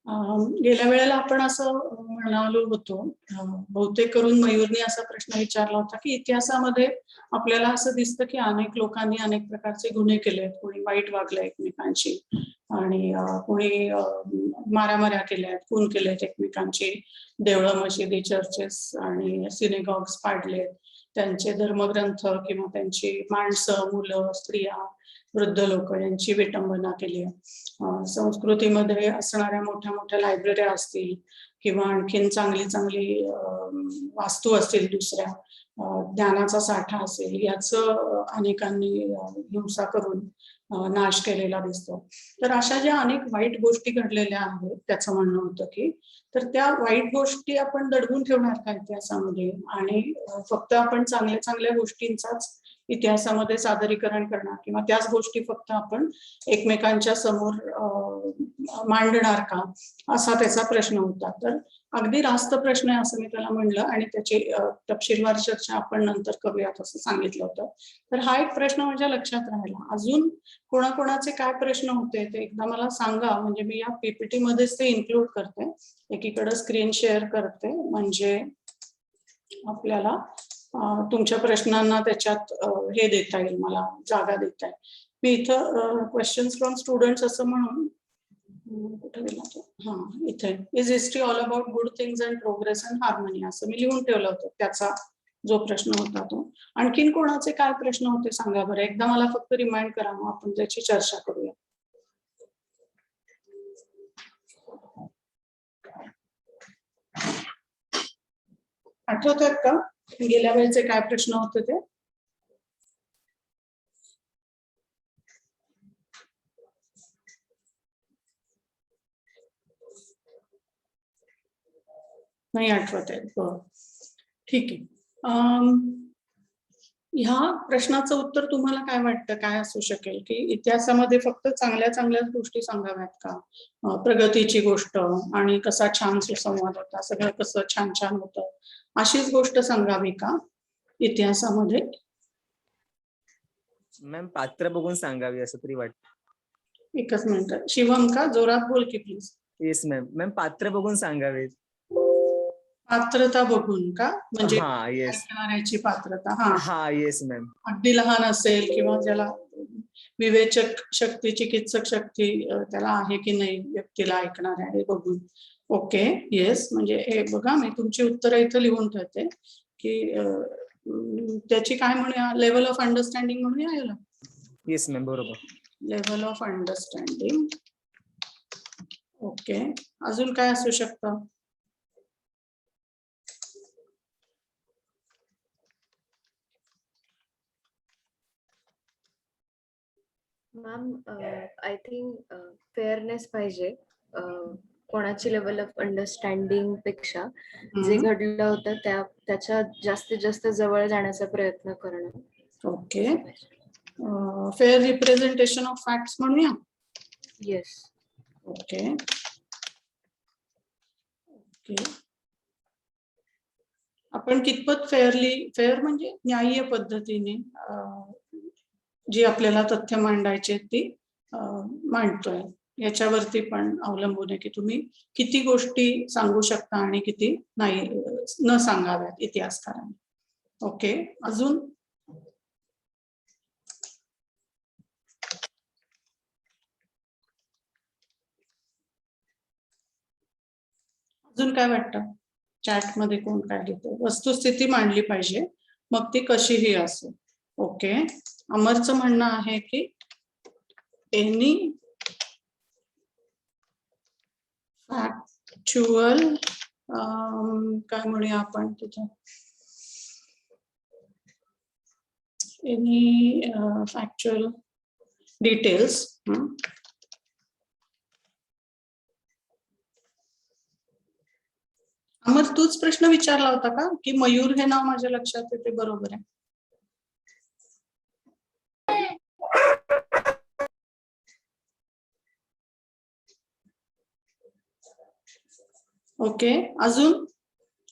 गेल्या वेळेला आपण असं म्हणालो होतो, बहुतेक करून मयूरने असा प्रश्न विचारला होता की इतिहासामध्ये आपल्याला असं दिसतं की अनेक लोकांनी अनेक प्रकारचे गुन्हे केलेत, कोणी वाईट वागले एकमेकांशी आणि कोणी मारामाऱ्या केल्यात, खून केलेत एकमेकांची, देवळं, मशिदी, चर्चेस आणि सिनेगॉग्स पाडलेत, त्यांचे धर्मग्रंथ किंवा त्यांची माणसं, मुलं, स्त्रिया, वृद्ध लोक यांची विटंबना केली आहे. संस्कृतीमध्ये असणाऱ्या मोठ्या मोठ्या लायब्रऱ्या असतील किंवा आणखीन चांगली चांगली वास्तू असतील, दुसऱ्या ज्ञानाचा साठा असेल, याचं अनेकांनी हिंसा करून नाश केलेला दिसतो. तर अशा ज्या अनेक वाईट गोष्टी घडलेल्या आहेत, त्याचं म्हणणं होतं की तर त्या वाईट गोष्टी आपण दडवून ठेवणार का इतिहासामध्ये आणि फक्त आपण चांगल्या चांगल्या गोष्टींचाच इतिहासामध्ये सादरीकरण करणार किंवा त्याच गोष्टी फक्त आपण एकमेकांच्या समोर मांडणार का, असा त्याचा प्रश्न होता. तर अगदी रास्त प्रश्न आहे असं मी त्याला म्हणलं आणि त्याची तपशीलवार चर्चा आपण नंतर करूयात असं सांगितलं होतं. तर हा एक प्रश्न माझ्या लक्षात राहिला. अजून कोणाकोणाचे काय प्रश्न होते ते एकदा मला सांगा, म्हणजे मी या पीपीटी मध्येच ते इन्क्लूड करते. एकीकडे स्क्रीन शेअर करते म्हणजे आपल्याला तुमच्या प्रश्नांना त्याच्यात हे देता येईल, मला जागा देता येईल. मी इथं क्वेश्चन्स फ्रॉम स्टुडंट्स असं म्हणून कुठे गेला तो, हा इथे, is history all about good things and progress and harmony, असं मी लिहून ठेवलं होतं. त्याचा जो प्रश्न होता तो. आणखीन कोणाचे काय प्रश्न होते सांगा बरं, एकदा मला फक्त रिमाइंड करा, मग आपण त्याची चर्चा करूया. आठवतात का गेल्या वेळेचे काय प्रश्न होते ते? नाही आठवत आहे. ठीक आहे. ह्या प्रश्नाचं उत्तर तुम्हाला काय वाटतं, काय असू शकेल की इतिहासामध्ये फक्त चांगल्या चांगल्या गोष्टी सांगाव्यात का, प्रगतीची गोष्ट आणि कसा छान सुसंवाद होता, सगळं कसं छान छान होतं, अशीच गोष्ट सांगावी का इतिहासामध्ये? मॅम पात्र बघून सांगावी असं तरी वाटतं. एकच मिनिट, शिवम का जोरात बोल की प्लीज. Yes ma'am. मॅम पात्र बघून सांगावे. पात्रता बघून का, म्हणजे येस, ऐकणाऱ्याची पात्रता. हा येस मॅम. अगदी लहान असेल किंवा ज्याला विवेचक शक्ती, चिकित्सक शक्ती त्याला आहे की नाही व्यक्तीला ऐकणाऱ्या, हे बघून. Okay, yes. म्हणजे हे बघा, मी तुमची उत्तरं इथं लिहून ठेवते की त्याची काय म्हणूया, लेवल ऑफ अंडरस्टँडिंग म्हणूया याला. येस मॅम, बरोबर. Level of understanding. ओके, अजून काय असू शकतं? मॅम आय थिंक फेअरनेस पाहिजे. कोणाची लेवल ऑफ अंडरस्टँडिंग पेक्षा जे घडलं होतं त्याच्या जास्तीत जास्त जवळ जाण्याचा प्रयत्न करणं. Okay, fair representation of facts म्हणूया. येस. ओके ओके, आपण कितपत फेअर म्हणजे न्याय्य पद्धतीने जी आपल्याला तथ्य मांडायचे ती मांडतोय, याच्यावरती पण अवलंबून आहे की तुम्ही किती गोष्टी सांगू शकता आणि किती नाही न सांगाव्यात इतिहासकारांनी. ओके, अजून काय वाटतं? चॅट मध्ये कोण काय लिहितं? वस्तुस्थिती मांडली पाहिजे, मग ती कशीही असो. ओके, अमरचं म्हणणं आहे की एनी फॅक्च्युअल काय म्हणूया आपण तिथं, एनी फॅक्च्युअल डिटेल्स. अमर, तूच प्रश्न विचारला होता का की मयूर हे नाव माझ्या लक्षात येते? बरोबर आहे. ओके, अजून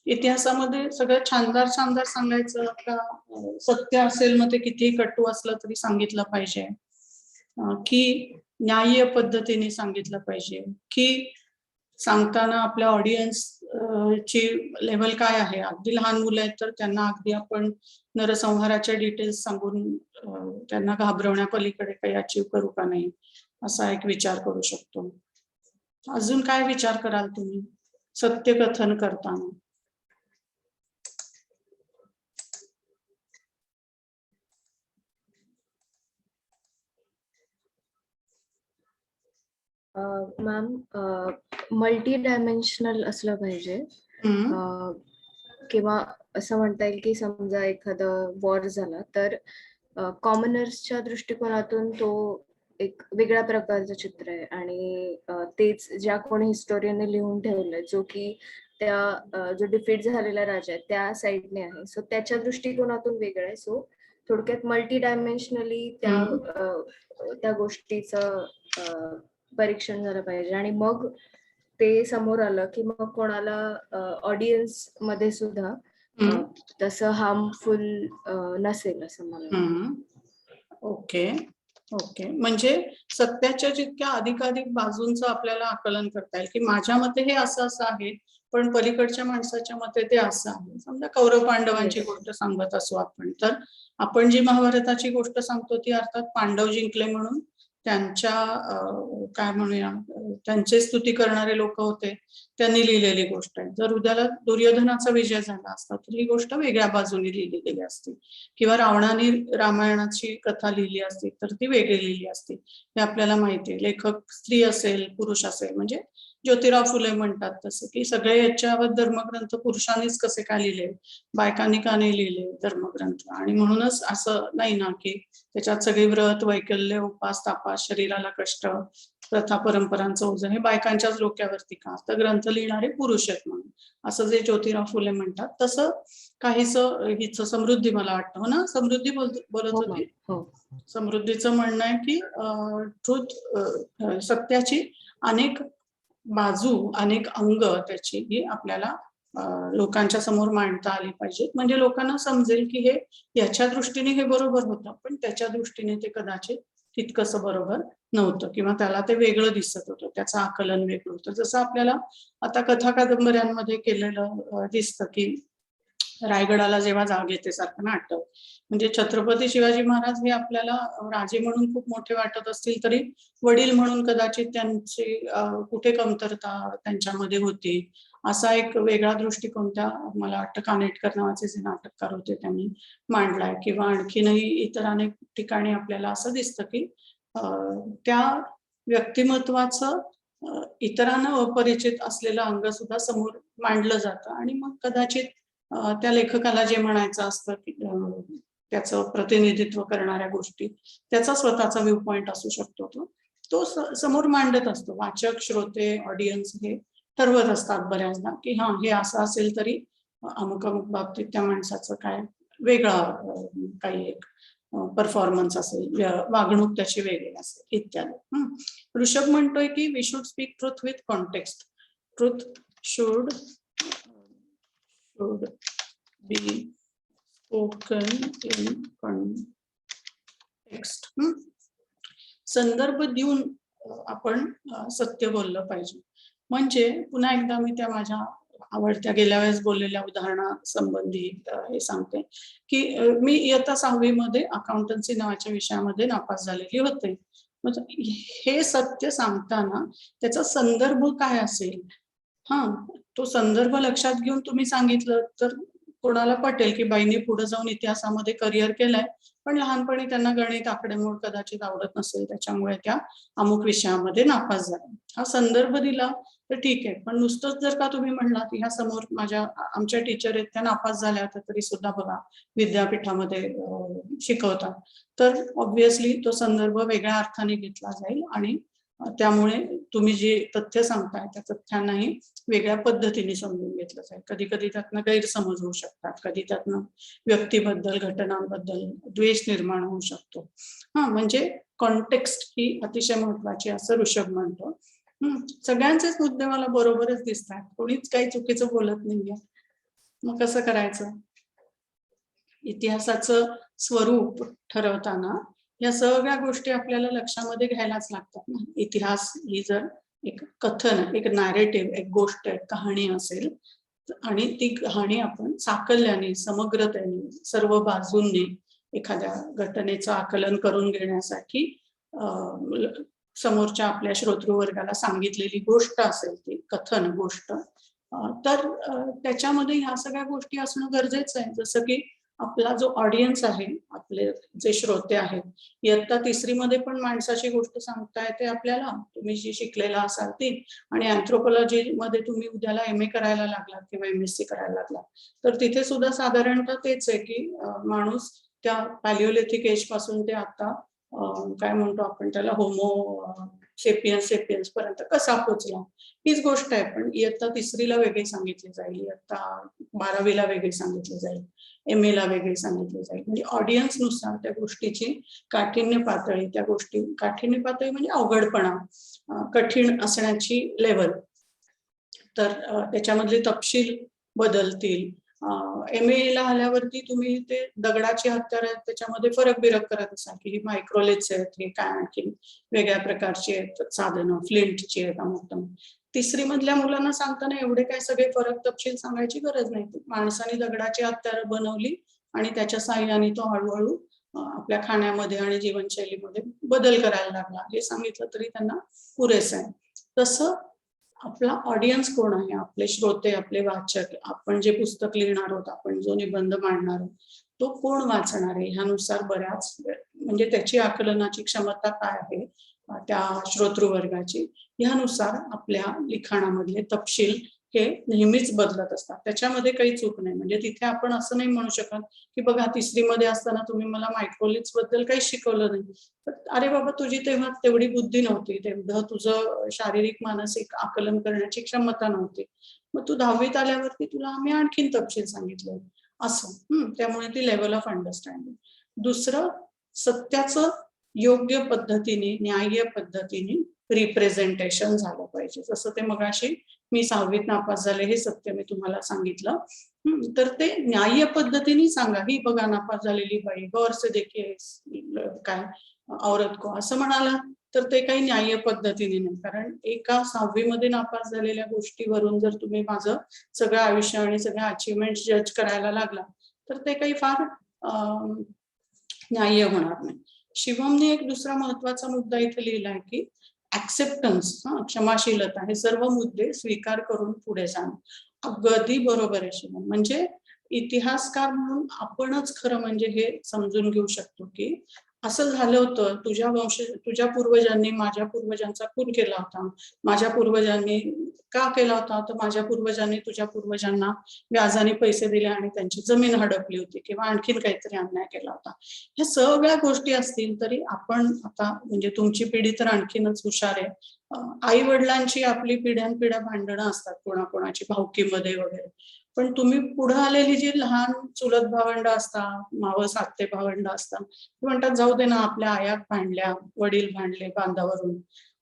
इतिहासामध्ये सगळं छानदार सांगायचं का सत्य असेल मग ते कितीही कटू असलं तरी सांगितलं पाहिजे, की न्याय्य पद्धतीने सांगितलं पाहिजे, की सांगताना आपल्या ऑडियन्स ची लेवल काय आहे. अगदी लहान मुलं आहेत तर त्यांना अगदी आपण नरसंहाराच्या डिटेल्स सांगून त्यांना घाबरवण्यापलीकडे काही अचीव करू का नाही, असा एक विचार करू शकतो. अजून काय विचार कराल तुम्ही सत्यकथन करताना? मॅम मल्टी डायमेन्शनल असलं पाहिजे. किंवा असं म्हणता येईल की समजा एखादा वॉर झाला तर कॉमनर्सच्या दृष्टिकोनातून तो एक वेगळ्या प्रकारचं चित्र आहे आणि तेच ज्या कोणी हिस्टोरियनने लिहून ठेवलंय जो की त्या जो डिफीट झालेला राजा आहे त्या साईडने आहे. सो त्याच्या दृष्टिकोनातून वेगळं आहे. सो थोडक्यात मल्टी डायमेन्शनली त्या गोष्टीचं परीक्षण झालं पाहिजे आणि मग ते समोर आलं की मग कोणाला ऑडियन्स मध्ये सुद्धा तसं हार्मफुल नसेल असं मला वाटतं. ओके ओके, म्हणजे सत्याच्या जितक्या अधिकाधिक बाजूंचं आपल्याला आकलन करता येईल की माझ्या मते हे असं असं आहे पण पलीकडच्या माणसाच्या मते ते असं आहे. समजा कौरव पांडवांची गोष्ट सांगत असू आपण, तर आपण जी महाभारताची गोष्ट सांगतो ती अर्थात पांडव जिंकले म्हणून त्यांच्या काय म्हणूया त्यांचे स्तुती करणारे लोक होते त्यांनी लिहिलेली गोष्ट आहे. जर उद्याला दुर्योधनाचा विजय झाला असता तर ही गोष्ट वेगळ्या बाजूने लिहिली गेली असती, किंवा रावणाने रामायणाची कथा लिहिली असती तर ती वेगळी लिहिली असती. हे आपल्याला माहिती आहे. लेखक स्त्री असेल पुरुष असेल, म्हणजे ज्योतिराव फुले म्हणतात तसं की सगळे याच्यावर धर्मग्रंथ पुरुषांनीच कसे काय लिहिले, बायकांनी का नाही लिहिले धर्मग्रंथ. आणि म्हणूनच असं नाही ना की त्याच्यात सगळी व्रत वैकल्य उपास तापास शरीराला कष्ट प्रथा परंपरांचं ओझं हे बायकांच्याच डोक्यावरती का, तर ग्रंथ लिहिणारे पुरुष आहेत म्हणून, असं जे ज्योतिराव फुले म्हणतात. तसं काहीच हिचं समृद्धी मला वाटतं, हो ना, समृद्धी बोलत होती. समृद्धीचं म्हणणं आहे की ट्रुथ सत्याची अनेक बाजू अनेक अंग त्याची ही आपल्याला लोकांच्या समोर मांडता आली पाहिजेत, म्हणजे लोकांना समजेल की हे याच्या दृष्टीने हे बरोबर होतं पण त्याच्या दृष्टीने ते कदाचित तितकंसं बरोबर नव्हतं किंवा त्याला ते वेगळं दिसत होतं, त्याचं आकलन वेगळं होतं. जसं आपल्याला आता कथा कादंबऱ्यांमध्ये केलेलं दिसतं की रायगडाला जेव्हा जाग येते सारखं नाटक, म्हणजे छत्रपती शिवाजी महाराज हे आपल्याला राजे म्हणून खूप मोठे वाटत असतील तरी वडील म्हणून कदाचित त्यांची कुठे कमतरता त्यांच्यामध्ये होती, असा एक वेगळा दृष्टिकोन त्या मला वाटतं कानेटकर नावाचे जे नाटककार होते त्यांनी मांडलाय. किंवा आणखीनही इतर अनेक ठिकाणी आपल्याला असं दिसतं की त्या व्यक्तिमत्वाचं इतरांना अपरिचित असलेलं अंग सुद्धा समोर मांडलं जातं आणि मग कदाचित त्या लेखकाला जे म्हणायचं असतं की त्याचं प्रतिनिधित्व करणाऱ्या गोष्टी त्याचा स्वतःचा व्ह्यू पॉइंट असू शकतो, तो समोर मांडत असतो. वाचक श्रोते ऑडियन्स हे ठरवत असतात बऱ्याचदा की हा हे असं असेल तरी अमुक अमुक बाबतीत त्या माणसाचं काय वेगळा काही एक परफॉर्मन्स असेल, वागणूक त्याची वेगळी असेल इत्यादी. ऋषभ म्हणतोय की we should speak truth with context. Truth should be spoken in context. संदर्भ देऊन आपण सत्य बोललं पाहिजे. म्हणजे पुन्हा एकदा मी त्या माझ्या आवडत्या गेल्या वेळेस बोललेल्या उदाहरणा संबंधी हे सांगते की मी इयत्ता 6वी मध्ये अकाउंटन्सी नावाच्या विषयामध्ये नापास झालेली होते. हे सत्य सांगताना त्याचा संदर्भ काय असेल, तो संदर्भ लक्षात घेऊन तुम्ही सांगितलं तर कोणाला पटेल की बाईने पुढे जाऊन इतिहासामध्ये करिअर केलंय पण लहानपणी त्यांना गणित आकडेमोड कदाचित आवडत नसेल त्याच्यामुळे त्या अमुक विषयामध्ये नापास झाल्या. हा संदर्भ दिला तर ठीक आहे, पण नुसतंच जर का तुम्ही म्हणला की ह्या समोर आमच्या टीचर आहेत त्या नापास झाल्या होत्या तरी सुद्धा बघा विद्यापीठामध्ये शिकवतात, तर ऑब्व्हियसली तो संदर्भ वेगळ्या अर्थाने घेतला जाईल आणि त्यामुळे तुम्ही जे तथ्य सांगताय त्या तथ्यांनाही वेगळ्या पद्धतीने समजून घेतलं जाईल. कधी कधी त्यातनं गैरसमज होऊ शकतात, कधी त्यातनं व्यक्तीबद्दल घटनांबद्दल द्वेष निर्माण होऊ शकतो. म्हणजे कॉन्टेक्स्ट ही अतिशय महत्वाची असं ऋषभ म्हणतो. सगळ्यांचेच मुद्दे मला बरोबरच दिसतात, कोणीच काही चुकीचं बोलत नाहीये. मग कसं करायचं? इतिहासाचं स्वरूप ठरवताना या सगळ्या गोष्टी आपल्याला लक्षामध्ये घ्यायलाच लागतात ना. इतिहास ही जर एक कथन, एक नॅरेटिव्ह, एक गोष्ट, एक कहाणी असेल आणि ती कहाणी आपण साकल्याने, समग्रतेने, सर्व बाजूंनी एखाद्या घटनेचं आकलन करून घेण्यासाठी समोरच्या आपल्या श्रोतृवर्गाला सांगितलेली गोष्ट असेल, ती कथन गोष्ट, तर त्याच्यामध्ये ह्या सगळ्या गोष्टी असणं गरजेचं आहे. जसं की आपला जो ऑडियन्स आहे, आपले जे श्रोते आहेत, इयत्ता 3री मध्ये पण माणसाची गोष्ट सांगता येते आपल्याला, तुम्ही जी शिकलेला असाल ती, आणि अँथ्रोपॉलॉजी मध्ये तुम्ही उद्याला MA करायला लागलात किंवा MSc करायला लागलात, तर तिथे सुद्धा साधारणतः तेच आहे की माणूस त्या पॅलिओलिथिक एज पासून ते आता काय म्हणतो आपण त्याला, होमो सेपियन्स पर्यंत कसा पोहोचला, हीच गोष्ट आहे. पण इयत्ता 3रीला वेगळी सांगितली जाईल, इयत्ता 12वीला वेगळी सांगितली जाईल, MA ला वेगळी सांगितली जाईल. म्हणजे ऑडियन्स नुसार त्या गोष्टीची काठिण्य पातळी, त्या गोष्टी काठिण्य पातळी म्हणजे अवघडपणा, कठीण असण्याची लेवल, तर त्याच्यामधले तपशील बदलतील. MA ला आल्यावरती तुम्ही ते दगडाची हत्यार आहेत त्याच्यामध्ये फरक बिरक करत असाल की ही मायक्रोलेट्स आहेत, हे काय आणखी वेगळ्या प्रकारची आहेत साधनं, फ्लिंटची आहेत, अमुक. 3री मधल्या मुलांना सांगताना एवढे काय सगळे फरक तपशील सांगायची गरज नाही. माणसाने दगडाची हत्यार बनवली आणि त्याच्या साह्याने तो हळूहळू आपल्या खाण्यामध्ये आणि जीवनशैलीमध्ये बदल करायला लागला, हे सांगितलं तरी त्यांना पुरेसं आहे. तसं आपला ऑडियन्स कोण आहे, आपले श्रोते, आपले वाचक, आपण जे पुस्तक लिहिणार आहोत, आपण जो निबंध मांडणार आहोत, तो कोण वाचणार आहे ह्यानुसार बऱ्याच म्हणजे त्याची आकलनाची क्षमता काय आहे त्या श्रोतृवर्गाची, ह्यानुसार आपल्या लिखाणामधले तपशील हे नेहमीच बदलत असतात. त्याच्यामध्ये काही चूक नाही. म्हणजे तिथे आपण असं नाही म्हणू शकत की बघा 3री मध्ये असताना तुम्ही मला मायक्रोलिट्स बद्दल काही शिकवलं नाही, तर अरे बाबा तुझी तेव्हा तेवढी बुद्धी नव्हती, तेवढं तुझं शारीरिक मानसिक आकलन करण्याची क्षमता नव्हती, मग तू 10वीत आल्यावरती तुला आम्ही आणखीन तपशील सांगितलं असं. त्यामुळे ती लेवल ऑफ अंडरस्टँडिंग. दुसरं, सत्याचं योग्य पद्धतीने, न्याय्य पद्धतीने रिप्रेझेंटेशन झालं पाहिजे. जसं ते मगाशी मी 6वीत नापास झाले हे सत्य मी तुम्हाला सांगितलं, तर ते न्याय्य पद्धतीने सांगा. ही बघा नापास झालेली बाई, गौर से देखिए काय औरत को, असं म्हणाला तर ते काही न्याय्य पद्धतीने नाही. कारण एका 6वी मध्ये नापास झालेल्या गोष्टीवरून जर तुम्ही माझं सगळं आयुष्य आणि सगळ्या अचिव्हमेंट जज करायला लागला तर ते काही फार न्याय्य होणार नाही. शिवमने एक दुसरा महत्वाचा मुद्दा इथे लिहिलाय की ऍक्सेप्टन्स, क्षमाशीलता, हे सर्व मुद्दे स्वीकार करून पुढे जाणं. अगदी बरोबर आहे शिवम. म्हणजे इतिहासकार म्हणून आपणच खरं म्हणजे हे समजून घेऊ शकतो की असं झालं होतं, तुझ्या पूर्वजांनी माझ्या पूर्वजांचा खून केला होता, माझ्या पूर्वजांनी का केला होता, तर माझ्या पूर्वजांनी तुझ्या पूर्वजांना व्याजाने पैसे दिले आणि त्यांची जमीन हडपली होती किंवा आणखीन काहीतरी अन्याय केला होता. ह्या सगळ्या गोष्टी असतील तरी आपण आता म्हणजे तुमची पिढी तर आणखीनच हुशार आहे. आई वडिलांची आपली पिढ्यानपिढ्या भांडणं असतात कोणाकोणाची भावकीमध्ये वगैरे, पण तुम्ही पुढे आलेली जी लहान चुलत भावंड असतात, मावस आत्ते भावंड असतात, ते म्हणतात जाऊ दे ना, आपल्या आयात भांडल्या, वडील भांडले बांधावरून,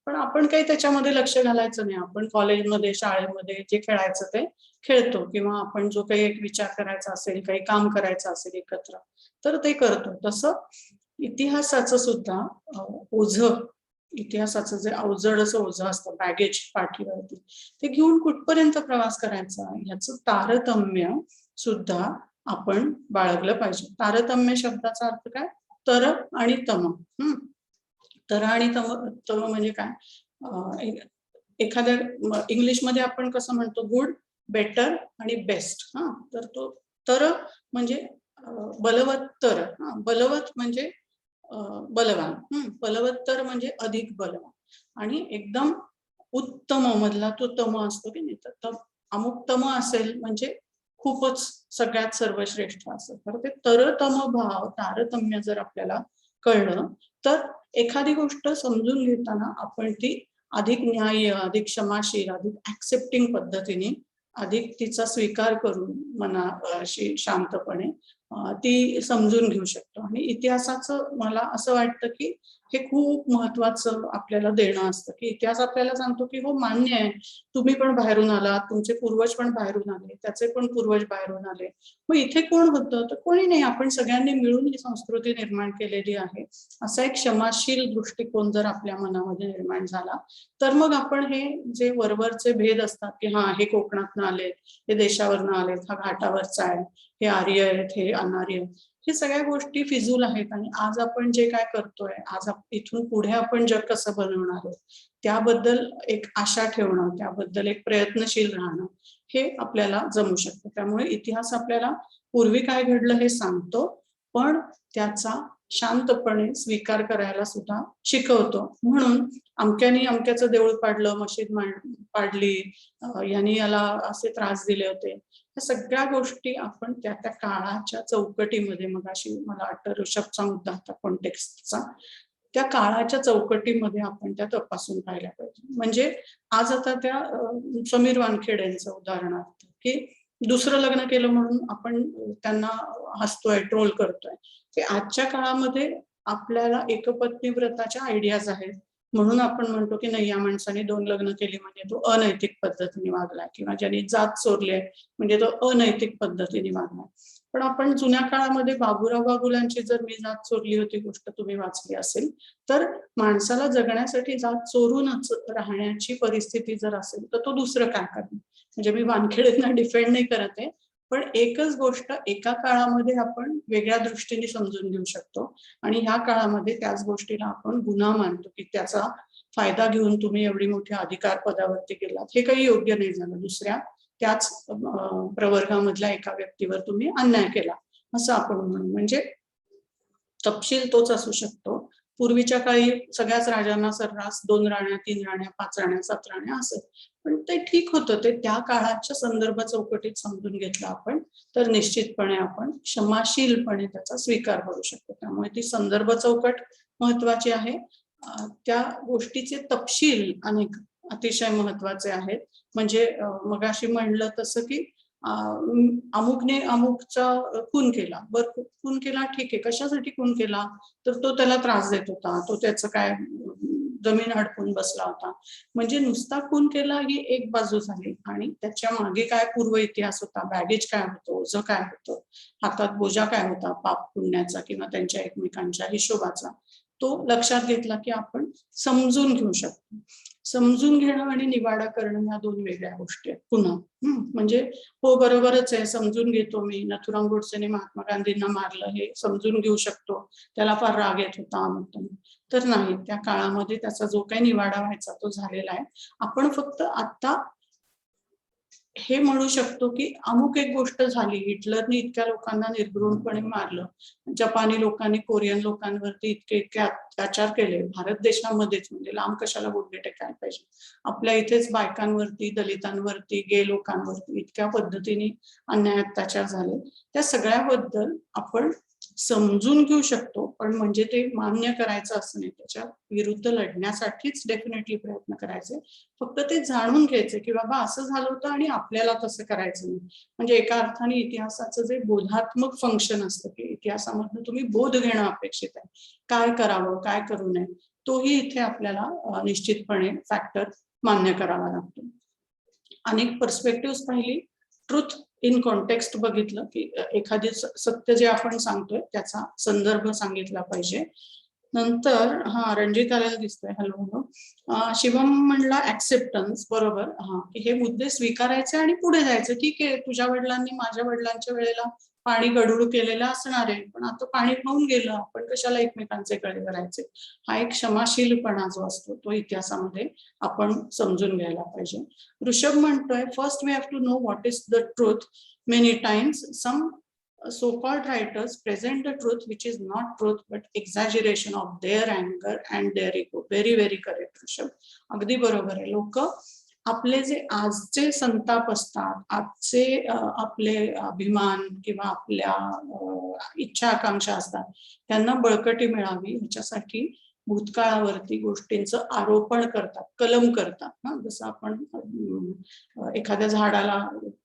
पण आपण काही त्याच्यामध्ये लक्ष घालायचं नाही. आपण कॉलेजमध्ये, शाळेमध्ये जे खेळायचं ते खेळतो, किंवा आपण जो काही एक विचार करायचा असेल, काही काम करायचं असेल एकत्र, तर ते करतो. तसं इतिहासाचं सुद्धा ओझं, इतिहासाचं जे अवजड असं ओझं असतं, बॅगेज पाठीवरती, ते घेऊन कुठपर्यंत प्रवास करायचा ह्याचं तारतम्य सुद्धा आपण बाळगलं पाहिजे. तारतम्य शब्दाचा अर्थ काय? तर आणि तम. तर आणि तम म्हणजे काय? एखाद्या इंग्लिशमध्ये आपण कसं म्हणतो, गुड, बेटर आणि बेस्ट. तर तो तर म्हणजे बलवत्तर, बलवत म्हणजे बलवान, बलवत्तर म्हणजे अधिक बलवान, आणि एकदम उत्तम मधला तो तम असतो की नाही, तर अमुक तम असेल म्हणजे खूपच सगळ्यात सर्वश्रेष्ठ असेल. तर ते तरतम भाव, तारतम्य जर आपल्याला कळलं तर एखादी गोष्ट समजून घेताना आपण ती अधिक न्याय्य, अधिक क्षमाशील, अधिक ऍक्सेप्टिंग पद्धतीने, अधिक तिचा स्वीकार करून मनाशी शांतपणे ती समजून घेऊ शकतो. आणि इतिहासाचं मला असं वाटतं की हे खूप महत्वाचं आपल्याला देणं असतं, की इतिहास आपल्याला सांगतो की हो मान्य आहे, तुम्ही पण बाहेरून आलात, तुमचे पूर्वज पण बाहेरून आले, त्याचे पण पूर्वज बाहेरून आले, मग इथे कोण होतं? तर कोणी नाही, आपण सगळ्यांनी मिळून ही संस्कृती निर्माण केलेली आहे. असा एक क्षमाशील दृष्टिकोन जर आपल्या मनामध्ये निर्माण झाला, तर मग आपण हे जे वरवरचे भेद असतात की हा हे कोकणातनं आले, हे देशावरनं आलेत, हा घाटावरचा आहे, हे आर्य आहेत, हे अनार्य, हे सगळ्या गोष्टी फिजूल आहेत. आणि आज आपण जे काय करतोय, आज इथून पुढे आपण जग कसं बनवणार आहोत, त्याबद्दल एक आशा ठेवणं, त्याबद्दल एक प्रयत्नशील राहणं, हे आपल्याला जमू शकतं. त्यामुळे इतिहास आपल्याला पूर्वी काय घडलं हे सांगतो, पण त्याचा शांतपणे स्वीकार करायला सुद्धा शिकवतो. म्हणून अमक्यानी अमक्याचं देऊळ पाडलं, मशीद पाडली, यांनी याला असे त्रास दिले होते, या सगळ्या गोष्टी आपण त्या त्या काळाच्या चौकटीमध्ये, मग अशी मला वाटतं ऋषभचा मुद्दा होता कॉन्टेक्स्टचा, त्या काळाच्या चौकटीमध्ये आपण त्या तपासून पाहिल्या पाहिजे. म्हणजे आज आता त्या समीर वानखेडेंचं उदाहरणार्थ, की दुसरं लग्न केलं म्हणून आपण त्यांना हसतोय, ट्रोल करतोय, ते आजच्या काळामध्ये आपल्याला एकपत्नी व्रताच्या आयडियाज आहेत, म्हणून आपण म्हणतो की नाही, या माणसाने 2 लग्न केली म्हणजे तो अनैतिक पद्धतीने वागलाय, किंवा ज्यांनी जात चोरली आहे म्हणजे तो अनैतिक पद्धतीने वागलाय. पण आपण जुन्या काळामध्ये बाबूराव बागुलांची जर मी जात चोरली होती गोष्ट तुम्ही वाचली असेल, तर माणसाला जगण्यासाठी जात चोरूनच राहण्याची परिस्थिती जर असेल, तर तो दुसरं काय करणार. म्हणजे मी वानखेडेंना डिफेंड नाही करत आहे, पण एकच गोष्ट एका काळामध्ये आपण वेगळ्या दृष्टीने समजून घेऊ शकतो, आणि ह्या काळामध्ये त्याच गोष्टीला आपण गुन्हा मानतो, की त्याचा फायदा घेऊन तुम्ही एवढी मोठ्या अधिकार पदावरती गेलात, हे काही योग्य नाही झालं. दुसऱ्या त्याच प्रवर्गामधल्या एका व्यक्तीवर तुम्ही अन्याय केला, असं आपण म्हणू. म्हणजे तपशील तोच असू शकतो. पूर्वीच्या काळी सगळ्याच राजांना सर्रास 2 राण्या, 3 राण्या, 5 राण्या, 7 राण्या असत, पण ते ठीक होतं. ते त्या काळाच्या संदर्भ चौकटीत समजून घेतलं आपण, तर निश्चितपणे आपण क्षमाशीलपणे त्याचा स्वीकार करू शकतो. त्यामुळे ती संदर्भ चौकट महत्वाची आहे. त्या गोष्टीचे तपशील अनेक अतिशय महत्वाचे आहेत. म्हणजे मगाशी म्हणलं तसं की अमुकने अमुकचा खून केला, बरं खून केला ठीक आहे, कशासाठी खून केला, तर तो त्याला त्रास देत होता, तो त्याचं काय जमीन हडपून बसला होता. म्हणजे नुसता खून केला ही एक बाजू झाली, आणि त्याच्या मागे काय पूर्व इतिहास होता, बॅगेज काय होतं, ओझं काय होतं, हातात बोजा काय होता पाप पुण्याचा किंवा त्यांच्या एकमेकांच्या हिशोबाचा, तो लक्षात घेतला की आपण समजून घेऊ शकतो. समजून घेणं आणि निवाडा करणं ह्या 2 वेगळ्या गोष्टी आहेत. पुन्हा म्हणजे हो बरोबरच आहे, समजून घेतो मी, नथुराम गोडसेने महात्मा गांधींना मारलं हे समजून घेऊ शकतो, त्याला फार राग येत होता अमुक, तर नाही, त्या काळामध्ये त्याचा जो काही निवाडा व्हायचा तो झालेला आहे. आपण फक्त आता हे म्हणू शकतो की अमुक एक गोष्ट झाली, हिटलरने इतक्या लोकांना निर्घृणपणे मारलं, जपानी लोकांनी कोरियन लोकांवरती इतके इतके अत्याचार केले भारत देशामध्येच, म्हणजे लांब कशाला बोलले टेकायला पाहिजे, आपल्या इथेच बायकांवरती, दलितांवरती, गे लोकांवरती इतक्या पद्धतीने अन्याय अत्याचार झाले, त्या सगळ्याबद्दल आपण समजून घेऊ शकतो. पण म्हणजे ते मान्य करायचं असं नाही, त्याच्या विरुद्ध लढण्यासाठीच डेफिनेटली प्रयत्न करायचे. फक्त ते जाणून घ्यायचे की बाबा असं झालं होतं आणि आपल्याला तसं करायचं नाही. म्हणजे एका अर्थाने इतिहासाचं जे बोधात्मक फंक्शन असतं, की इतिहासामधून तुम्ही बोध घेणं अपेक्षित आहे, काय करावं काय करू नये, तोही इथे आपल्याला निश्चितपणे फॅक्टर मान्य करावा लागतो. अनेक पर्स्पेक्टिव्ह पाहिली, ट्रुथ इन कॉन्टेक्स्ट बघितलं, की एखादी सत्य जे आपण सांगतोय त्याचा संदर्भ सांगितला पाहिजे. नंतर रणजित आलेला दिसतोय, हॅलो. शिवम म्हणला ऍक्सेप्टन्स, बरोबर. की हे मुद्दे स्वीकारायचे आणि पुढे जायचे. ठीक आहे, तुझ्या वडिलांनी माझ्या वडिलांच्या वेळेला पाणी गढूळ केलेलं असणार आहे, पण आता पाणी होऊन गेलं, आपण कशाला एकमेकांचे गळे करायचे. हा एक क्षमाशीलपणा जो असतो तो इतिहासामध्ये आपण समजून घ्यायला पाहिजे. ऋषभ म्हणतोय, first we have to know what is the truth. Many times some so-called writers present the truth which is not truth but exaggeration of their anger and their ego. Very very correct Rishabh, अगदी बरोबर आहे. लोक आपले जे आजचे संताप असतात, आजचे आपले अभिमान किंवा आपल्या इच्छा आकांक्षा असतात, त्यांना बळकटी मिळावी ह्याच्यासाठी भूतकाळावरती गोष्टींचं आरोपण करतात, कलम करतात. जसं आपण एखाद्या झाडाला,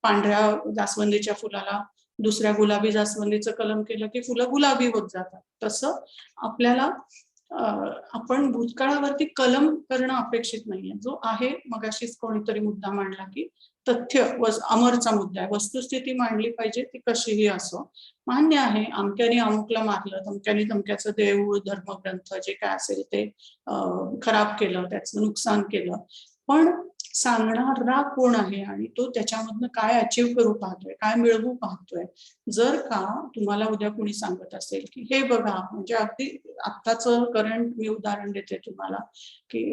पांढऱ्या जास्वंदीच्या फुलाला दुसऱ्या गुलाबी जास्वंदीचं कलम केलं की फुलं गुलाबी होत जातात, तसं आपल्याला आपण भूतकाळावरती कलम करणं अपेक्षित नाहीये. जो आहे, मगाशीच कोणीतरी मुद्दा मांडला की तथ्य अमरचा मुद्दा आहे, वस्तुस्थिती मांडली पाहिजे, ती कशीही असो. मान्य आहे, अमक्याने अमुकला मारलं, तमक्याने तमक्याचं देऊळ, धर्मग्रंथ जे काय असेल ते खराब केलं, त्याचं नुकसान केलं, पण सांगणारा कोण आहे आणि तो त्याच्यामधनं काय अचीव्ह करू पाहतोय, काय मिळवू पाहतोय. जर का तुम्हाला उद्या कोणी सांगत असेल की हे बघा, म्हणजे अगदी आत्ताचं करंट मी उदाहरण देते तुम्हाला की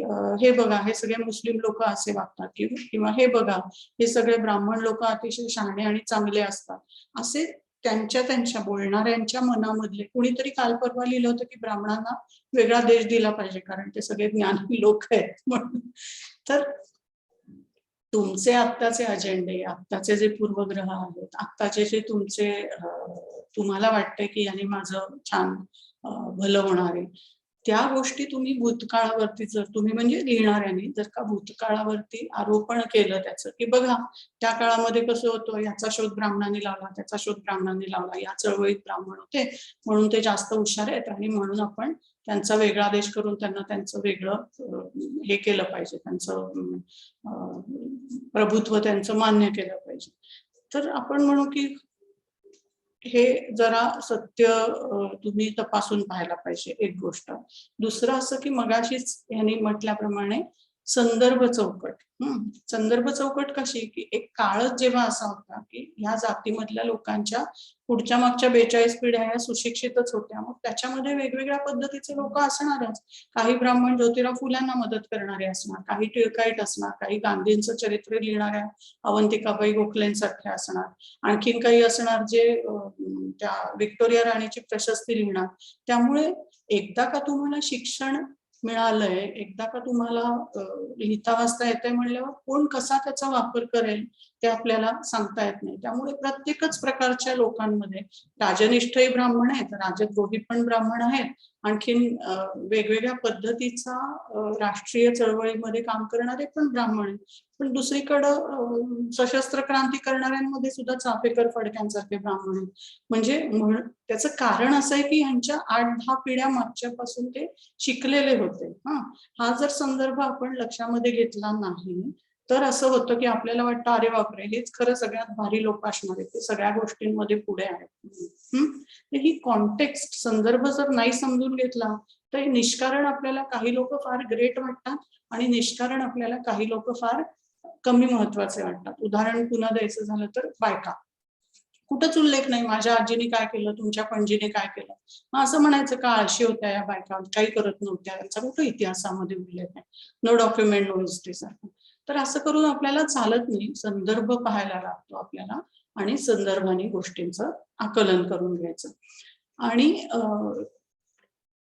हे बघा, हे सगळे मुस्लिम लोक असे वागतात, किंवा हे बघा, हे सगळे ब्राह्मण लोक अतिशय शहाणे आणि चांगले असतात, असे त्यांच्या बोलणाऱ्यांच्या मनामधले कुणीतरी काल परवा लिहिलं होतं की ब्राह्मणांना वेगळा देश दिला पाहिजे कारण ते सगळे ज्ञानी लोक आहेत म्हणून. तर तुमचे आत्ताचे अजेंडे, आत्ताचे जे पूर्वग्रह आहेत, आत्ताचे जे तुमचे तुम्हाला वाटतंय की याने माझं छान भलं होणार आहे, त्या गोष्टी तुम्ही भूतकाळावरती, जर तुम्ही म्हणजे लिहिणाऱ्याने जर का भूतकाळावरती आरोपण केलं त्याचं की बघा त्या काळामध्ये कसं होतं, याचा शोध ब्राह्मणांनी लावला, त्याचा शोध ब्राह्मणांनी लावला, या चळवळीत ब्राह्मण होते म्हणून ते जास्त हुशार आहेत आणि म्हणून आपण त्यांचा वेगळा देश करून त्यांना त्यांचं वेगळं हे केलं पाहिजे, त्यांचं प्रभुत्व त्यांचं मान्य केलं पाहिजे. तर आपण म्हणू की हे जरा सत्य तुम्ही तपासून पाहायला पाहिजे, एक गोष्ट. दुसरं असं की मगाशीच यांनी म्हटल्याप्रमाणे संदर्भ चौकट. संदर्भ चौकट कशी की एक काळच जेव्हा असा होता की ह्या जातीमधल्या लोकांच्या पुढच्या मागच्या 42 पिढ्या ह्या सुशिक्षितच होत्या, मग त्याच्यामध्ये वेगवेगळ्या पद्धतीचे लोक असणारच. काही ब्राह्मण ज्योतिराव फुल्यांना मदत करणारे असणार, काही टिळकाईट असणार, काही गांधींचं चरित्र लिहिणाऱ्या अवंतिकाबाई गोखलेंसारखे असणार, आणखीन काही असणार जे त्या व्हिक्टोरिया राणीची प्रशस्ती लिहिणार. त्यामुळे एकदा का तुम्हाला शिक्षण मिळालंय, एकदा का तुम्हाला लिहिता वाचता येतंय म्हणल्यावर कोण कसा त्याचा वापर करेल ते आपल्याला सांगता येत नाही. त्यामुळे प्रत्येकच प्रकारच्या लोकांमध्ये राजनिष्ठही ब्राह्मण आहेत, राजद्रोही पण ब्राह्मण आहेत, आणखीन वेगवेगळ्या पद्धतीचा राष्ट्रीय चळवळीमध्ये काम करणारे पण ब्राह्मण आहेत, पण दुसरीकडं सशस्त्र क्रांती करणाऱ्यांमध्ये सुद्धा चाफेकर फडक्यांसारखे ब्राह्मण आहेत. म्हणजे त्याचं कारण असं आहे की ह्यांच्या 8-10 पिढ्या मागच्यापासून ते शिकलेले होते. हा जर संदर्भ आपण लक्षामध्ये घेतला नाही तर असं होतं की आपल्याला वाटतं अरे बापरे, हेच खरं सगळ्यात भारी लोक असणार आहेत, ते सगळ्या गोष्टींमध्ये पुढे आहेत. ही कॉन्टेक्स्ट, संदर्भ जर नाही समजून घेतला तर निष्कारण आपल्याला काही लोक फार ग्रेट वाटतात आणि निष्कारण आपल्याला काही लोक फार कमी महत्वाचे वाटतात. उदाहरण पुन्हा द्यायचं झालं तर बायका, कुठंच उल्लेख नाही माझ्या आजीने काय केलं, तुमच्या पणजीने काय केलं. असं म्हणायचं का आळशी होत्या या बायका, काही करत नव्हत्या, यांचा कुठं इतिहासामध्ये उल्लेख आहे, नो डॉक्युमेंट नो हिस्ट्री सारखं. तर असं करून आपल्याला चालत नाही, संदर्भ पाहायला लागतो आपल्याला आणि संदर्भाने गोष्टींचं आकलन करून घ्यायचं. आणि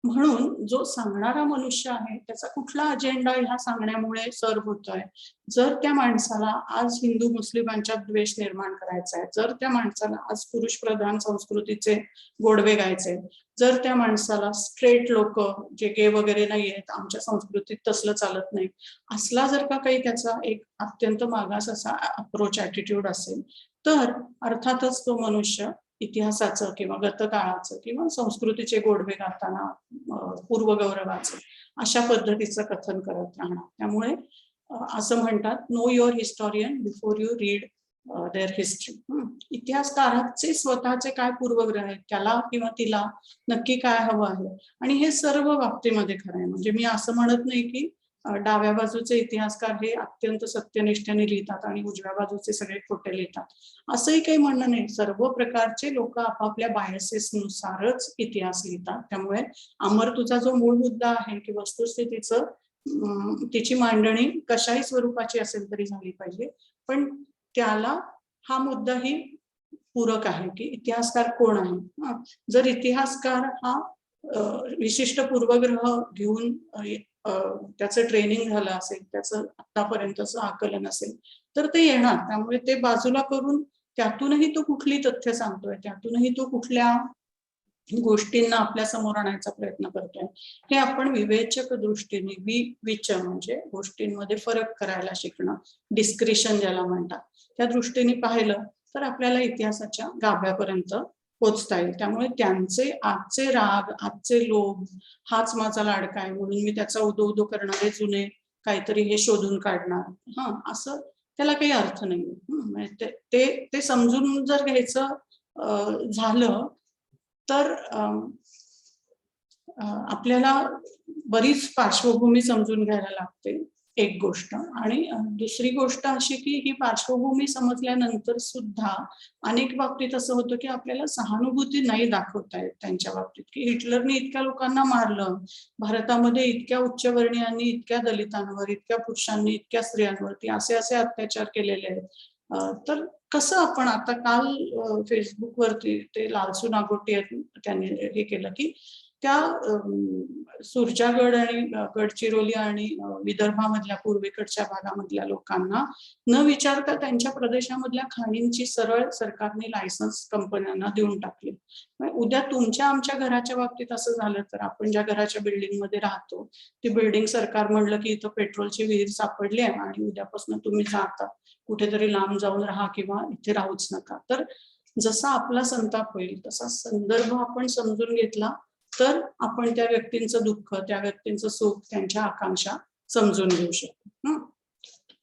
म्हणून जो सांगणारा मनुष्य आहे त्याचा कुठला अजेंडा ह्या सांगण्यामुळे सर्व होतोय. जर त्या माणसाला आज हिंदू मुस्लिमांच्या द्वेष निर्माण करायचा आहे, जर त्या माणसाला आज पुरुष प्रधान संस्कृतीचे गोडवे गायचे, जर त्या माणसाला स्ट्रेट लोक जे गे वगैरे नाहीयेत, आमच्या संस्कृतीत तसलं चालत नाही, असला जर का काही त्याचा एक अत्यंत मागास असा अप्रोच ऍटिट्यूड असेल, तर अर्थातच तो मनुष्य इतिहासाचं किंवा गतकाळाचं किंवा संस्कृतीचे गोडवे गाताना पूर्वगौरवाचं अशा पद्धतीचं कथन करत राहणार. त्यामुळे असं म्हणतात, know your historian before you read their history. इतिहासकाराचे स्वतःचे काय पूर्वग्रह आहेत, त्याला किंवा तिला नक्की काय हवं आहे, आणि हे सर्व बाबतीमध्ये खरं आहे. म्हणजे मी असं म्हणत नाही की डाव्या बाजूचे इतिहासकार हे अत्यंत सत्यनिष्ठेने लिहितात आणि उजव्या बाजूचे सगळे खोटे लिहितात, असंही काही म्हणणं नाही. सर्व प्रकारचे लोक आपापल्या बायसेसनुसारच इतिहास लिहितात. त्यामुळे अमर, तुझा जो मूळ मुद्दा आहे की वस्तुस्थितीचं तिची मांडणी कशाही स्वरूपाची असेल तरी झाली पाहिजे, पण त्याला हा मुद्दाही पूरक आहे की इतिहासकार कोण आहे. जर इतिहासकार हा विशिष्ट पूर्वग्रह घेऊन त्याचं ट्रेनिंग झालं असेल, त्याचं आतापर्यंतचं आकलन असेल तर ते येणार. त्यामुळे ते बाजूला करून त्यातूनही तो कुठली तथ्य सांगतोय, त्यातूनही तो कुठल्या गोष्टींना आपल्या समोर आणायचा प्रयत्न करतोय, हे आपण विवेचक दृष्टीने म्हणजे गोष्टींमध्ये फरक करायला शिकणं, डिस्क्रिशन ज्याला म्हणतात, त्या दृष्टीने पाहिलं तर आपल्याला इतिहासाच्या गाभ्यापर्यंत पोचता येईल. त्यामुळे त्यांचे आजचे राग, आजचे लोभ हाच माझा लाडका आहे म्हणून मी त्याचा उदो उदो करणारे जुने काहीतरी हे शोधून काढणार, असं त्याला काही अर्थ नाही. म्हणजे ते समजून जर घ्यायचं झालं तर आपल्याला बरीच पार्श्वभूमी समजून घ्यायला लागते, एक गोष्ट. आणि दुसरी गोष्ट अशी की ही पार्श्वभूमी समजल्यानंतर सुद्धा अनेक बाबतीत असं होतं की आपल्याला सहानुभूती नाही दाखवता येत त्यांच्या बाबतीत, की हिटलरने इतक्या लोकांना मारलं, भारतामध्ये इतक्या उच्चवर्णीयांनी इतक्या दलितांवर, इतक्या पुरुषांनी इतक्या स्त्रियांवरती असे असे अत्याचार केलेले आहेत. तर कसं आपण आता काल फेसबुकवरती ते लालसू नागोटी त्यांनी हे केलं की त्या सुरजागड आणि गडचिरोली आणि विदर्भामधल्या पूर्वेकडच्या भागामधल्या लोकांना न विचारता त्यांच्या प्रदेशामधल्या खाणींची सरळ सरकारने लायसन्स कंपन्यांना देऊन टाकली. उद्या तुमच्या आमच्या घराच्या बाबतीत असं झालं तर आपण ज्या घराच्या बिल्डिंग मध्ये राहतो ती बिल्डिंग सरकार म्हणलं की इथं पेट्रोलची विहीर सापडली आहे आणि उद्यापासून तुम्ही जाता कुठेतरी लांब जाऊन राहा किंवा इथे राहूच नका. तर जसा आपला संताप होईल तसा संदर्भ आपण समजून घेतला तर आपण त्या व्यक्तींचं दुःख, त्या व्यक्तींचं सुख, त्यांच्या आकांक्षा समजून घेऊ शकतो.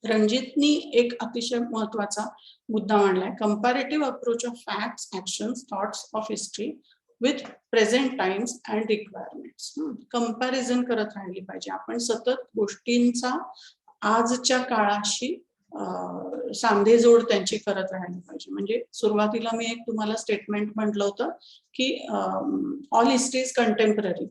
रणजितनी एक अतिशय महत्वाचा मुद्दा मांडलाय, comparative approach of facts, actions, thoughts of history with present times and requirements. Comparison करत राहिली पाहिजे आपण सतत गोष्टींचा आजच्या काळाशी सांधेजोड त्यांची करत राहिली पाहिजे. म्हणजे सुरुवातीला मी एक तुम्हाला स्टेटमेंट म्हटलं होतं की ऑल हिस्ट्री इज कंटेम्पररी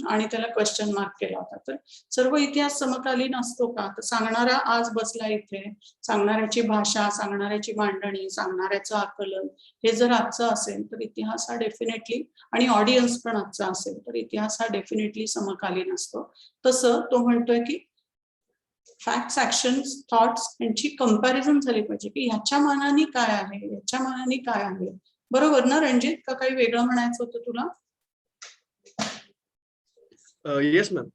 आणि त्याला क्वेश्चन मार्क केला होता. तर सर्व इतिहास समकालीन असतो का? तर सांगणारा आज बसला इथे, सांगणाऱ्याची भाषा, सांगणाऱ्याची मांडणी, सांगणाऱ्याचं आकलन हे जर आजचं असेल तर इतिहास हा डेफिनेटली, आणि ऑडियन्स पण आजचा असेल तर इतिहास हा डेफिनेटली समकालीन असतो. तसं तो म्हणतोय की फॅक्ट्स, ऍक्शन्स, थॉट्स यांची कंपॅरिझन झाली पाहिजे की ह्याच्या मानाने काय आहे, ह्याच्या मानाने काय आहे. बरोबर ना रणजित? का काही वेगळं म्हणायचं होतं तुला? येस मॅम,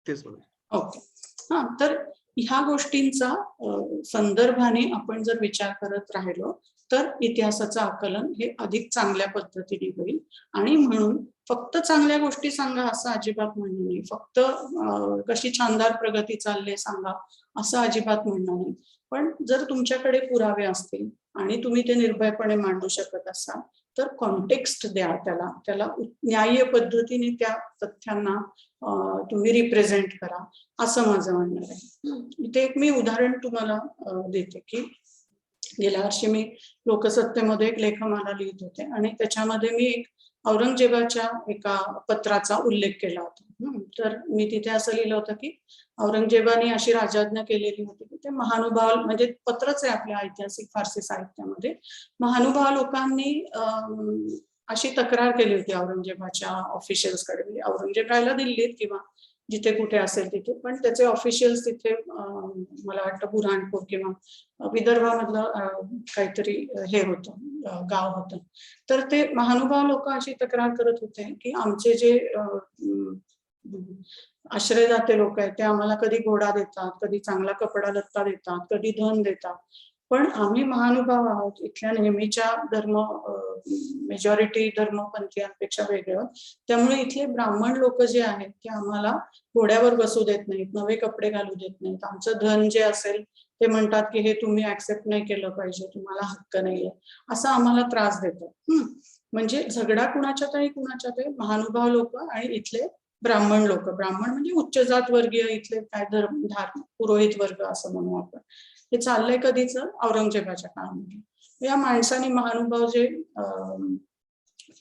तेच म्हणा. ओके. तर ह्या गोष्टींचा संदर्भाने आपण जर विचार करत राहिलो तर इतिहासाचं आकलन हे अधिक चांगल्या पद्धतीने होईल. आणि म्हणून फक्त चांगल्या गोष्टी सांगा असं अजिबात म्हणणं नाही, फक्त कशी शानदार प्रगती चालली सांगा असं अजिबात म्हणणं नाही. पण जर तुमच्याकडे पुरावे असतील आणि तुम्ही ते निर्भयपणे मांडू शकत असाल तर कॉन्टेक्स्ट द्या, त्याला न्याय्य पद्धतीने त्या तथ्यांना तुम्ही रिप्रेझेंट करा असं माझं म्हणणं आहे. इथे एक मी उदाहरण तुम्हाला देते की गेल्या वर्षी मी लोकसत्तेमध्ये एक लेखमाला लिहित होते आणि त्याच्यामध्ये मी एक औरंगजेबाच्या एका पत्राचा उल्लेख केला होता. तर मी तिथे असं लिहिलं होतं की औरंगजेबाने अशी राजाज्ञा केलेली होती की ते महानुभाव, म्हणजे पत्रच आहे आपल्या ऐतिहासिक फारसी साहित्यामध्ये, महानुभाव लोकांनी अशी तक्रार केली होती औरंगजेबाच्या ऑफिशियल्सकडे. औरंगजेब राहायला दिल्लीत किंवा जिथे कुठे असेल तिथे, पण त्याचे ऑफिशियल्स तिथे मला वाटतं बुऱ्हाणपूर किंवा विदर्भामधलं काहीतरी हे होतं, गाव होतं. तर ते महानुभाव लोक अशी तक्रार करत होते की आमचे जे आश्रयदाते लोक आहेत ते आम्हाला कधी घोडा देतात, कधी चांगला कपडा लत्ता देतात, कधी धन देतात, पण आम्ही महानुभाव आहोत, इथल्या नेहमीच्या मेजॉरिटी धर्मपंथीयांपेक्षा वेगळं. त्यामुळे इथले ब्राह्मण लोक जे आहेत ते आम्हाला घोड्यावर बसू देत नाहीत, नवे कपडे घालू देत नाहीत, आमचं धन जे असेल ते म्हणतात की हे तुम्ही ऍक्सेप्ट नाही केलं पाहिजे, तुम्हाला हक्क नाहीये, असं आम्हाला त्रास देतात. म्हणजे झगडा कुणाच्या तरी महानुभाव लोक आणि इथले ब्राह्मण लोक. ब्राह्मण म्हणजे उच्च जात वर्गीय, इथले काय पुरोहित वर्ग असं म्हणू आपण. हे चाललंय कधीच औरंगजेबाच्या काळामध्ये. या माणसाने महानुभाव जे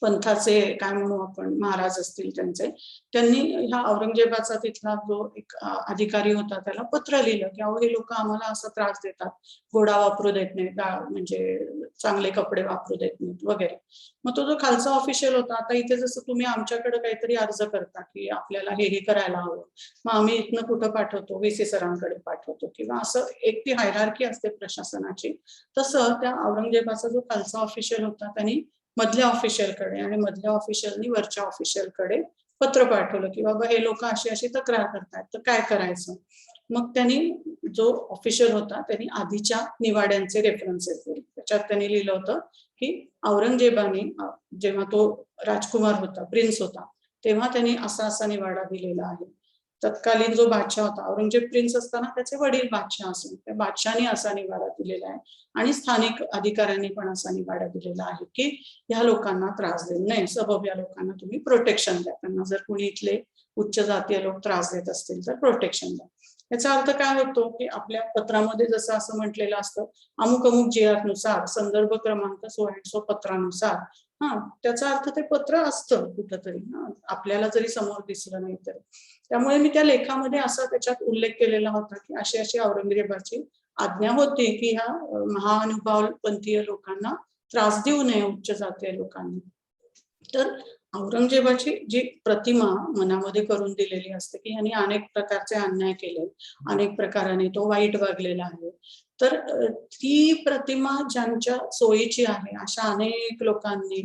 पंथाचे काय म्हणू आपण महाराज असतील त्यांनी ह्या औरंगजेबाचा तिथला जो एक अधिकारी होता त्याला पत्र लिहिलं की अहो हे लोक आम्हाला असा त्रास देतात, घोडा वापरू देत नाहीत, म्हणजे चांगले कपडे वापरू देत नाहीत वगैरे. मग तो जो खालचा ऑफिशियल होता, आता इथे जसं तुम्ही आमच्याकडे काहीतरी अर्ज करता की आपल्याला हे करायला हवं, मग आम्ही इथनं कुठं पाठवतो, VC सरांकडे पाठवतो किंवा असं एक ती हायरार्की असते प्रशासनाची. तसं त्या औरंगजेबाचा जो खालचा ऑफिशियल होता त्यांनी मधल्या ऑफिशियलकडे आणि मधल्या ऑफिशियलनी वरच्या ऑफिशियलकडे पत्र पाठवलं की बाबा हे लोक अशी अशी तक्रार करतात तर काय करायचं. मग त्यांनी जो ऑफिशियल होता त्यांनी आधीच्या निवाड्यांचे रेफरन्सेस दिले. त्याच्यात त्यांनी लिहिलं होतं की औरंगजेबाने जेव्हा तो राजकुमार होता, प्रिन्स होता, तेव्हा त्यांनी असा असा निवाडा दिलेला आहे. तत्कालीन जो बादशाह होता, औरंगजेब प्रिन्स असताना त्याचे वडील बादशाह असून त्या बादशाहने असा निवाडा दिलेला आहे आणि स्थानिक अधिकाऱ्यांनी पण असा निवाडा दिलेला आहे की ह्या लोकांना त्रास देऊ नये, सबब या लोकांना तुम्ही प्रोटेक्शन द्या. त्यांना जर कुणी इथले उच्च जातीय लोक त्रास देत असतील तर प्रोटेक्शन द्या. याचा अर्थ काय होतो की आपल्या पत्रामध्ये जसं असं म्हटलेलं असतं, अमुक अमुक जियानुसार संदर्भ क्रमांक 1600 पत्रानुसार, त्याचा अर्थ ते पत्र असतं कुठंतरी, आपल्याला जरी समोर दिसलं नाही तरी. त्यामुळे मी त्या लेखामध्ये असा त्याच्यात उल्लेख केलेला होता की अशी अशी औरंगजेबाची आज्ञा होती की ह्या महानुभाव पंथीय लोकांना त्रास देऊ नये, उच्च जातीय लोकांनी. तर औरंगजेबाची जी प्रतिमा मनामध्ये करून दिलेली असते की यांनी अनेक प्रकारचे अन्याय केले, अनेक प्रकाराने तो वाईट वागलेला आहे, तर ती प्रतिमा ज्यांच्या सोयीची आहे अशा अनेक लोकांनी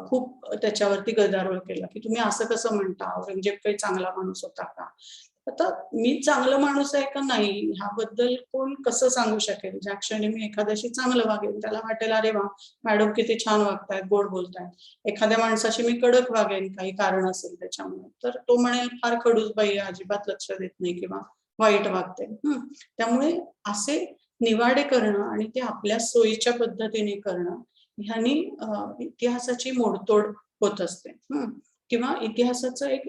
खूप त्याच्यावरती गदारोळ केला की तुम्ही असं कसं म्हणता, औरंगजेब काही चांगला माणूस होता का? आता मी चांगला माणूस आहे का नाही ह्याबद्दल कोण कसं सांगू शकेल? ज्या क्षणी मी एखाद्याशी चांगलं वागेल त्याला वाटेल अरे वा मॅडम किती छान वागतायत, गोड बोलतायत. एखाद्या माणसाशी मी कडक वागेन, काही कारण असेल त्याच्यामुळे, तर तो म्हणेल फार खडूस बाई आहे, अजिबात लक्ष देत नाही किंवा वाईट वागते. त्यामुळे असे निवाडे करणं आणि ते आपल्या सोयीच्या पद्धतीने करणं ह्यानी इतिहासाची मोडतोड होत असते किंवा इतिहासाचं एक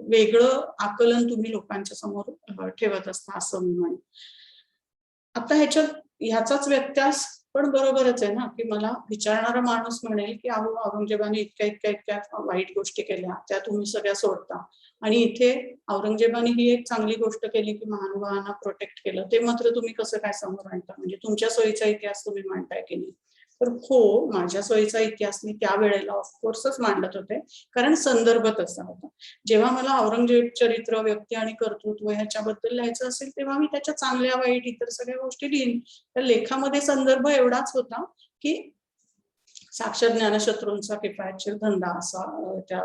वेगळं आकलन तुम्ही लोकांच्या समोर ठेवत असता असं मी म्हणेन. आता ह्याचाच व्यत्यास पण बरोबरच आहे ना की मला विचारणारा माणूस म्हणेल की अहो औरंगजेबाने इतक्या इतक्या इतक्या वाईट गोष्टी केल्या, त्या तुम्ही सगळ्या सोडता, आणि इथे औरंगजेबाने ही एक चांगली गोष्ट केली की महानुभावांना प्रोटेक्ट केलं, ते मात्र तुम्ही कसं काय समोर आणता? म्हणजे तुमच्या सोयीचा इतिहास तुम्ही मांडताय की नाही? तर हो, माझ्या सोयीचा इतिहास मी त्यावेळेला ऑफकोर्सच मांडत होते, कारण संदर्भ तसा होता. जेव्हा मला औरंगजेब चरित्र, व्यक्ती आणि कर्तृत्व ह्याच्याबद्दल लिहायचं असेल तेव्हा मी त्याच्या चांगल्या वाईट इतर सगळ्या गोष्टी लिहीन. त्या लेखामध्ये संदर्भ एवढाच होता की साक्षर ज्ञानशत्रूंचा किफायतशीर धंदा असा त्या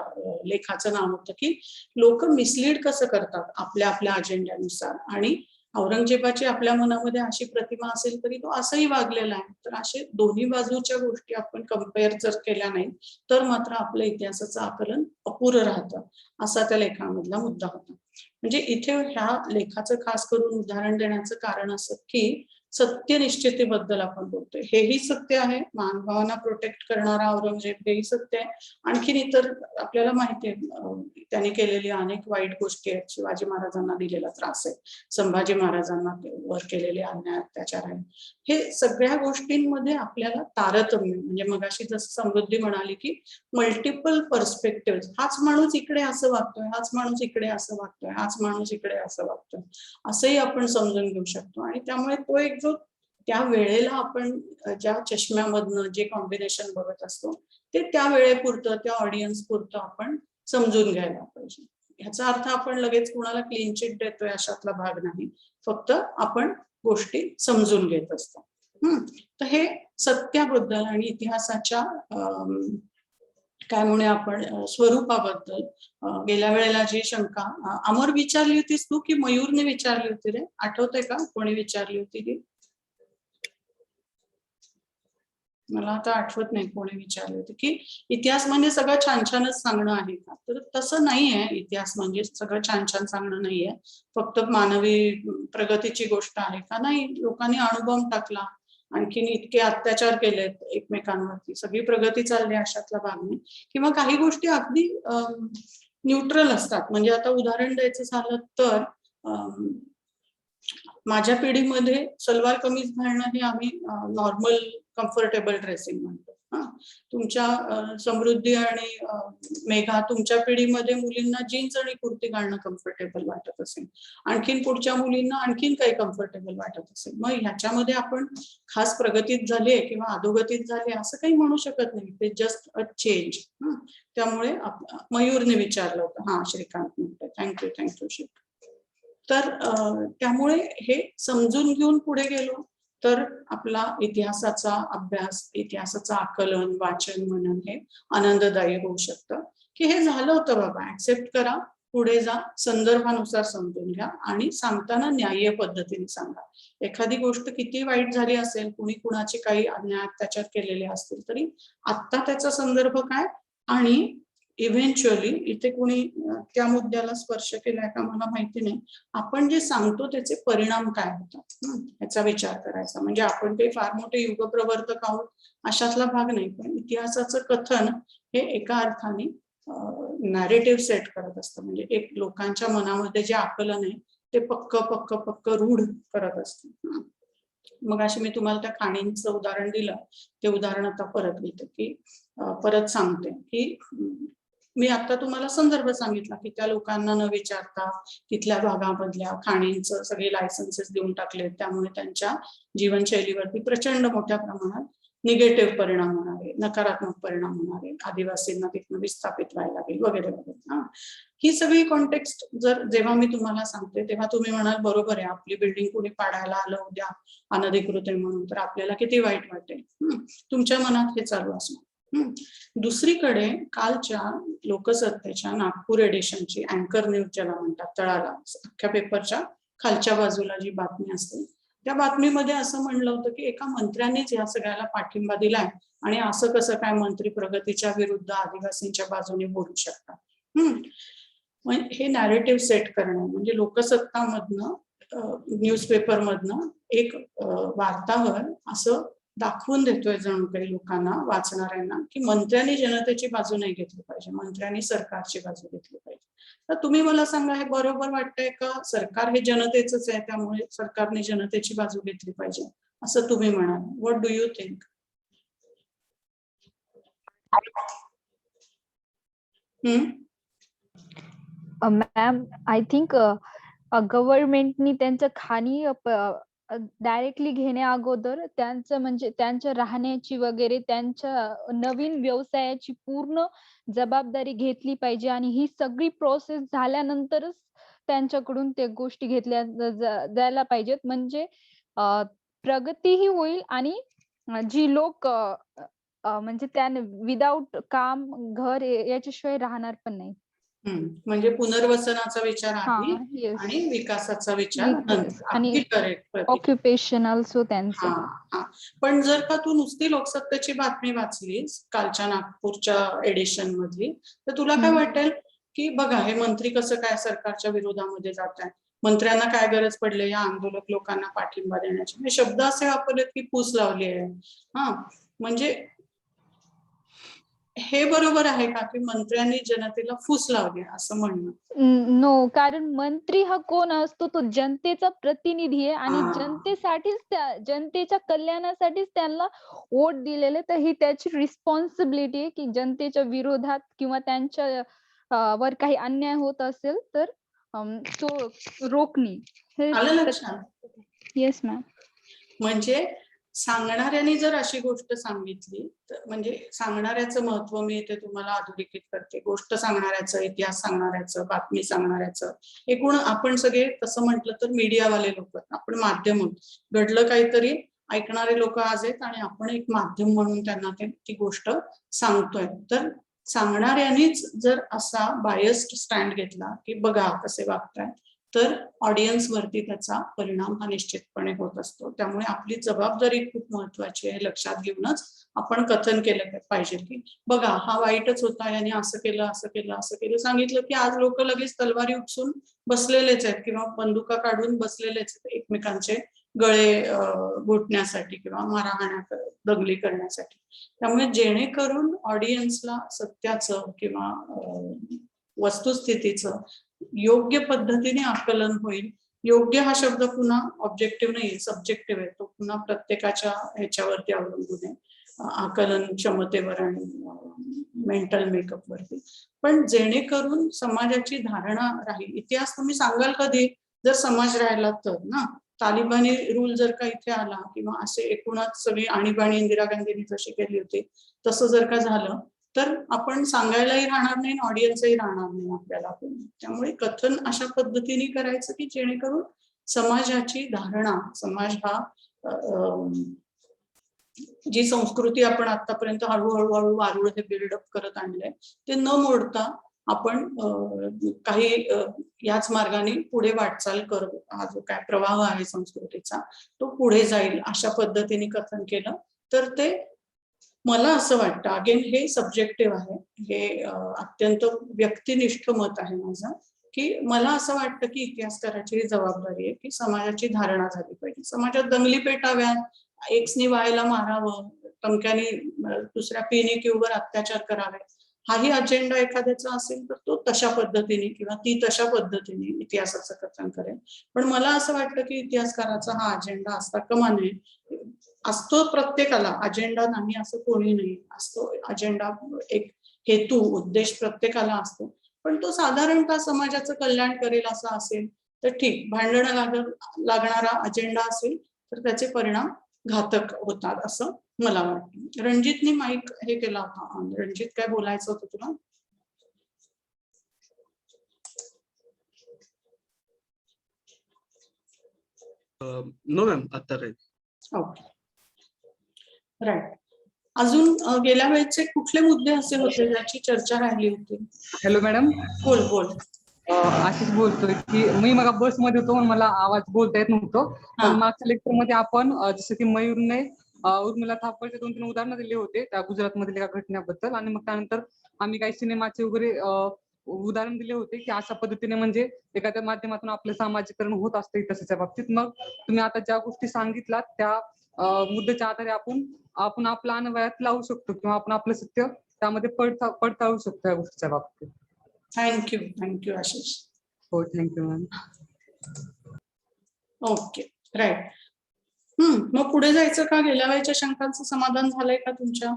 लेखाचं नाव होतं की लोक मिसलीड कसं करतात आपल्या आपल्या अजेंड्यानुसार, आणि औरंगजेबाची आपल्या मनामध्ये अशी प्रतिमा असेल तरी तो असंही वागलेला आहे. तर असे दोन्ही बाजूच्या गोष्टी आपण कम्पेअर जर केल्या नाही तर मात्र आपलं इतिहासाचं आकलन अपुरं राहतं, असा त्या लेखामधला मुद्दा होता. म्हणजे इथे ह्या लेखाचं खास करून उदाहरण देण्याचं कारण असं की सत्यनिश्चितीबद्दल आपण बोलतोय, हेही सत्य आहे, महानुभावांना प्रोटेक्ट करणारा औरंगजेब हेही सत्य आहे. आणखीन इतर आपल्याला माहिती आहे त्यांनी केलेली अनेक वाईट गोष्टी आहेत, शिवाजी महाराजांना दिलेला त्रास आहे, संभाजी महाराजांना वर केलेले अन्याय अत्याचार आहे. हे सगळ्या गोष्टींमध्ये आपल्याला तारतम्य, म्हणजे मगाशी जसं समृद्धी म्हणाली की मल्टिपल पर्स्पेक्टिव्ह, हाच माणूस इकडे असं वागतोय, हाच माणूस इकडे असं वागतोय, हाच माणूस इकडे असं वागतोय, असंही आपण समजून घेऊ शकतो. आणि त्यामुळे तो एक जो त्या वेळेला आपण ज्या चष्म्यामधनं जे कॉम्बिनेशन बघत असतो ते त्या वेळेपुरतं, त्या ऑडियन्स पुरतं आपण समजून घ्यायला पाहिजे. ह्याचा अर्थ आपण लगेच कुणाला क्लीन चिट देतोय अशातला भाग नाही, फक्त आपण गोष्टी समजून घेत असतो. तर हे सत्याबद्दल आणि इतिहासाच्या काय म्हणे आपण स्वरूपाबद्दल गेल्या वेळेला जी शंका अमर विचारली होतीस तू की मयूरने विचारली होती रे, आठवतंय का कोणी विचारली होती ती? मला आता आठवत नाही कोणी विचारली होती की इतिहास म्हणजे सगळं छान छानच सांगणं आहे का? तर तसं नाहीये, इतिहास म्हणजे सगळं छान छान सांगणं नाहीये, फक्त मानवी प्रगतीची गोष्ट आहे का? नाही, लोकांनी अणुबॉम्ब टाकला, आणखीन इतके अत्याचार केलेत एकमेकांवरती, सगळी प्रगती चालली अशातला भाग नाही. किंवा काही गोष्टी अगदी न्यूट्रल असतात. म्हणजे आता उदाहरण द्यायचं झालं तर माझ्या पिढीमध्ये सलवार कमीज घालणं हे आम्ही नॉर्मल कम्फर्टेबल ड्रेसिंग म्हणतो. तुमच्या समृद्धी आणि मेघा तुमच्या पिढीमध्ये मुलींना जीन्स आणि कुर्ती घालणं कम्फर्टेबल वाटत असेल, आणखीन पुढच्या मुलींना आणखीन काही कम्फर्टेबल वाटत असेल. मग ह्याच्यामध्ये आपण खास प्रगतीत झाली किंवा अधोगतीत झाली असं काही म्हणू शकत नाही, ते जस्ट अ चेंज. त्यामुळे मयूरने विचारलं होतं. श्रीकांत म्हणतोय, थँक्यू श्रीकांत. तर त्यामुळे हे समजून घेऊन पुढे गेलो तर आपला इतिहासाचा अभ्यास, इतिहासाचं आकलन, वाचन, मनन हे आनंददायी होऊ शकतं की हे झालं होतं बाबा, ऍक्सेप्ट करा, पुढे जा, संदर्भानुसार समजून घ्या आणि सांगताना न्याय्य पद्धतीने सांगा. एखादी गोष्ट किती वाईट झाली असेल, कुणी कुणाचे काही अन्याय अत्याचार केलेले असतील तरी आत्ता त्याचा संदर्भ काय आणि इव्हेंच्युअली इथे कुणी त्या मुद्द्याला स्पर्श केलाय का मला माहिती नाही, आपण जे सांगतो त्याचे परिणाम काय होतात याचा विचार करायचा. म्हणजे आपण काही फार मोठे युगप्रवर्तक आहोत अशातला भाग नाही, पण इतिहासाचं कथन हे एका अर्थाने नॅरेटिव्ह सेट करत असतं. म्हणजे एक लोकांच्या मनामध्ये जे आकलन आहे ते पक्क रूढ करत असतं. मग अशी मी तुम्हाला त्या खाणींचं उदाहरण दिलं, ते उदाहरण आता परत घेते की परत सांगते की मी आता तुम्हाला संदर्भ सांगितला की त्या लोकांना न विचारता तिथल्या भागामधल्या खाणींचं सगळे लायसन्सेस देऊन टाकले, त्यामुळे त्यांच्या जीवनशैलीवरती प्रचंड मोठ्या प्रमाणात निगेटिव्ह परिणाम होणारे, नकारात्मक परिणाम होणारे, आदिवासींना तिथनं विस्थापित व्हायला लागेल वगैरे वगैरे. ही सगळी कॉन्टेक्स्ट जेव्हा मी तुम्हाला सांगते तेव्हा तुम्ही म्हणाल बरोबर आहे, आपली बिल्डिंग कोणी पाडायला आलं उद्या अनधिकृत आहे म्हणून तर आपल्याला किती वाईट वाटेल. तुमच्या मनात हे चालू असणार. दुसरीकडे कालच्या लोकसत्तेच्या नागपूर एडिशनची अँकर न्यूज ज्याला म्हणतात, तळाला अख्ख्या पेपरच्या खालच्या बाजूला जी बातमी असते त्या बातमीमध्ये असं म्हणलं होतं की एका मंत्र्यांनीच या सगळ्याला पाठिंबा दिलाय आणि असं कसं काय मंत्री प्रगतीच्या विरुद्ध आदिवासींच्या बाजूने बोलू शकतात. हे नॅरेटिव्ह सेट करणं म्हणजे लोकसत्तामधनं न्यूजपेपर मधनं एक वार्ताहर असं दाखवून देतोय जणू काही लोकांना, वाचणाऱ्यांना, की मंत्र्यांनी जनतेची बाजू नाही घेतली पाहिजे, मंत्र्यांनी सरकारची बाजू घेतली पाहिजे. तर तुम्ही मला सांगा हे बरोबर वाटतंय का? सरकार हे जनतेचंच आहे त्यामुळे सरकारने जनतेची बाजू घेतली पाहिजे असं तुम्ही म्हणाल. What do you think? Ma'am I think गव्हर्नमेंटनी त्यांच्या खाणी डायरेक्टली घेण्या अगोदर त्यांचं म्हणजे त्यांच्या राहण्याची वगैरे त्यांच्या नवीन व्यवसायाची पूर्ण जबाबदारी घेतली पाहिजे आणि ही सगळी प्रोसेस झाल्यानंतरच त्यांच्याकडून त्या गोष्टी घेतल्या जायला पाहिजेत. म्हणजे प्रगतीही होईल आणि जी लोक म्हणजे त्याने विदाउट काम घर याच्याशिवाय राहणार पण नाही. म्हणजे पुनर्वसनाचा विचार आधी आणि विकासाचा विचार नंतर. आणि ऑक्युपेशन ऑल्सो त्यांचं. पण जर का तू नुसती लोकसत्तेची बातमी वाचलीस कालच्या नागपूरच्या एडिशन मधली तर तुला काय वाटेल की बघा हे मंत्री कसं काय सरकारच्या विरोधामध्ये जात आहे, मंत्र्यांना काय गरज पडली या आंदोलक लोकांना पाठिंबा देण्याची. हे शब्द असे वापरलेत की फूस लावली आहे. म्हणजे हे बरोबर आहे का की मंत्र्यांनी जनतेला फूस लावली असं म्हणणं? नो, कारण मंत्री हा कोण असतो? तो जनतेचा प्रतिनिधी आहे आणि जनतेसाठीच जनतेच्या कल्याणासाठीच त्यांना वोट दिलेले. तर ही त्याची रिस्पॉन्सिबिलिटी आहे की जनतेच्या विरोधात किंवा त्यांच्या वर काही अन्याय होत असेल तर तो रोखणे. आलं लक्षात? Yes ma'am. म्हणजे सांगणाऱ्यांनी जर अशी गोष्ट सांगितली तर म्हणजे सांगणाऱ्याचं महत्व मी इथे तुम्हाला अधोरेखित करते. गोष्ट सांगणाऱ्याचं, इतिहास सांगणाऱ्याचं, बातमी सांगणाऱ्याचं, एकूण आपण सगळे तसं म्हटलं तर मीडियावाले लोक, आपण माध्यम आहोत. घडलं काहीतरी ऐकणारे लोक आज आहेत आणि आपण एक माध्यम म्हणून त्यांना ती गोष्ट सांगतोय. तर सांगणाऱ्यांनीच जर असा बायस्ड स्टँड घेतला की बघा कसे वागताय तर ऑडियन्स वरती त्याचा परिणाम हा निश्चितपणे होत असतो. त्यामुळे आपली जबाबदारी खूप महत्वाची आहे. लक्षात घेऊनच आपण कथन केलं पाहिजे की बघा हा वाईटच होता, याने असं केलं असं केलं असं केलं सांगितलं की आज लोक लगेच तलवारी उपसून बसलेलेच आहेत किंवा बंदुका काढून बसलेलेच आहेत एकमेकांचे गळे घोटण्यासाठी किंवा मारहाण दंगली करण्यासाठी. त्यामुळे जेणेकरून ऑडियन्सला सत्याचं किंवा वस्तुस्थितीचं योग्य पद्धतीने आकलन होईल. योग्य हा शब्द पुन्हा ऑब्जेक्टिव्ह नाही, सब्जेक्टिव्ह आहे. तो पुन्हा प्रत्येकाच्या ह्याच्यावरती अवलंबून आहे, आकलन क्षमतेवर आणि मेंटल मेकअप वरती. पण जेणेकरून समाजाची धारणा राहील. इतिहास तुम्ही सांगाल कधी जर समाज राहिला तर ना. तालिबानी रूल जर का इथे आला किंवा असे एकूणच सगळी आणीबाणी इंदिरा गांधींनी जशी केली होती तसं जर का झालं तर आपण सांगायलाही राहणार नाही, ऑडियन्सही राहणार नाही आपल्याला. त्यामुळे कथन अशा पद्धतीने करायचं की जेणेकरून समाजाची धारणा, समाज हा जी संस्कृती आपण आतापर्यंत हळूहळू वारुळ हे बिल्डअप करत आणलंय ते न मोडता आपण काही याच मार्गाने पुढे वाटचाल करू. हा जो काय प्रवाह आहे संस्कृतीचा तो पुढे जाईल अशा पद्धतीने कथन केलं तर ते मला असं वाटतं, अगेन हे सब्जेक्टिव्ह आहे, हे अत्यंत व्यक्तिनिष्ठ मत आहे माझं, की मला असं वाटतं की इतिहासकाराची ही जबाबदारी आहे की समाजाची धारणा झाली पाहिजे. समाजात दंगली पेटाव्यात, एक्सनी वायला मारावं, तमक्याने दुसऱ्या पिने क्यूवर अत्याचार करावे, हाही अजेंडा एखाद्याचा असेल तर तो तशा पद्धतीने किंवा ती तशा पद्धतीने इतिहासाचं कथन करेल. पण मला असं वाटतं की इतिहासकाराचा हा अजेंडा असता कामा नये. असतो प्रत्येकाला, अजेंडा नाही असं कोणी नाही असतो, अजेंडा एक हेतू उद्देश प्रत्येकाला असतो, पण तो साधारणतः समाजाचं कल्याण करेल असा असेल तर ठीक. भांडणं लागणारा अजेंडा असेल तर त्याचे परिणाम घातक होतात असं मला वाटतं. रणजितनी माईक हे केला होता. रणजित, काय बोलायचं होतं तुला? नो मॅम, आता राईट. Okay, right. अजून गेल्या वेळेचे कुठले मुद्दे असे होते ज्याची चर्चा राहिली होती? हॅलो मॅडम, बोल बोल. आशिष बोलतोय की मी मग बसमध्ये होतो मला आवाज बोलता येत नव्हतं. पण मागच्या लेक्चर मध्ये आपण जसं की मयूरने उर्मिला थापरचे 2-3 उदाहरणं दिले होते त्या गुजरातमधील एका घटनेबद्दल, आणि मग त्यानंतर आम्ही काही सिनेमाचे वगैरे उदाहरण दिले होते की अशा पद्धतीने म्हणजे एखाद्या माध्यमातून आपलं सामाजिकरण होत असतं इतिहासाच्या बाबतीत. मग तुम्ही आता ज्या गोष्टी सांगितलात त्या मुद्द्याच्या आधारे आपण आपला अन्वयात लावू शकतो किंवा आपण आपलं सत्य त्यामध्ये पडताळू शकतो या गोष्टीच्या बाबतीत. थँक्यू आशिष. हो, थँक्यू मॅम. Okay, right. मग पुढे जायचं का? गेल्या वेळेच्या शंकांचं समाधान झालंय का तुमच्या?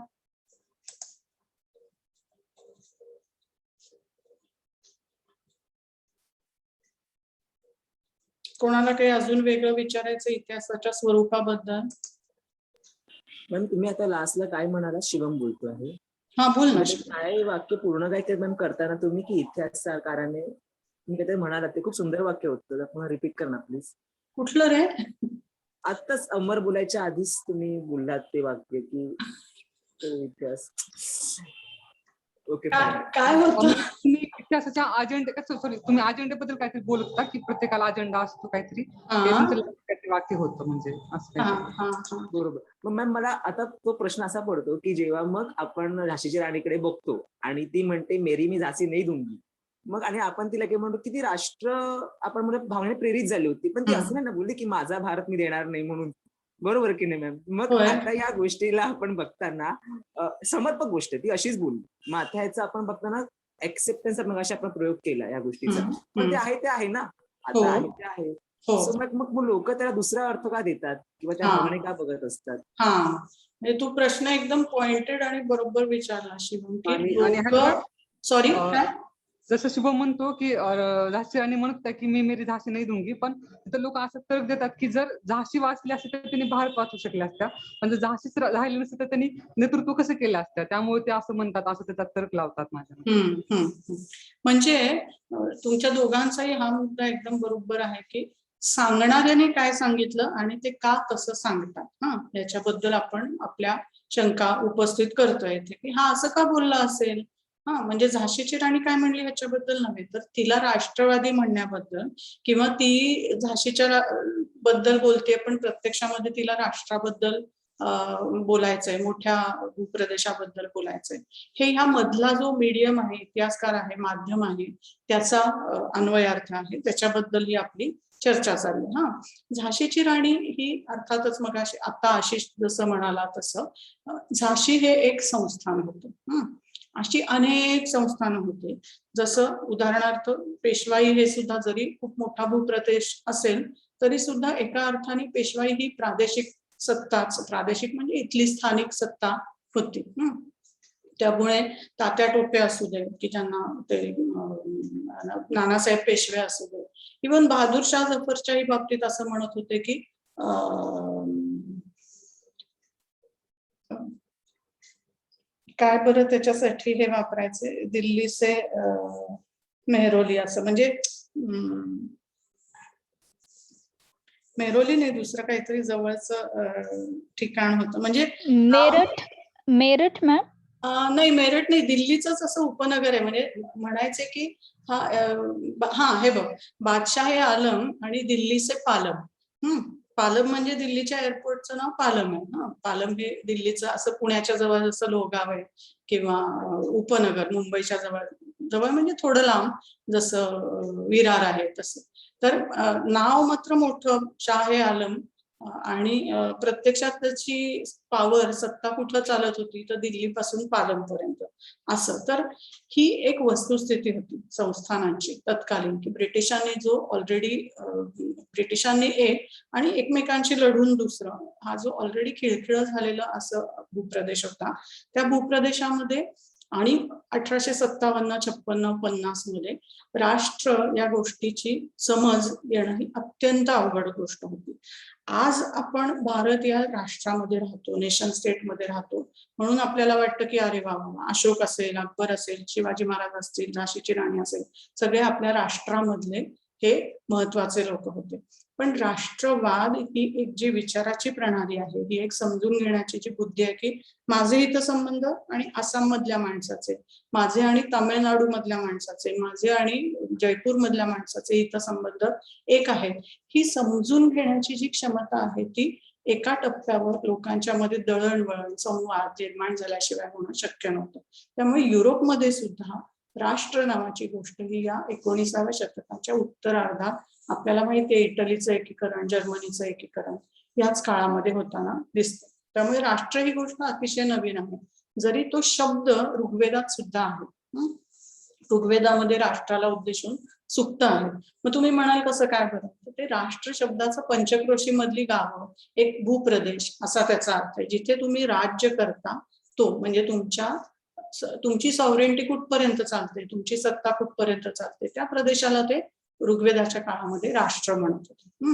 कोणाला काही अजून वेगळं विचारायचं इतिहासाच्या स्वरूपाबद्दल? मॅम तुम्ही आता लास्टला काय म्हणाला? शिवम बोलतो आहे. हा, बोल ना. काय वाक्य पूर्ण काय ते मॅम करताना तुम्ही की इतिहासकाराने तुम्ही काहीतरी म्हणालात ते खूप सुंदर वाक्य होतं, आपण रिपीट करणार प्लीज. कुठलं रे? आत्ताच अमर बोलायच्या आधीच तुम्ही बोललात ते वाक्य की तो इतिहास. ओके, काय होतं? तुम्ही इतिहासाच्या अजेंडा, सॉरी, तुम्ही अजेंड्याबद्दल काहीतरी बोलत होता की प्रत्येकाला अजेंडा असतो काहीतरी, ते तुमचं काहीतरी वाक्य होतं म्हणजे असं. बरोबर. मग मॅम मला आता तो प्रश्न असा पडतो की जेव्हा मग आपण झाशीच्या राणीकडे बघतो आणि ती म्हणते मेरी मी झाशी नाही दूंगी, मग आणि आपण तिला काय म्हणतो की ती राष्ट्र आपण म्हणजे भावनेने प्रेरित झाली होती, पण ती असं नाही ना बोलली की माझा भारत मी देणार नाही म्हणून. बरोबर की नाही मॅम? मग आता या गोष्टीला आपण बघताना समर्पक गोष्ट ती अशीच बोलली. माथ्याचा आपण बघताना ऍक्सेप्टन्स आपण प्रयोग केला या गोष्टीचा, पण ते आहे ना, आता आहे ते आहे. मग लोक त्याला दुसरा अर्थ का देतात किंवा त्या भावने का बघत असतात? म्हणजे तू प्रश्न एकदम पॉइंटेड आणि बरोबर विचारला शिवम. सॉरी, जसं शुभम म्हणतो की झाशी राणी म्हणत की मी मेरी झाशी नाही दूंगी, पण तिथं लोक असं तर्क देतात की जर झाशी वाचली असते तर त्यांनी भारत वाचू शकल्या असत्या, पण जर झाशीच राहिली नसते तर त्यांनी नेतृत्व कसं केलं असतं, त्यामुळे ते असं म्हणतात, असं त्याचा तर्क लावतात माझ्या. म्हणजे तुमच्या दोघांचाही हा मुद्दा एकदम बरोबर आहे की सांगणाऱ्याने काय सांगितलं आणि ते का तसं सांगतात, याच्याबद्दल आपण आपल्या शंका उपस्थित करतोय की हा असं का बोलला असेल. म्हणजे झाशीची राणी काय म्हणली ह्याच्याबद्दल नव्हे, तर तिला राष्ट्रवादी म्हणण्याबद्दल किंवा ती झाशीच्या बद्दल बोलते पण प्रत्यक्षामध्ये तिला राष्ट्राबद्दल बोलायचंय, मोठ्या भूप्रदेशाबद्दल बोलायचंय. हे ह्या मधला जो मीडियम आहे, इतिहासकार आहे, माध्यम आहे, त्याचा अन्वयार्थ आहे, त्याच्याबद्दल ही आपली चर्चा चालली. झाशीची राणी ही अर्थातच मग आता आशिष जसं म्हणाला तसं झाशी हे एक संस्थान होतं. अशी अनेक संस्थानं होते. जसं उदाहरणार्थ पेशवाई हे सुद्धा जरी खूप मोठा भूप्रदेश असेल तरी सुद्धा एका अर्थाने पेशवाई ही प्रादेशिक सत्ताच, प्रादेशिक म्हणजे इथली स्थानिक सत्ता होती. त्यामुळे तात्या टोपे असू दे की ज्यांना ते नानासाहेब पेशवे असू दे, इव्हन बहादूर शाह जफरच्याही बाबतीत असं म्हणत होते की काय बरं त्याच्यासाठी हे वापरायचे, दिल्लीचे मेहरोली, असं म्हणजे मेहरोली नाही, दुसरं काहीतरी जवळचं ठिकाण होतं म्हणजे मेरठ मॅम. नाही, मेरठ नाही, दिल्लीच असं उपनगर आहे. म्हणजे म्हणायचे की हे बघ, बादशाह हे आलम आणि दिल्लीचे पालम. पालम म्हणजे दिल्लीच्या एअरपोर्टचं नाव पालम आहे. पालम हे दिल्लीचं असं पुण्याच्या जवळ जसं लोहगाव आहे किंवा उपनगर मुंबईच्या जवळ जवळ म्हणजे थोडं लांब जसं विरार आहे तसं. तर नाव मात्र मोठं शाह ए आलम आणि प्रत्यक्षात त्याची पॉवर सत्ता कुठं चालत होती तर दिल्लीपासून पालमपर्यंत असं. तर ही एक वस्तुस्थिती होती संस्थानांची तत्कालीन, की ब्रिटिशांनी जो ऑलरेडी ब्रिटिशांनी एक आणि एकमेकांशी लढून दुसरं हा जो ऑलरेडी खिळखिळं झालेला असं भूप्रदेश होता, त्या भूप्रदेशामध्ये आणि 1857, 56, 50 मध्ये राष्ट्र या गोष्टीची समज येणं ही अत्यंत अवघड गोष्ट होती. आज आपण भारत या राष्ट्रामध्ये राहतो, नेशन स्टेट मध्ये राहतो, म्हणून आपल्याला वाटतं की अरे वा, अशोक असेल, अकबर असेल, शिवाजी महाराज असतील, झाशीची राणी असेल, सगळे आपल्या राष्ट्रामधले हे महत्वाचे लोक होते. पण राष्ट्रवाद ही एक जी विचाराची प्रणाली आहे, ही एक समजून घेण्याची जी बुद्धी आहे की माझे हितसंबंध आणि आसाम मधल्या माणसाचे, माझे आणि तामिळनाडू मधल्या माणसाचे, माझे आणि जयपूर मधल्या माणसाचे हितसंबंध एक आहेत, ही समजून घेण्याची जी क्षमता आहे ती एका टप्प्यावर लोकांच्या मध्ये दळणवळण संवाद निर्माण झाल्याशिवाय होणं शक्य नव्हतं. त्यामुळे युरोपमध्ये सुद्धा राष्ट्र नावाची गोष्ट ही या 19व्या शतकाच्या उत्तरार्धात आपल्याला माहितीये इटलीचं एकीकरण, जर्मनीचं एकीकरण याच काळामध्ये होताना दिसतं. त्यामुळे राष्ट्र ही गोष्ट अतिशय नवीन आहे, जरी तो शब्द ऋग्वेदात सुद्धा आहे. ऋग्वेदामध्ये राष्ट्राला उद्देशून सुक्त आहे. मग तुम्ही म्हणाल कसं काय बरं, तर ते राष्ट्र शब्दाचं पंचक्रोशी मधली गावं, एक भूप्रदेश असा त्याचा अर्थ आहे, जिथे तुम्ही राज्य करता तो म्हणजे तुमची सॉव्हरेंटी कुठपर्यंत चालते, तुमची सत्ता कुठपर्यंत चालते, त्या प्रदेशाला ते ऋग्वेदाच्या काळामध्ये राष्ट्र म्हणत होते.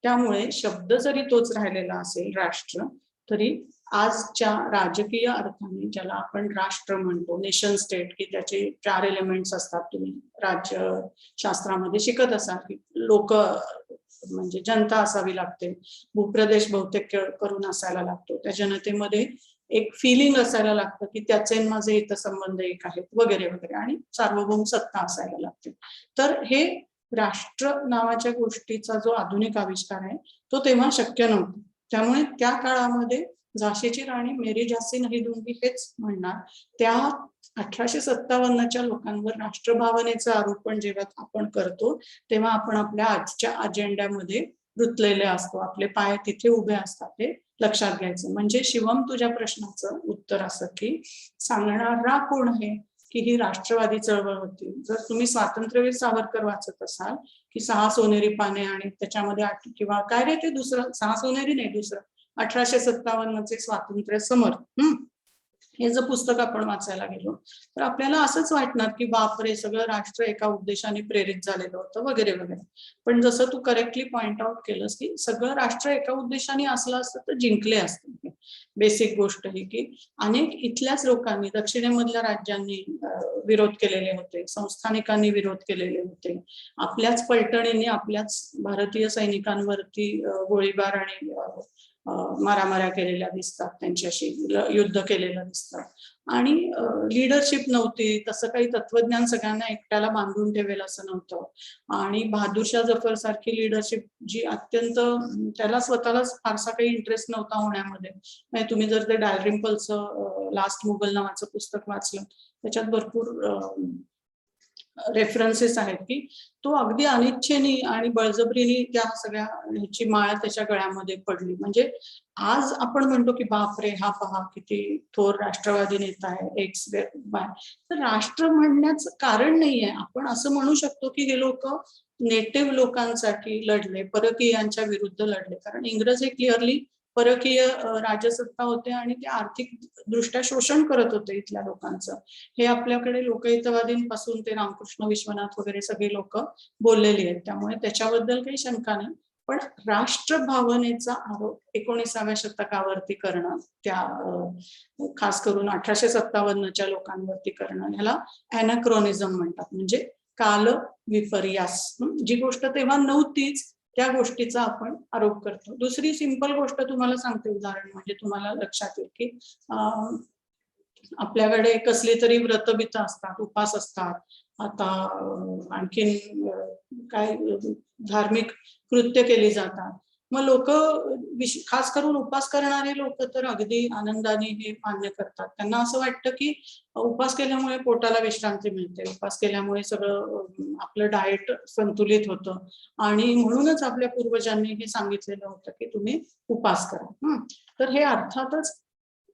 त्यामुळे शब्द जरी तोच राहिलेला असेल राष्ट्र, तरी आजच्या राजकीय अर्थाने ज्याला आपण राष्ट्र म्हणतो, नेशन स्टेट, की त्याचे 4 एलिमेंट्स असतात, तुम्ही राज्यशास्त्रामध्ये शिकत असाल की लोक म्हणजे जनता असावी लागते, भूप्रदेश बहुतेक करून असायला लागतो, त्या जनतेमध्ये एक फिलिंग असायला लागतं की त्याचे माझे हितसंबंध एक आहेत वगैरे वगैरे, आणि सार्वभौम सत्ता असायला लागते. तर हे राष्ट्र नावाच्या गोष्टीचा जो आधुनिक आविष्कार आहे तो तेव्हा शक्य नव्हता. त्यामुळे त्या काळामध्ये झाशीची राणी मेरी झासी नाही दूंगी हेच म्हणणार. त्या 1857च्या लोकांवर राष्ट्रभावनेचं आरोपण जेव्हा आपण करतो तेव्हा आपण आपल्या आजच्या अजेंड्यामध्ये रुतलेले असतो, आपले पाय तिथे उभे असतात, हे लक्षात घ्यायचं. म्हणजे शिवम, तुझ्या प्रश्नाचं उत्तर असं की सांगणारा कोण आहे की ही राष्ट्रवादी चळवळ होती. जर तुम्ही स्वातंत्र्यवीर सावरकर वाचत असाल की 6 सोनेरी पाने आणि त्याच्यामध्ये किंवा काय रे ते दुसरं 6 सोनेरी नाही, दुसरं 1857चे स्वातंत्र्य समर, हे जर पुस्तक आपण वाचायला गेलो तर आपल्याला असंच वाटणार की बापरे, सगळं राष्ट्र एका उद्देशाने प्रेरित झालेलं होतं वगैरे वगैरे. पण जसं तू करेक्टली पॉइंट आउट केलंस की सगळं राष्ट्र एका उद्देशाने असलं असतं तर जिंकले असते. बेसिक गोष्ट ही की अनेक इथल्याच लोकांनी, दक्षिणेमधल्या राज्यांनी विरोध केलेले होते, संस्थानिकांनी विरोध केलेले होते, आपल्याच पलटणींनी आपल्याच भारतीय सैनिकांवरती गोळीबार आणि मारामाऱ्या केलेल्या दिसतात, त्यांच्याशी युद्ध केलेलं दिसतं, आणि लीडरशिप नव्हती, तसं काही तत्वज्ञान सगळ्यांना एकट्याला बांधून ठेवेल असं नव्हतं. आणि बहादूरशाह जफर सारखी लीडरशिप जी अत्यंत, त्याला स्वतःलाच फारसा काही इंटरेस्ट नव्हता होण्यामध्ये. म्हणजे तुम्ही जर ते डालरिम्पलचं लास्ट मुघल नावाचं पुस्तक वाचलं त्याच्यात भरपूर रेफरन्सेस आहेत की तो अगदी अनिच्छेने आणि बळजबरीने त्या सगळ्या ह्याची माळ त्याच्या गळ्यामध्ये पडली. म्हणजे आज आपण म्हणतो की बापरे, हा पहा किती थोर राष्ट्रवादी नेता आहे एक्स बाय, तर राष्ट्र म्हणण्याचं कारण नाहीये. आपण असं म्हणू शकतो की हे लोक नेटिव्ह लोकांसाठी लढले, परकीयांच्या विरुद्ध लढले, कारण इंग्रज हे क्लिअरली परकीय राजसत्ता होते आणि ते आर्थिक दृष्ट्या शोषण करत होते इथल्या लोकांचं. हे आपल्याकडे लोकहितवादींपासून ते रामकृष्ण विश्वनाथ वगैरे सगळे लोक बोललेली आहेत, त्यामुळे त्याच्याबद्दल काही शंका नाही. पण राष्ट्र भावनेचा आरोप 19व्या शतकावरती करणं, त्या खास करून 1857च्या लोकांवरती करणं, ह्याला अॅनाक्रोनिझम म्हणतात, म्हणजे काल विपर्यास. जी गोष्ट तेव्हा नव्हतीच त्या गोष्टीचा आपण आरोप करतो. दुसरी सिंपल गोष्ट तुम्हाला सांगते, उदाहरण म्हणजे तुम्हाला लक्षात येईल की आपल्याकडे कसली तरी व्रतबित असतात, उपास असतात. आता आणखीन काय धार्मिक कृत्य केली जातात. मग लोक खास करून उपास करणारे लोक तर अगदी आनंदाने हे मान्य करतात. त्यांना असं वाटतं की उपास केल्यामुळे पोटाला विश्रांती मिळते, उपास केल्यामुळे सगळं आपलं डाएट संतुलित होतं आणि म्हणूनच आपल्या पूर्वजांनी हे सांगितलेलं होतं की तुम्ही उपास करा. तर हे अर्थातच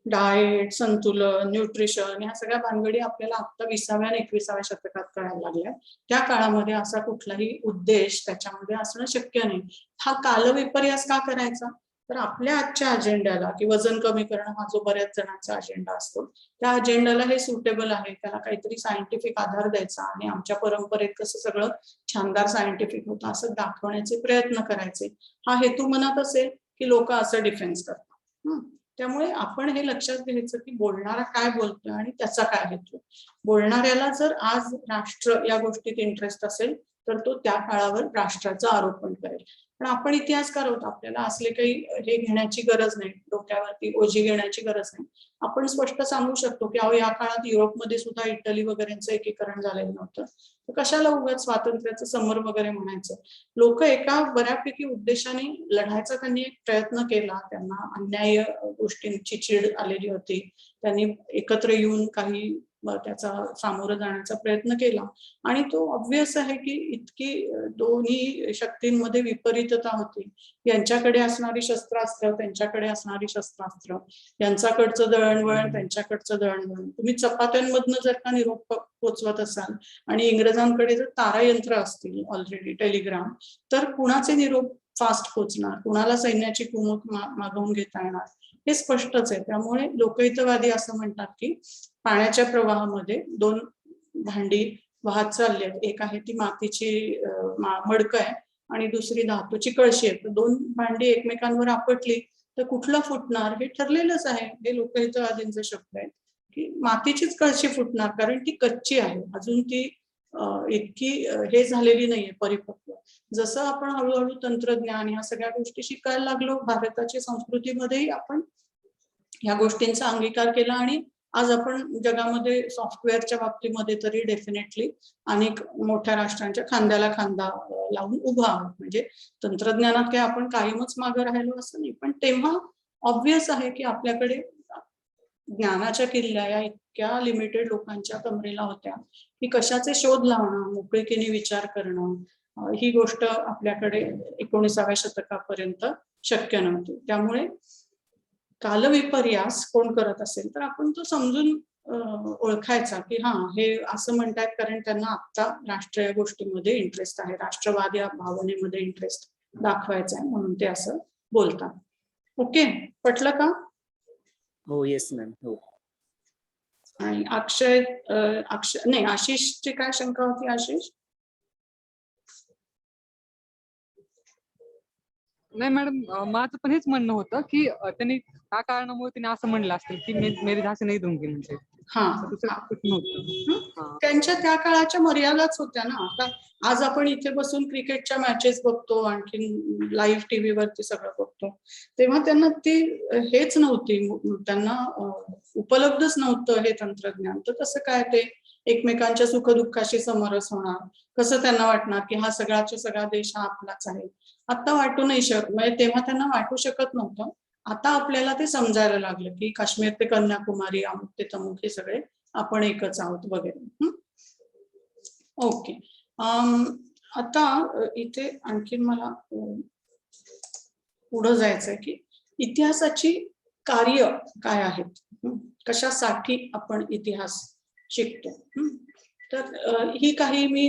डाएट, संतुलन, न्यूट्रिशन ह्या सगळ्या भानगडी आपल्याला आता 20व्या आणि 21व्या शतकात कळायला लागल्या. त्या काळामध्ये असा कुठलाही उद्देश त्याच्यामध्ये असणं शक्य नाही. हा कालविपर्यास का करायचा? तर आपल्या आजच्या अजेंड्याला की वजन कमी करणं हा जो बऱ्याच जणांचा अजेंडा असतो, त्या अजेंडाला हे सुटेबल आहे. त्याला काहीतरी सायंटिफिक आधार द्यायचा आणि आमच्या परंपरेत कसं सगळं छानदार सायंटिफिक होतं असं दाखवण्याचे प्रयत्न करायचे. हा हेतू मनात असेल की लोक असं डिफेन्स करतात. त्यामुळे आपण हे लक्षात घ्यायचं की बोलणारा काय बोलतोय आणि त्याचा काय हेतू. बोलणाऱ्याला जर आज राष्ट्र या गोष्टीत इंटरेस्ट असेल तर तो त्या काळावर राष्ट्राचा आरोपण करेल. पण आपण इतिहासकार आहोत, आपल्याला असले काही हे घेण्याची गरज नाही, डोक्यावरती ओझी घेण्याची गरज नाही. आपण स्पष्ट सांगू शकतो की अहो या काळात युरोपमध्ये सुद्धा इटली वगैरेचं एकीकरण झालेलं नव्हतं, तर कशाला उगाच स्वातंत्र्याचं समर वगैरे म्हणायचं. लोक एका बऱ्यापैकी उद्देशाने लढायचा त्यांनी एक प्रयत्न केला. त्यांना अन्याय गोष्टींची चीड आलेली होती, त्यांनी एकत्र येऊन काही त्याचा सामोरं जाण्याचा प्रयत्न केला आणि तो ऑब्व्हियस आहे की इतकी दोन्ही शक्तींमध्ये विपरीतता होती. यांच्याकडे असणारी शस्त्रास्त्र, त्यांच्याकडे असणारी शस्त्रास्त्र, यांच्याकडचं दळणवळण, त्यांच्याकडचं दळणवळण. तुम्ही चपात्यांमधनं जर का निरोप पोचवत असाल आणि इंग्रजांकडे जर तारायंत्र असतील ऑलरेडी, टेलिग्राम, तर कुणाचे निरोप फास्ट पोचणार, कुणाला सैन्याची कुमक मागवून घेता येणार, हे स्पष्टच आहे. त्यामुळे लोकहितवादी असं म्हणतात की पाण्याच्या प्रवाहामध्ये दोन भांडी वाहत चालली आहेत. एक आहे ती मातीची मडकं आहे आणि दुसरी धातूची कळशी आहे. तर दोन भांडी एकमेकांवर आपटली तर कुठलं फुटणार हे ठरलेलंच आहे. हे लोकहितवादींचे शब्द आहेत की मातीचीच कळशी फुटणार, कारण ती कच्ची आहे, अजून ती इतकी हे झालेली नाहीये परिपक्व. जसं आपण हळूहळू तंत्रज्ञान ह्या सगळ्या गोष्टी शिकायला लागलो, भारताच्या संस्कृतीमध्येही आपण ह्या गोष्टींचा अंगीकार केला आणि आज आपण जगामध्ये सॉफ्टवेअरच्या बाबतीमध्ये तरी डेफिनेटली अनेक मोठ्या राष्ट्रांच्या खांद्याला खांदा लावून उभा आहोत. म्हणजे तंत्रज्ञानात काही आपण कायमच मागे राहिलो असं नाही, पण तेव्हा ऑब्व्हियस आहे की आपल्याकडे ज्ञानाच्या किल्ल्या या इतक्या लिमिटेड लोकांच्या कमरेला होत्या की कशाचे शोध लावणं, मोकळीकीने विचार करणं ही गोष्ट आपल्याकडे 19व्या शतकापर्यंत शक्य नव्हती. त्यामुळे कालविपर्यास कोण करत असेल तर आपण तो समजून ओळखायचा की हा हे असं म्हणतात कारण त्यांना आता राष्ट्रीय गोष्टीमध्ये इंटरेस्ट आहे, राष्ट्रवाद या भावनेमध्ये इंटरेस्ट दाखवायचा आहे म्हणून ते असं बोलतात. ओके, पटलं का? हो, येस मॅम. हो. आणि अक्षय नाही, आशिषची काय शंका होती? आशिष? नाही मॅडम, माझं पण हेच म्हणणं होतं की त्यांनी त्या कारणामुळे त्यांनी असं म्हणलं असेल की मेरी झांसी नहीं दूंगी, म्हणजे दुसरं कुठं नव्हतं. त्यांच्या त्या काळाच्या मर्यादाच होत्या ना. आता आज आपण इथे बसून क्रिकेटच्या मॅचेस बघतो, आणखीन लाईव्ह टीव्हीवरती सगळं बघतो, तेव्हा त्यांना ती हेच नव्हती, त्यांना उपलब्धच नव्हतं हे तंत्रज्ञान. तर कसं काय ते एकमेकांच्या सुखदुःखाशी समरस होणार, कसं त्यांना वाटणार की हा सगळ्याच्या सगळा देश हा आपलाच आहे. आता वाटू नाही शकत, म्हणजे तेव्हा त्यांना वाटू शकत नव्हतं. आता आपल्याला ते समजायला लागलं की काश्मीर ते कन्याकुमारी, अमुक ते तमुक हे सगळे आपण एकच आहोत वगैरे. ओके, आता इथे आणखीन मला पुढं जायचंय की इतिहासाची कार्य काय आहेत, कशासाठी आपण इतिहास शिकतो. तर ही काही मी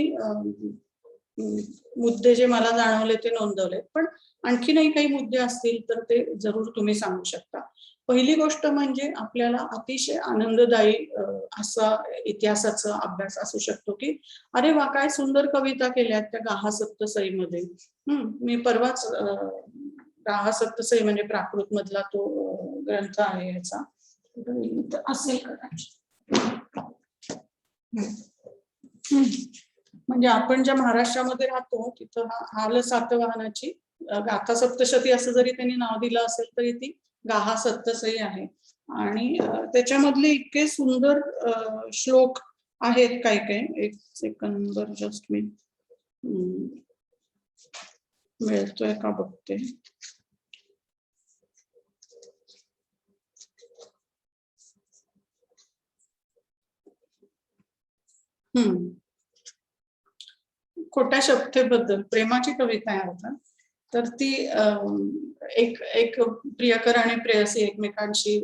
मुद्दे जे मला जाणवले ते नोंदवले, पण आणखीनही काही मुद्दे असतील तर ते जरूर तुम्ही सांगू शकता. पहिली गोष्ट म्हणजे आपल्याला अतिशय आनंददायी असा इतिहासाचा अभ्यास असू शकतो की अरे वा काय सुंदर कविता केल्यात त्या गाहा सप्तसईमध्ये. मी परवाच गाहा सप्तसई म्हणजे प्राकृत मधला तो ग्रंथ आहे याचा असेल म्हणजे आपण ज्या महाराष्ट्रामध्ये राहतो तिथं हाल सातवाहनाची गाथा सप्तशती असं जरी त्यांनी नाव दिलं असेल तरी ती गाहा सप्तसई आहे. आणि त्याच्यामधले इतके सुंदर श्लोक आहेत काही काही. एक सेकंद जस्ट मी मिळतोय का बघते. खोट्या शपथेबद्दल प्रेमाची कविता आहे अर्थात. तर ती एक एक प्रियकर आणि प्रेयसी एकमेकांशी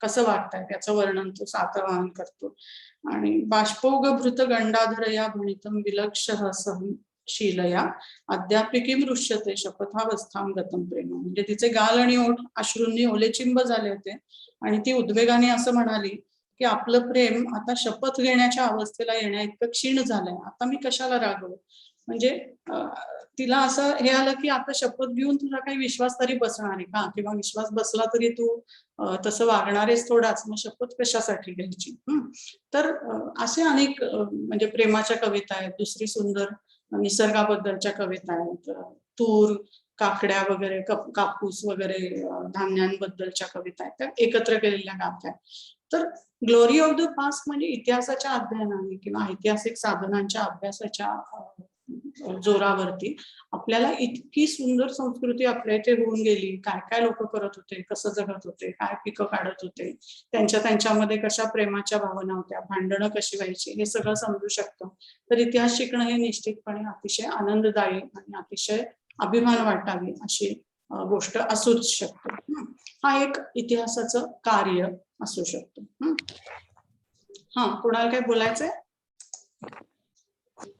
कसं वागतायत याचं वर्णन तो सातवाहन करतो. आणि बाष्पोगभृत गंडाधर या भणितम विलक्ष सहनशीलया अद्यापिकी मृष्यते शपथावस्थाम गतम प्रेम. म्हणजे तिचे गाल आणि ओठ अश्रूंनी ओलेचिंब झाले होते आणि ती उद्वेगाने असं म्हणाली की आपलं प्रेम आता शपथ घेण्याच्या अवस्थेला येण्या इतकं क्षीण झालंय, आता मी कशाला रागवू. म्हणजे तिला असं हे आलं की आता शपथ घेऊन तुझा काही विश्वास तरी बसणार आहे का, किंवा विश्वास बसला तरी तू तसं वागणारेच थोडाच, मग शपथ कशासाठी घ्यायची. तर असे अनेक म्हणजे प्रेमाच्या कविता आहेत. दुसरी सुंदर निसर्गाबद्दलच्या कविता आहेत. तूर, काकड्या वगैरे, कापूस वगैरे धान्यांबद्दलच्या कविता आहेत, त्या एकत्र केलेल्या गाथा आहेत. तर ग्लोरी ऑफ द पास्ट म्हणजे इतिहासाच्या अध्ययनाने किंवा ऐतिहासिक साधनांच्या अभ्यासाच्या जोरावरती आपल्याला इतकी सुंदर संस्कृती आपल्या इथे होऊन गेली, काय काय लोक करत होते, कसं जगत होते, काय पिकं काढत होते, त्यांच्यामध्ये कशा प्रेमाच्या भावना होत्या, भांडणं कशी व्हायची, हे सगळं समजू शकतं. तर इतिहास शिकणं हे निश्चितपणे अतिशय आनंददायी आणि अतिशय अभिमान वाटावी अशी गोष्ट असूच शकते. हा एक इतिहासाचं कार्य असू शकतो. हा, कोणाला काय बोलायचंय?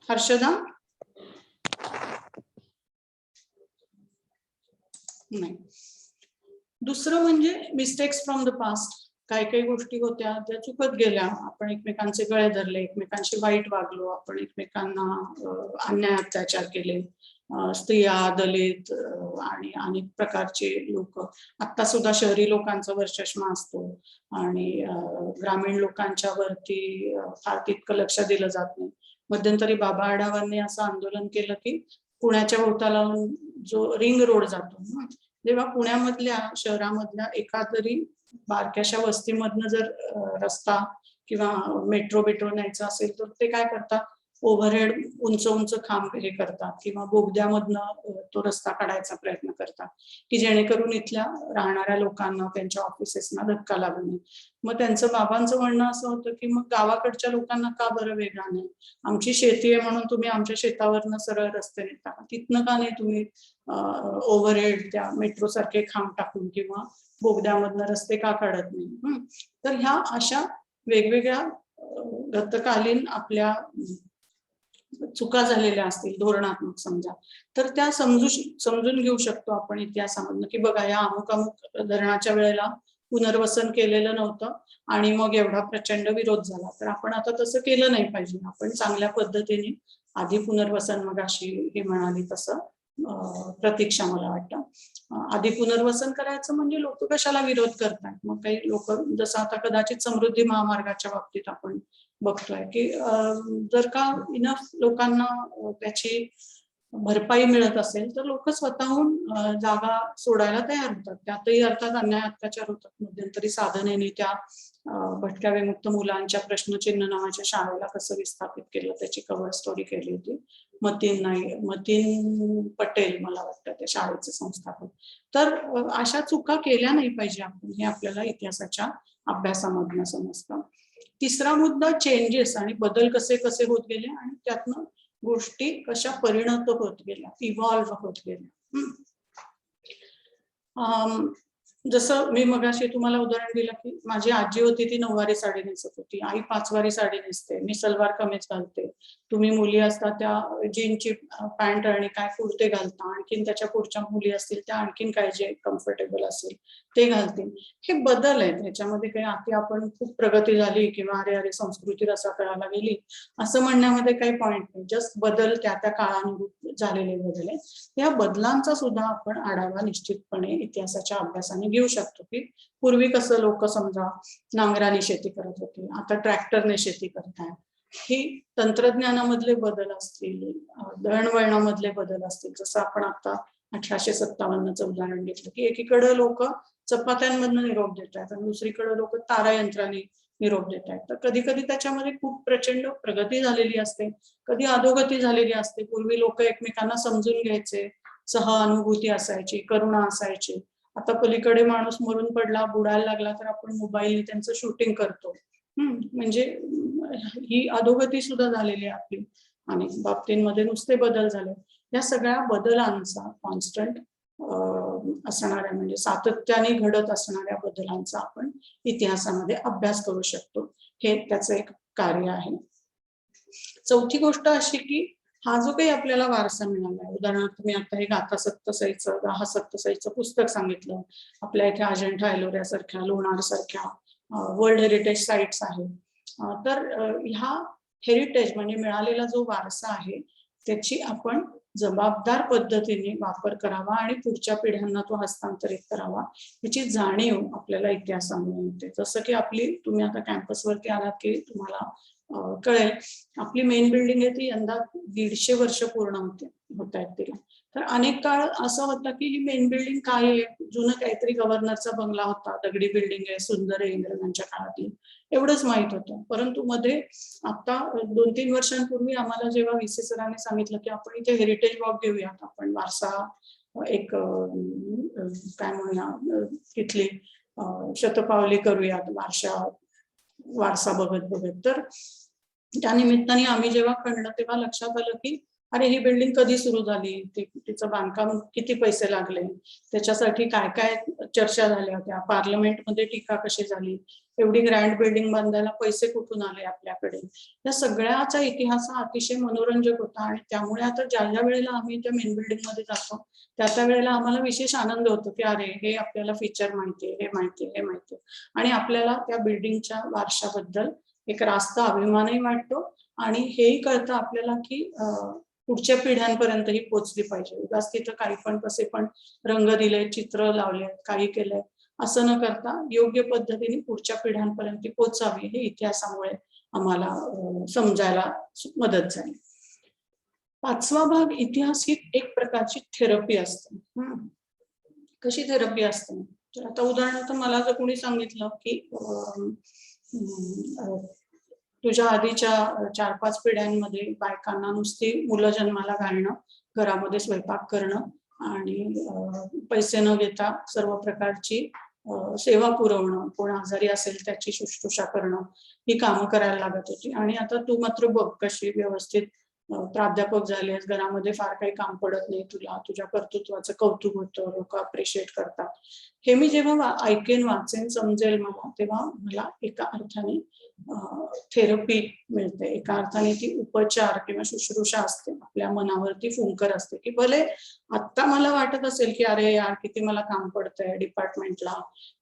हर्षदा? नाही. दुसरं म्हणजे मिस्टेक्स फ्रॉम द पास्ट. काही काही गोष्टी होत्या त्या चुकत गेल्या. आपण एकमेकांचे गळे धरले, एकमेकांशी वाईट वागलो, आपण एकमेकांना अन्याय अत्याचार केले. स्त्रिया, दलित आणि अनेक प्रकारचे लोक. आता सुद्धा शहरी लोकांचा वरचष्मा असतो आणि ग्रामीण लोकांच्या वरती फार तितकं लक्ष दिलं जात नाही. मध्यंतरी बाबा आढावांनी असं आंदोलन केलं की पुण्याच्या भोवताला जो रिंग रोड जातो, जेव्हा पुण्यामधल्या शहरामधल्या एखादरी बारक्याशा वस्तीमधनं जर रस्ता किंवा मेट्रो न्यायचा असेल तर ते काय करतात, ओव्हरहेड उंच उंच खांब हे करतात किंवा बोगद्यामधनं तो रस्ता काढायचा प्रयत्न करतात की जेणेकरून इथल्या राहणाऱ्या लोकांना त्यांच्या ऑफिसेसना धक्का लागू नये. मग त्यांचं बाबांचं म्हणणं असं होतं की मग गावाकडच्या लोकांना का बरं वेगळा नाही, आमची शेती आहे म्हणून तुम्ही आमच्या शेतावरनं सरळ रस्ते नेता, तिथनं का नाही तुम्ही ओव्हरहेड त्या मेट्रो सारखे खांब टाकून किंवा बोगद्यामधनं रस्ते का काढत नाही. तर ह्या अशा वेगवेगळ्या गतकालीन आपल्या चुका झालेल्या असतील धोरणात्मक समजा, तर त्या समजून घेऊ शकतो आपण इतिहासामधनं की बघा या अमुक धरणाच्या वेळेला पुनर्वसन केलेलं नव्हतं आणि मग एवढा प्रचंड विरोध झाला. तर आपण आता तसं केलं नाही पाहिजे. आपण चांगल्या पद्धतीने आधी पुनर्वसन, मग अशी हे म्हणाली तसं प्रतीक्षा मला वाटतं, आधी पुनर्वसन करायचं म्हणजे लोक कशाला विरोध करतात. मग काही लोक जसं आता कदाचित समृद्धी महामार्गाच्या बाबतीत आपण बघतोय की जर का इनफ लोकांना त्याची भरपाई मिळत असेल तर लोक स्वतःहून जागा सोडायला तयार होतात. त्यातही अर्थात अन्याय अत्याचार होतात. मध्यंतरी साधनेने त्या भटक्या विमुक्त मुलांच्या प्रश्नचिन्ह नावाच्या शाळेला कसं विस्थापित केलं त्याची कव्हर स्टोरी केली होती. मतीन पटेल मला वाटतं त्या शाळेचे संस्थापक. तर अशा चुका केल्या नाही पाहिजे आपण, हे आपल्याला इतिहासाच्या अभ्यासामधनं समजतं. तिसरा मुद्दा चेंजेस आणि बदल कसे कसे होत गेले आणि त्यातनं गोष्टी कशा परिणत होत गेल्या, इव्हॉल्व्ह होत गेल्या. जसं मी मगाशी तुम्हाला उदाहरण दिलं की माझी आजी होती ती 9वारी साडी नेसत होती, आई 5वारी साडी नेसते, मी सलवार कमीज घालते, तुम्ही मुली असता त्या जीनची पॅन्ट आणि काय कुर्ते घालता, आणखीन त्याच्या पुढच्या मुली असतील त्या आणखीन काय जे कम्फर्टेबल असेल ते घालतील. हे बदल आहेत, ह्याच्यामध्ये काही आधी आपण खूप प्रगती झाली किंवा अरे संस्कृती रसा कळायला गेली असं म्हणण्यामध्ये काही पॉइंट नाही. जस्ट बदल त्या काळानुरूप झालेले बदल आहेत. या बदलांचा सुद्धा आपण आढावा निश्चितपणे इतिहासाच्या अभ्यासाने घेऊ शकतो की पूर्वी कसं लोक समजा नांगराने शेती करत होते, आता ट्रॅक्टरने शेती करतायत. ही तंत्रज्ञानामधले बदल असतील, दळणवळणामधले बदल असतील, जसं आपण आता 1857चं उदाहरण घेतलं की एकीकडे लोक चपात्यांमधनं निरोप देत आहेत आणि दुसरीकडे लोक तारायंत्राने निरोप देत आहेत. तर कधी कधी त्याच्यामध्ये खूप प्रचंड प्रगती झालेली असते, कधी अधोगती झालेली असते. पूर्वी लोक एकमेकांना समजून घ्यायचे, सहानुभूती असायची, करुणा असायची. आता पलीकडे माणूस मरून पडला, बुडायला लागला तर आपण मोबाईलने त्यांचं शूटिंग करतो. म्हणजे ही अधोगती सुद्धा झालेली आहे आपली. आणि बाबतींमध्ये नुसते बदल झाले. या सगळ्या बदलांचा कॉन्स्टंट असणाऱ्या म्हणजे सातत्याने घडत असणाऱ्या बदलांचा आपण इतिहासामध्ये अभ्यास करू शकतो. हे त्याचं एक कार्य आहे. चौथी गोष्ट अशी की हा जो काही आपल्याला वारसा मिळाला आहे, उदाहरणार्थ मी आता हे गाथा सप्तसाईचं गाहा सप्तसाईचं पुस्तक सांगितलं. आपल्या इथे अजिंठा एलोरा सारख्या, लोणार सारख्या वर्ल्ड हेरिटेज साइट्स आहेत. तर ह्या हेरिटेज म्हणजे मिळालेला जो वारसा आहे त्याची आपण जबाबदार पद्धतीने वापर करावा आणि पुढच्या पिढ्यांना तो हस्तांतरित करावा, याची जाणीव आपल्याला इतिहासामुळे होते. जसं की आपली, तुम्ही आता कॅम्पसवरती आलात की तुम्हाला कळेल, आपली मेन बिल्डिंग आहे ती यंदा 150 वर्ष पूर्ण होत आहेत तिला. तर अनेक काळ असं होतं की ही मेन बिल्डिंग काय आहे, जुनं काहीतरी गव्हर्नरचा बंगला होता, दगडी बिल्डिंग आहे, सुंदर आहे, इंग्रजांच्या काळातली, एवढंच माहित होतं. परंतु मध्ये आता 2-3 वर्षांपूर्वी आम्हाला जेव्हा व्हीसी सरांनी सांगितलं की आपण इथे हेरिटेज वॉक घेऊयात, आपण वारसा एक काय म्हणूया तिथली शतपावली करूयात वारसा बघत बघत. तर त्या निमित्ताने आम्ही जेव्हा खणलं तेव्हा लक्षात आलं की अरे ही बिल्डिंग कधी सुरू झाली, तिचं बांधकाम किती पैसे लागले, त्याच्यासाठी काय काय चर्चा झाल्या होत्या, पार्लमेंटमध्ये टीका कशी झाली, एवढी ग्रँड बिल्डिंग बांधायला पैसे कुठून आले आपल्याकडे. या सगळ्याचा इतिहास हा अतिशय मनोरंजक होता. आणि त्यामुळे आता ज्या वेळेला आम्ही त्या मेन बिल्डिंग मध्ये जातो त्या वेळेला आम्हाला विशेष आनंद होतो की अरे हे आपल्याला फीचर माहितीये, हे माहितीये. आणि आपल्याला त्या बिल्डिंगच्या वारशाबद्दल एक रास्त अभिमानही वाटतो. आणि हेही कळतं आपल्याला की पुढच्या पिढ्यांपर्यंत ही पोचली पाहिजे. उगाच तिथं काही पण कसे पण रंग दिले, चित्र लावले, काही केलंय असं न करता योग्य पद्धतीने पुढच्या पिढ्यांपर्यंत ती पोचावी, हे इतिहासामुळे आम्हाला समजायला मदत झाली. 5वा भाग, इतिहास ही एक प्रकारची थेरपी असते. कशी थेरपी असते तर आता उदाहरणार्थ मला जर कोणी सांगितलं की तुझ्या आधीच्या 4-5 पिढ्यांमध्ये बायकांना नुसती मुलं जन्माला घालणं, घरामध्ये स्वयंपाक करणं आणि पैसे न घेता सर्व प्रकारची सेवा पुरवणं, कोण आजारी असेल त्याची शुश्रूषा करणं, ही कामं करायला लागत होती. आणि आता तू मात्र बघ कशी व्यवस्थित प्राध्यापक झालेस, घरामध्ये फार काही काम पडत नाही तुला, तुझ्या कर्तृत्वाचं कौतुक होतं, लोक अप्रिशिएट करतात. हे मी जेव्हा ऐकेन, वाचेन, समजेल मला, तेव्हा मला एका अर्थाने थेरपी मिळते. एका अर्थाने ती उपचार किंवा शुश्रूषा असते, आपल्या मनावरती फुंकर असते. की भले आता मला वाटत असेल की अरे यार किती मला काम पडतंय डिपार्टमेंटला,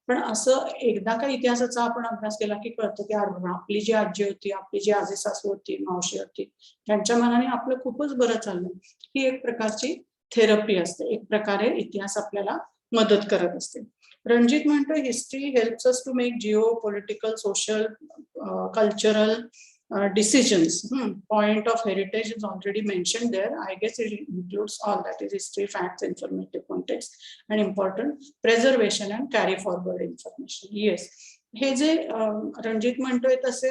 पण असं एकदा का इतिहासाचा आपण अभ्यास केला की कळतं की आपली जी आजी होती, आपली जी आजी सासू होती, मावशी होती, त्यांच्या मनाने आपलं खूपच बरं चाललं. ही एक प्रकारची थेरपी असते. एक प्रकारे इतिहास आपल्याला मदत करत असते. रणजित म्हणतो history helps us to make geopolitical, social, cultural decisions. Point of heritage is already mentioned there. I guess it includes all that is history, facts, informative context, and important preservation and carry forward information. Yes, हे जे रणजित म्हणतोय तसे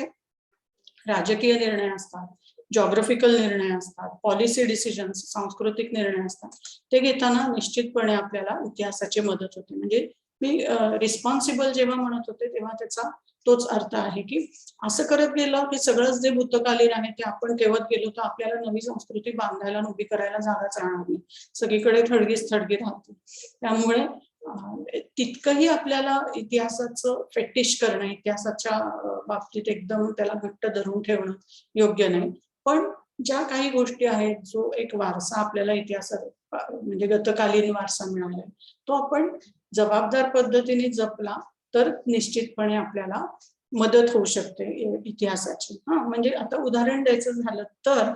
राजकीय निर्णय असतात, geographical निर्णय असतात, policy decisions, सांस्कृतिक निर्णय असतात, ते घेताना निश्चितपणे आपल्याला इतिहासाची मदत होते. म्हणजे मी रिस्पॉन्सिबल जेव्हा म्हणत होते तेव्हा त्याचा तोच अर्थ आहे की असं करत गेलं की सगळंच जे भूतकालीन आहे ते आपण ठेवत गेलो तर आपल्याला नवी संस्कृती बांधायला, उभी करायला जागाच राहणार नाही, सगळीकडे थडगीच थडगी राहते. त्यामुळे तितकंही आपल्याला इतिहासाचं फेटिश करणं, इतिहासाच्या बाबतीत एकदम त्याला घट्ट धरून ठेवणं योग्य नाही. पण ज्या काही गोष्टी आहेत, जो एक वारसा आपल्याला इतिहासात म्हणजे गतकालीन वारसा मिळालाय, तो आपण जबाबदार पद्धतीने जपला तर निश्चितपणे आपल्याला मदत होऊ शकते इतिहासाची. म्हणजे आता उदाहरण द्यायचं झालं तर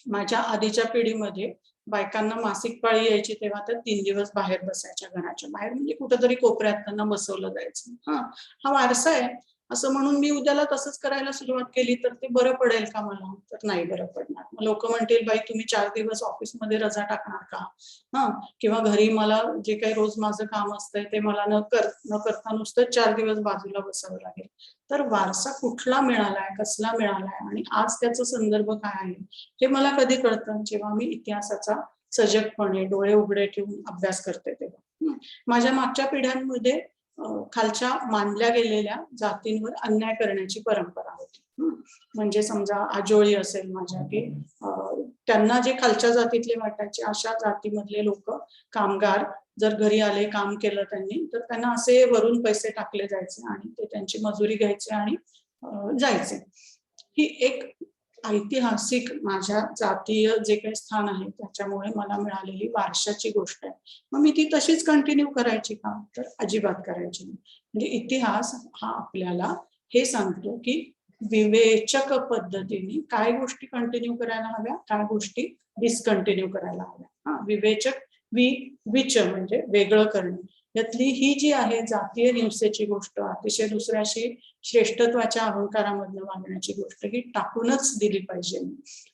माझ्या आधीच्या पिढीमध्ये बायकांना मासिक पाळी यायची तेव्हा तर 3 दिवस बाहेर बसायच्या, घराच्या बाहेर म्हणजे कुठेतरी कोपऱ्यात त्यांना बसवलं जायचं. हा वारसा आहे. असं म्हणून मी उद्याला तसंच करायला सुरुवात केली तर ते बरं पडेल का मला? तर नाही बरं पडणार. मग लोक म्हणतील बाई तुम्ही 4 दिवस ऑफिसमध्ये रजा टाकणार का? हा, किंवा घरी मला जे काही रोज माझं काम असतंय ते मला न करता नुसतं 4 दिवस बाजूला बसावं लागेल. तर वारसा कुठला मिळालाय, कसला मिळालाय आणि आज त्याचा संदर्भ काय आहे हे मला कधी कळतं जेव्हा मी इतिहासाचा सजगपणे डोळे उघडे ठेवून अभ्यास करते तेव्हा. माझ्या मागच्या पिढ्यांमध्ये खालच्या मानल्या गेलेल्या जातींवर अन्याय करण्याची परंपरा होती. म्हणजे समजा आजोळी असेल माझ्या की त्यांना जे खालच्या जातीतले वाटायचे अशा जातीमधले लोक कामगार जर घरी आले काम केलं त्यांनी तर त्यांना असे वरून पैसे टाकले जायचे आणि ते त्यांची मजुरी घ्यायचे आणि जायचे. ही एक ऐतिहासिक माझ्या जातीय जे काही स्थान आहे त्याच्यामुळे मला मिळालेली वारशाची गोष्ट आहे. मग मी ती तशीच कंटिन्यू करायची का? तर अजिबात करायची नाही. म्हणजे इतिहास हा आपल्याला हे सांगतो की विवेचक पद्धतीने काय गोष्टी कंटिन्यू करायला हव्या, काय गोष्टी डिस्कंटिन्यू करायला हव्या. विवेचक विच म्हणजे वेगळं करणे. यातली ही जी आहे जातीय हिंसेची गोष्ट, अतिशय दुसऱ्याशी श्रेष्ठत्वाच्या अहंकारामधनं वागण्याची गोष्ट ही टाकूनच दिली पाहिजे.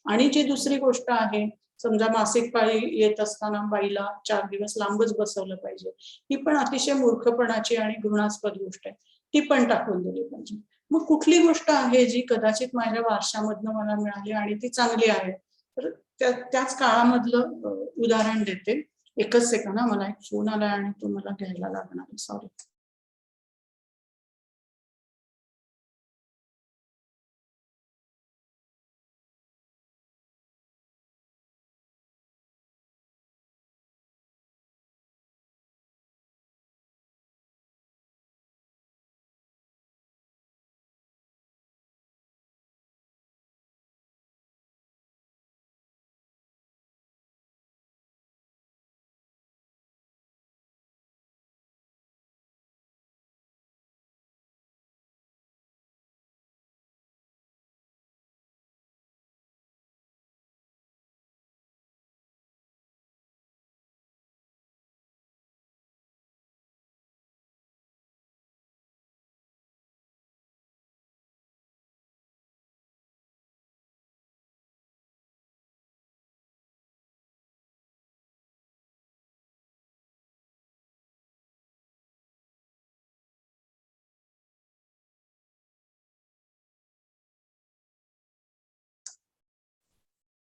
आणि जी दुसरी गोष्ट आहे समजा मासिक पाळी येत असताना बाईला 4 दिवस लांबच बसवलं पाहिजे, ही पण अतिशय मूर्खपणाची आणि घृणास्पद गोष्ट आहे, ती पण टाकून दिली पाहिजे. मग कुठली गोष्ट आहे जी कदाचित माझ्या वारशामधनं मला मिळाली आणि ती चांगली आहे, तर त्याच काळामधलं उदाहरण देते. एकच सेकंद, मला एक फोन आलाय आणि तो मला घ्यायला लागणार आहे. सॉरी.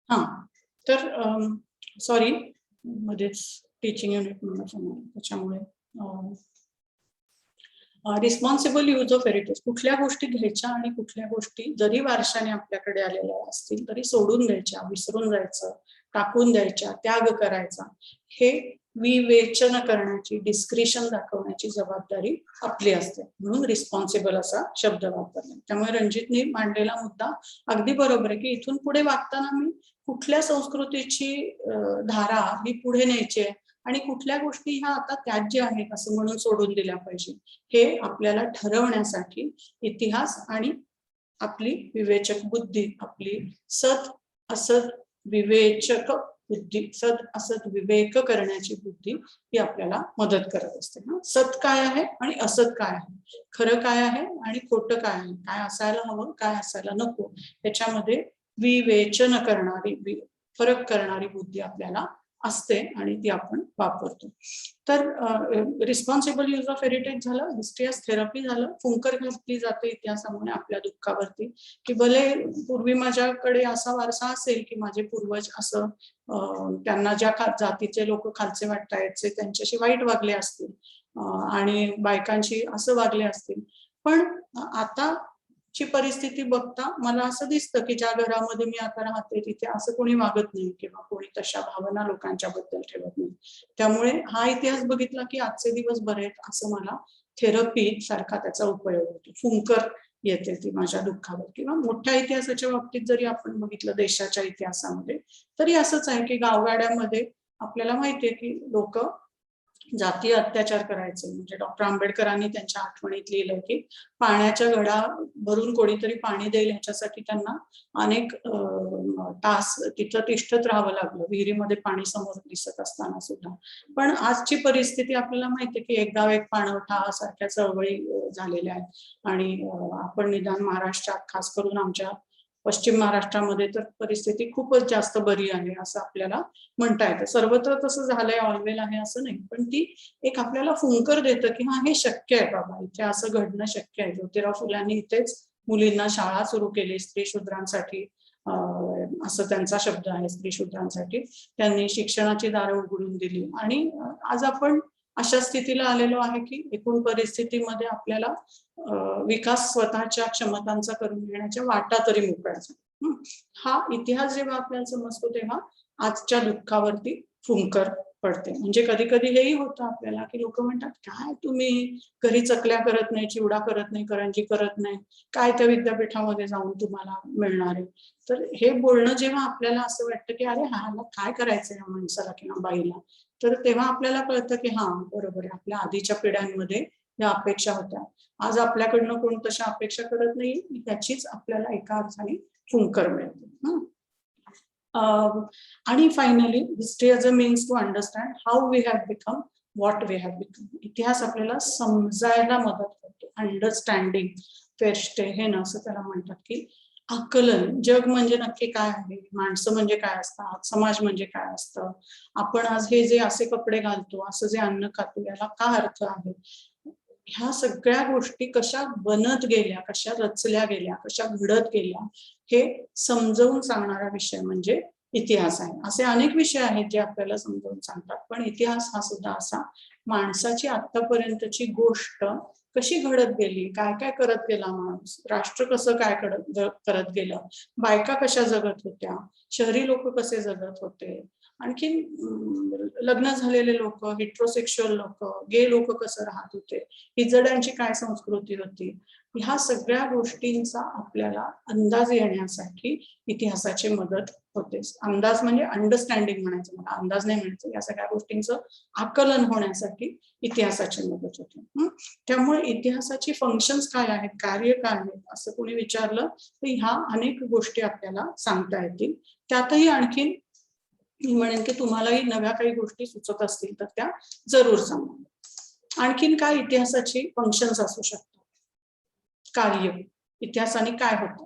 हा, तर सॉरी मध्येच टीचिंग युनिट त्याच्यामुळे रिस्पॉन्सिबल यूज ऑफ हेरिटेज. कुठल्या गोष्टी घ्यायच्या आणि कुठल्या गोष्टी जरी वारशाने आपल्याकडे आलेल्या असतील तरी सोडून द्यायच्या, विसरून जायचं, टाकून द्यायच्या, त्याग करायचा, हे विवेचन करण्याची, डिस्क्रिशन दाखवण्याची जबाबदारी आपली असते. म्हणून रिस्पॉन्सिबल असा शब्द वापरला. त्यामुळे रणजितने मांडलेला मुद्दा अगदी बरोबर आहे की इथून पुढे वागताना मी कुठल्या संस्कृतीची धारा ही पुढे न्यायची आहे आणि कुठल्या गोष्टी ह्या आता त्याज्य आहेत असं म्हणून सोडून दिल्या पाहिजे, हे आपल्याला ठरवण्यासाठी इतिहास आणि आपली विवेचक बुद्धी, आपली सत असत विवेचक बुद्धी, सत असत विवेक करण्याची बुद्धी ही आपल्याला मदत करत असते. सत काय आहे आणि असत काय आहे, खरं काय आहे आणि खोटं काय आहे, काय असायला हवं काय असायला नको, त्याच्यामध्ये विवेचन करणारी, फरक करणारी बुद्धी आपल्याला असते आणि ती आपण वापरतो. तर रिस्पॉन्सिबल यूज ऑफ हेरिटेज झालं, हिस्ट्री एज थेरपी झालं. फुंकर घातली जाते इतिहासामुळे आपल्या दुःखावरती की भले पूर्वी माझ्याकडे असा वारसा असेल की माझे पूर्वज असं त्यांना ज्या जातीचे लोक खालचे वाटायचे त्यांच्याशी वाईट वागले असतील आणि बायकांशी असं वागले असतील, पण आता ची परिस्थिती बघता मला असं दिसतं की ज्या घरामध्ये मी आता राहते तिथे असं कोणी वागत नाही किंवा कोणी तशा भावना लोकांच्या बद्दल ठेवत नाही. त्यामुळे हा इतिहास बघितला की आजचे दिवस बरे आहेत असं मला थेरपी सारखा त्याचा उपयोग होतो. फुंकर येते ती माझ्या दुःखावर. किंवा मोठ्या इतिहासाच्या बाबतीत जरी आपण बघितलं देशाच्या इतिहासामध्ये तरी असंच आहे की गावगाड्यामध्ये आपल्याला माहितीये की लोक जातीय अत्याचार करायचे. म्हणजे डॉक्टर आंबेडकरांनी त्यांच्या आठवणीत लिहिलं की पाण्याच्या घडा भरून कोणीतरी पाणी देईल ह्याच्यासाठी त्यांना अनेक तास तिथं तिष्ठत राहावं लागलं, विहिरीमध्ये पाणी समोर दिसत असताना सुद्धा. पण आजची परिस्थिती आपल्याला माहितीये की एक गाव एक पाणवठा सारख्या चळवळी झालेल्या आहेत आणि आपण निदान महाराष्ट्रात खास करून आमच्या पश्चिम महाराष्ट्रामध्ये तर परिस्थिती खूपच जास्त बरी आहे असं आपल्याला म्हणता येतं. सर्वत्र तसं झालंय, ऑलवेल आहे असं नाही, पण ती एक आपल्याला फुंकर देतं की हा हे शक्य आहे बाबा, इथे असं घडणं शक्य आहे. ज्योतिराव फुल्यांनी इथेच मुलींना शाळा सुरू केली स्त्री शूद्रांसाठी, असं त्यांचा शब्द आहे, स्त्री शूद्रांसाठी. त्यांनी शिक्षणाची दारं उघडून दिली आणि आज आपण अशा स्थितीला आलेलो आहे की एकूण परिस्थितीमध्ये आपल्याला विकास स्वतःच्या क्षमतांचा करून घेण्याच्या वाटा तरी मोकळ्याचा. हा इतिहास जेव्हा आपल्याला समजतो तेव्हा आजच्या दुःखावरती फुंकर पडते. म्हणजे कधी कधी हेही होतं आपल्याला की लोक म्हणतात, काय तुम्ही घरी चकल्या करत नाही, चिवडा करत नाही, करंजी करत नाही, काय त्या विद्यापीठामध्ये जाऊन तुम्हाला मिळणार आहे. तर हे बोलणं जेव्हा आपल्याला असं वाटतं की अरे ह्याला काय करायचंय या माणसाला किंवा बाईला, तर तेव्हा आपल्याला कळतं की हा बरोबर आहे, आपल्या आधीच्या पिढ्यांमध्ये या अपेक्षा होत्या. आज आपल्याकडनं कोण तशा अपेक्षा करत नाही, त्याचीच आपल्याला एका अर्थाने फुंकर मिळते. आणि finally history as a means to understand how we have become what we have become. इतिहास आपल्याला समजायला मदत करतो. अंडरस्टँडिंग फेर्स्टे हे ना असं त्याला म्हणतात की आकलन, जग म्हणजे नक्की काय आहे, माणसं म्हणजे काय असतात, समाज म्हणजे काय असतं, आपण आज हे जे असे कपडे घालतो, असं जे अन्न खातो, याला का अर्थ आहे, ह्या सगळ्या गोष्टी कशा बनत गेल्या, कशा रचल्या गेल्या, कशा घडत गेल्या, हे समजावून सांगणारा विषय म्हणजे इतिहास आहे. असे अनेक विषय आहेत जे आपल्याला समजावून सांगतात, पण इतिहास हा सुद्धा असा माणसाची आतापर्यंतची गोष्ट कशी घडत गेली, काय काय करत गेला माणूस, राष्ट्र कसं काय करत गेलं, बायका कशा जगत होत्या, शहरी लोक कसे जगत होते, आणखी लग्न झालेले लोक, हेट्रोसेक्शुअल लोक, गे लोक कसं राहत होते, हिजड्यांची काय संस्कृती होती, ह्या सगळ्या गोष्टींचा आपल्याला अंदाज येण्यासाठी इतिहासाची मदत होते. अंदाज म्हणजे अंडरस्टँडिंग म्हणायचं, मला अंदाज नाही म्हणायचं, या सगळ्या गोष्टींचं आकलन होण्यासाठी इतिहासाची मदत होते. त्यामुळे इतिहासाची फंक्शन्स काय आहेत, कार्य काय आहेत असं कोणी विचारलं तर ह्या अनेक गोष्टी आपल्याला सांगता येतील. त्यातही आणखीन मी म्हणेन की तुम्हालाही नव्या काही गोष्टी सुचत असतील तर त्या जरूर सांगा. आणखीन काय इतिहासाची फंक्शन्स असू शकतात, कार्य, इतिहासाने काय होतं.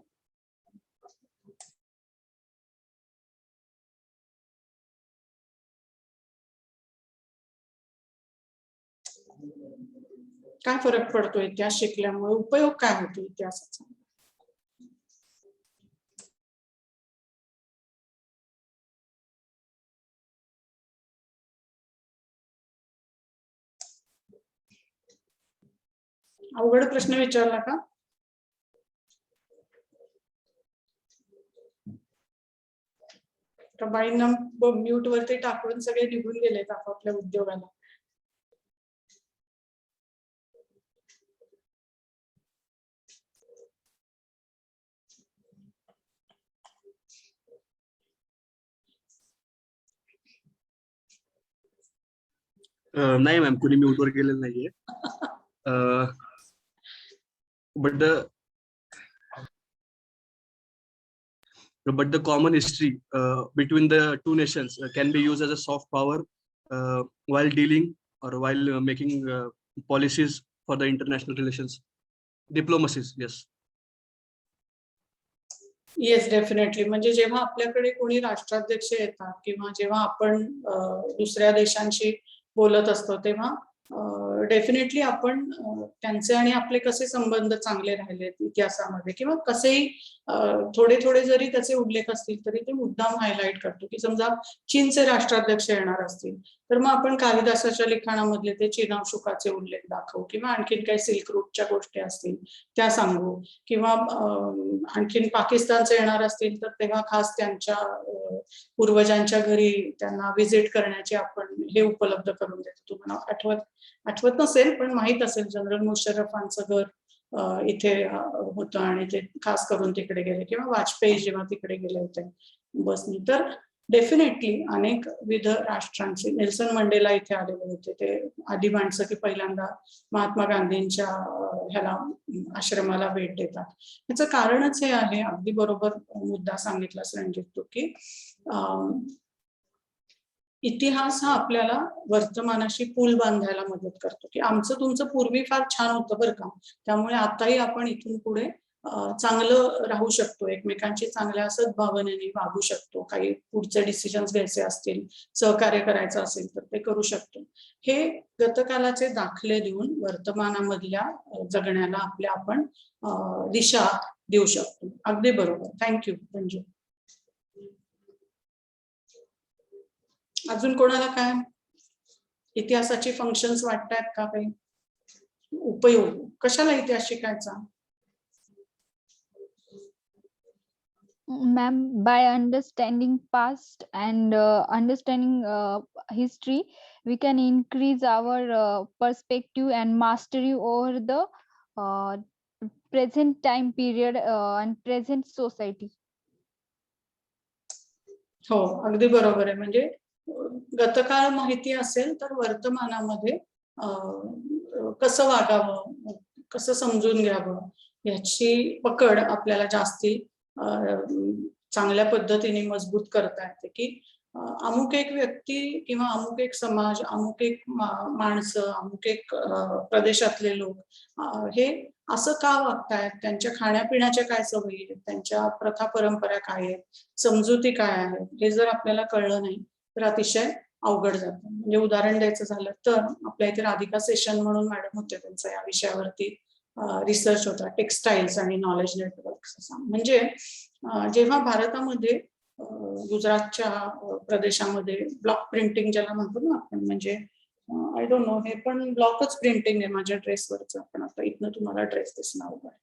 काय फरक पडतो इतिहास शिकल्यामुळे, उपयोग काय होतो इतिहासाचा. अवघड प्रश्न विचारला का. बाईंना म्यूट वरती टाकून सगळे निघून गेलेत आपापल्या उद्योगाला. नाही मॅम, कुणी म्यूटवर गेलेलं नाहीये. But the common history between the two nations can be used as a soft power while dealing or while making policies for the international relations, diplomacies. Yes. Yes, definitely. म्हणजे जेव्हा आपल्याकडे कोणी राष्ट्राध्यक्ष येतात किंवा जेव्हा आपण दुसऱ्या देशांशी बोलत असतो तेव्हा डेफिनेटली आपण त्यांचे आणि आपले कसे संबंध चांगले राहिलेत इतिहासामध्ये किंवा कसेही थोडे थोडे जरी त्याचे उल्लेख असतील तरी ते मुद्दाम हायलाइट करतो. की समजा चीनचे राष्ट्राध्यक्ष येणार असतील तर मग आपण कालिदासाच्या लिखाणामधले ते चीनाशुकाचे उल्लेख दाखवू किंवा आणखीन काही सिल्क रूटच्या गोष्टी असतील त्या सांगू किंवा आणखीन पाकिस्तानचे येणार असतील तर तेव्हा खास त्यांच्या पूर्वजांच्या घरी त्यांना व्हिजिट करण्याची आपण हे उपलब्ध करून देतो. तुम्हाला आठवत नसेल पण माहित असेल, जनरल मुशर्रफांचं घर इथे होतं आणि ते खास करून तिकडे गेले किंवा वाजपेयी जेव्हा तिकडे गेले होते बसनी. तर डेफिनेटली अनेक विविध राष्ट्रांची, नेल्सन मंडेला इथे आलेले होते, ते आधी माणसं की पहिल्यांदा महात्मा गांधींच्या ह्याला आश्रमाला भेट देतात. ह्याचं कारणच हे आहे, अगदी बरोबर मुद्दा सांगितला रणजित तू, की इतिहास हा आपल्याला वर्तमानाशी पूल बांधायला मदत करतो, की आमचं तुमचं पूर्वी फार छान होतं बरं का, त्यामुळे आताही आपण इथून पुढे चांगलं राहू शकतो, एकमेकांची चांगल्या सद्भावनेने वागू शकतो, काही पुढचे डिसिजन्स घ्यायचे असतील, सहकार्य करायचं असेल तर ते करू शकतो. हे गतकालाचे दाखले देऊन वर्तमानामधल्या जगण्याला आपल्या आपण दिशा देऊ शकतो. अगदी बरोबर. थँक्यू मंजू. अजून कोणाला काय इतिहासाची फंक्शन्स वाटतात का? काही उपयोग कशाला इतिहास शिकायचा? Ma'am, by understanding past and understanding history, we can increase our perspective and mastery over the uh, present time period and present society. हो, अगदी बरोबर आहे. म्हणजे गतकाळ माहिती असेल तर वर्तमानामध्ये कसं वागावं, कसं समजून घ्यावं याची पकड आपल्याला जास्ती चांगल्या पद्धतीने मजबूत करता येते, की अमुक एक व्यक्ती किंवा अमुक एक समाज, अमुक एक माणसं, अमुक एक प्रदेशातले लोक हे असं का वागतायत, त्यांच्या खाण्यापिण्याच्या काय सवयी आहेत, त्यांच्या प्रथा परंपरा काय आहेत, समजुती काय आहेत, हे जर आपल्याला कळलं नाही तर अतिशय अवघड जातं. म्हणजे उदाहरण द्यायचं झालं तर आपल्या इथे राधिका सेशन म्हणून मॅडम होते, त्यांचा या विषयावरती रिसर्च होता, टेक्सटाईल्स आणि नॉलेज नेटवर्क. म्हणजे जेव्हा भारतामध्ये गुजरातच्या प्रदेशामध्ये ब्लॉक प्रिंटिंग ज्याला म्हणतो ना आपण, म्हणजे आय डोंट नो, हे पण ब्लॉकच प्रिंटिंग आहे माझ्या ड्रेसवरच. पण आता इथनं तुम्हाला ड्रेस दिसणार आहे,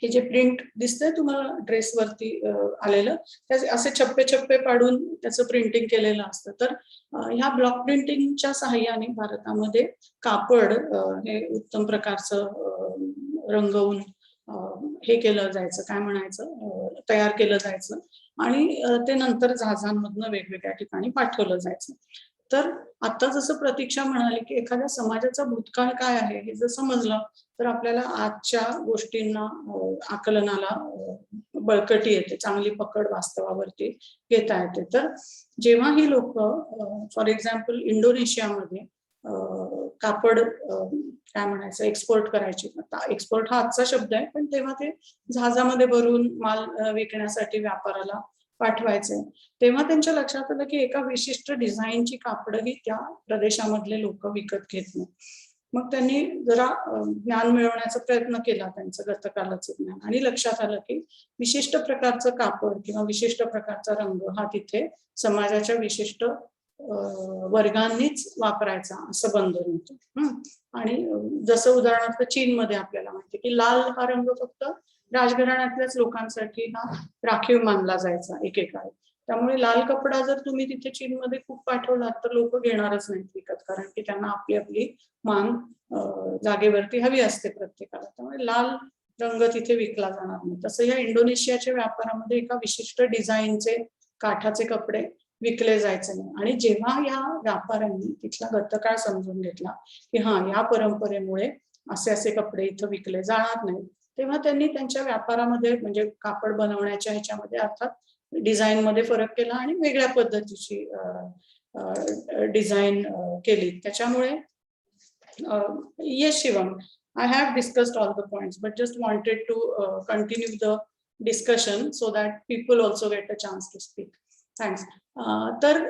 हे जे प्रिंट दिसतंय तुम्हाला ड्रेसवरती आलेलं, त्याचे असे छप्पे छप्पे पाडून त्याचं प्रिंटिंग केलेलं असतं. तर ह्या ब्लॉक प्रिंटिंगच्या सहाय्याने भारतामध्ये कापड हे उत्तम प्रकारचं रंगवून हे केलं जायचं, काय म्हणायचं, तयार केलं जायचं आणि ते नंतर जहाजांमधनं वेगवेगळ्या ठिकाणी पाठवलं जायचं. तर आता जसं प्रतीक्षा म्हणाली की एखाद्या समाजाचा भूतकाळ काय आहे हे जर समजलं तर आपल्याला आजच्या गोष्टींना आकलनाला बळकटी येते, चांगली पकड वास्तवावरती घेता येते. तर जेव्हा ही लोक फॉर एक्झाम्पल इंडोनेशियामध्ये कापड काय म्हणायचं एक्सपोर्ट करायची, एक्सपोर्ट हा आजचा शब्द आहे, पण तेव्हा ते जहाजामध्ये भरून माल विकण्यासाठी व्यापाराला पाठवायचे, तेव्हा त्यांच्या लक्षात आलं की एका विशिष्ट डिझाईनची कापडही त्या प्रदेशामधले लोक विकत घेत नाही. मग त्यांनी जरा ज्ञान मिळवण्याचा प्रयत्न केला, त्यांचं गतकालाचं ज्ञान, आणि लक्षात आलं की विशिष्ट प्रकारचं कापड किंवा विशिष्ट प्रकारचा रंग हा तिथे समाजाच्या विशिष्ट वर्गांनीच वापरायचा असं बंधन होतं. आणि जसं उदाहरणार्थ चीनमध्ये आपल्याला माहिती की लाल हा रंग फक्त राजघराण्यातल्याच लोकांसाठी हा राखीव मानला जायचा एकेकाळी. त्यामुळे लाल कपडा जर तुम्ही तिथे चीनमध्ये खूप पाठवलात तर लोक घेणारच नाहीत विकत, कारण की त्यांना आपली आपली मान जागेवरती हवी असते प्रत्येकाला. त्यामुळे लाल रंग तिथे विकला जाणार नाही. तसं या इंडोनेशियाच्या व्यापारामध्ये एका विशिष्ट डिझाईनचे काठाचे कपडे विकले जायचे नाही. आणि जेव्हा या व्यापाऱ्यांनी तिथला गतकाळ समजून घेतला की हा या परंपरेमुळे असे असे कपडे इथं विकले जाणार नाहीत, तेव्हा त्यांनी त्यांच्या व्यापारामध्ये म्हणजे कापड बनवण्याच्या ह्याच्यामध्ये अर्थात डिझाईन मध्ये फरक केला आणि वेगळ्या पद्धतीची डिझाईन केली. त्याच्यामुळे yes Shivam, I have discussed all the points but just wanted to continue the discussion so that people also get a chance to speak. Thanks. तर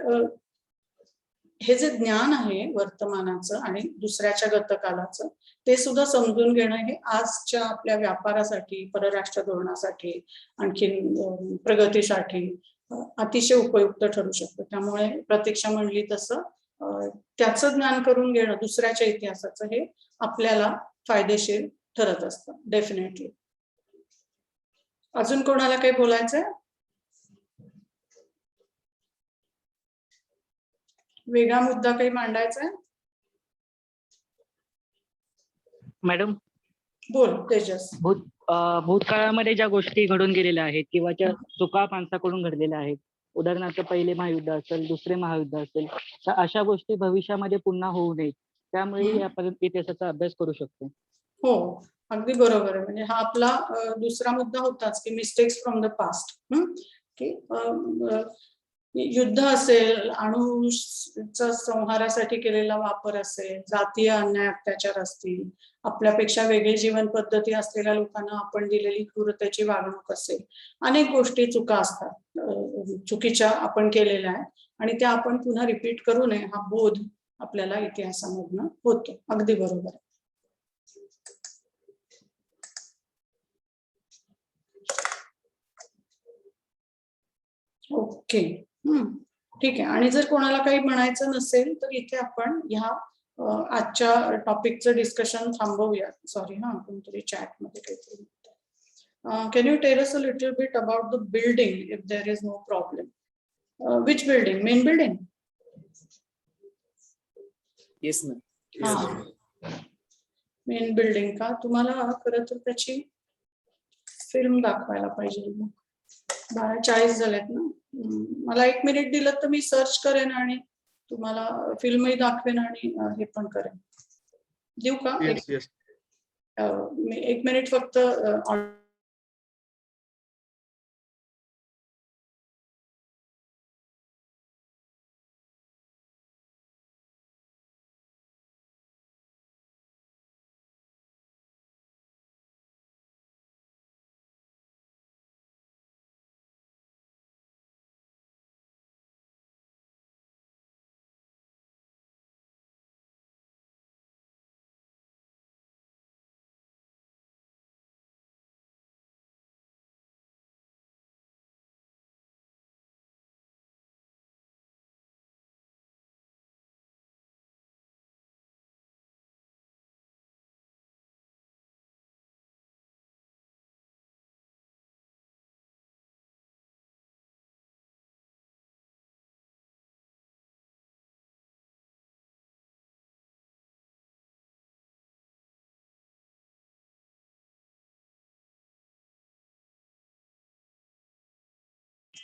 हे जे ज्ञान आहे वर्तमानाचं आणि दुसऱ्याच्या गतकालाचं ते सुद्धा समजून घेणं हे आजच्या आपल्या व्यापारासाठी, परराष्ट्र धोरणासाठी, आणखीन प्रगतीसाठी अतिशय उपयुक्त ठरू शकतं. त्यामुळे प्रतीक्षा म्हणली तसं त्याचं ज्ञान करून घेणं दुसऱ्याच्या इतिहासाचं हे आपल्याला फायदेशीर ठरत असतं डेफिनेटली. अजून कोणाला काही बोलायचंय? वेगळा मुद्दा काही मांडायचा आहे? मॅडम बोल तेजस. भूतकाळामध्ये ज्या गोष्टी घडून गेलेल्या आहेत किंवा ज्या चुका माणसाकडून घडलेल्या आहेत, उदाहरणार्थ पहिले महायुद्ध असेल, दुसरे महायुद्ध असेल, तर अशा गोष्टी भविष्यामध्ये पुन्हा होऊ नयेत, त्यामुळे आपण इतिहासाचा अभ्यास करू शकतो. हो, अगदी बरोबर आहे. म्हणजे हा आपला दुसरा मुद्दा होताच की मिस्टेक्स फ्रॉम द पास्ट, की युद्ध असेल, अणूचा संहारासाठी केलेला वापर असेल, जातीय अन्याय अत्याचार असतील, आपल्यापेक्षा वेगळी जीवन पद्धती असलेल्या लोकांना आपण दिलेली क्रूरतेची वागणूक असेल, अनेक गोष्टी चुका असतात, चुकीच्या आपण केलेल्या आहेत आणि त्या आपण पुन्हा रिपीट करू नये हा बोध आपल्याला इतिहासामधनं होतो. अगदी बरोबर. ओके, ठीक आहे. आणि जर कोणाला काही म्हणायचं नसेल तर इथे आपण ह्या आजच्या टॉपिकचं डिस्कशन थांबवूया. सॉरी हा, कोणतरी चॅट मध्ये काहीतरी. Can you tell us a little bit about the building if there is no problem? Which building? Main building? Yes ma'am. हा, मेन बिल्डिंग का? तुम्हाला खरं तर त्याची फिल्म दाखवायला पाहिजे. 12:40 झालेत ना. मला 1 मिनिट दिलं तर मी सर्च करेन आणि तुम्हाला फिल्मही दाखवेन आणि हे पण करेन. देऊ का? Yes, yes. मी 1 मिनिट फक्त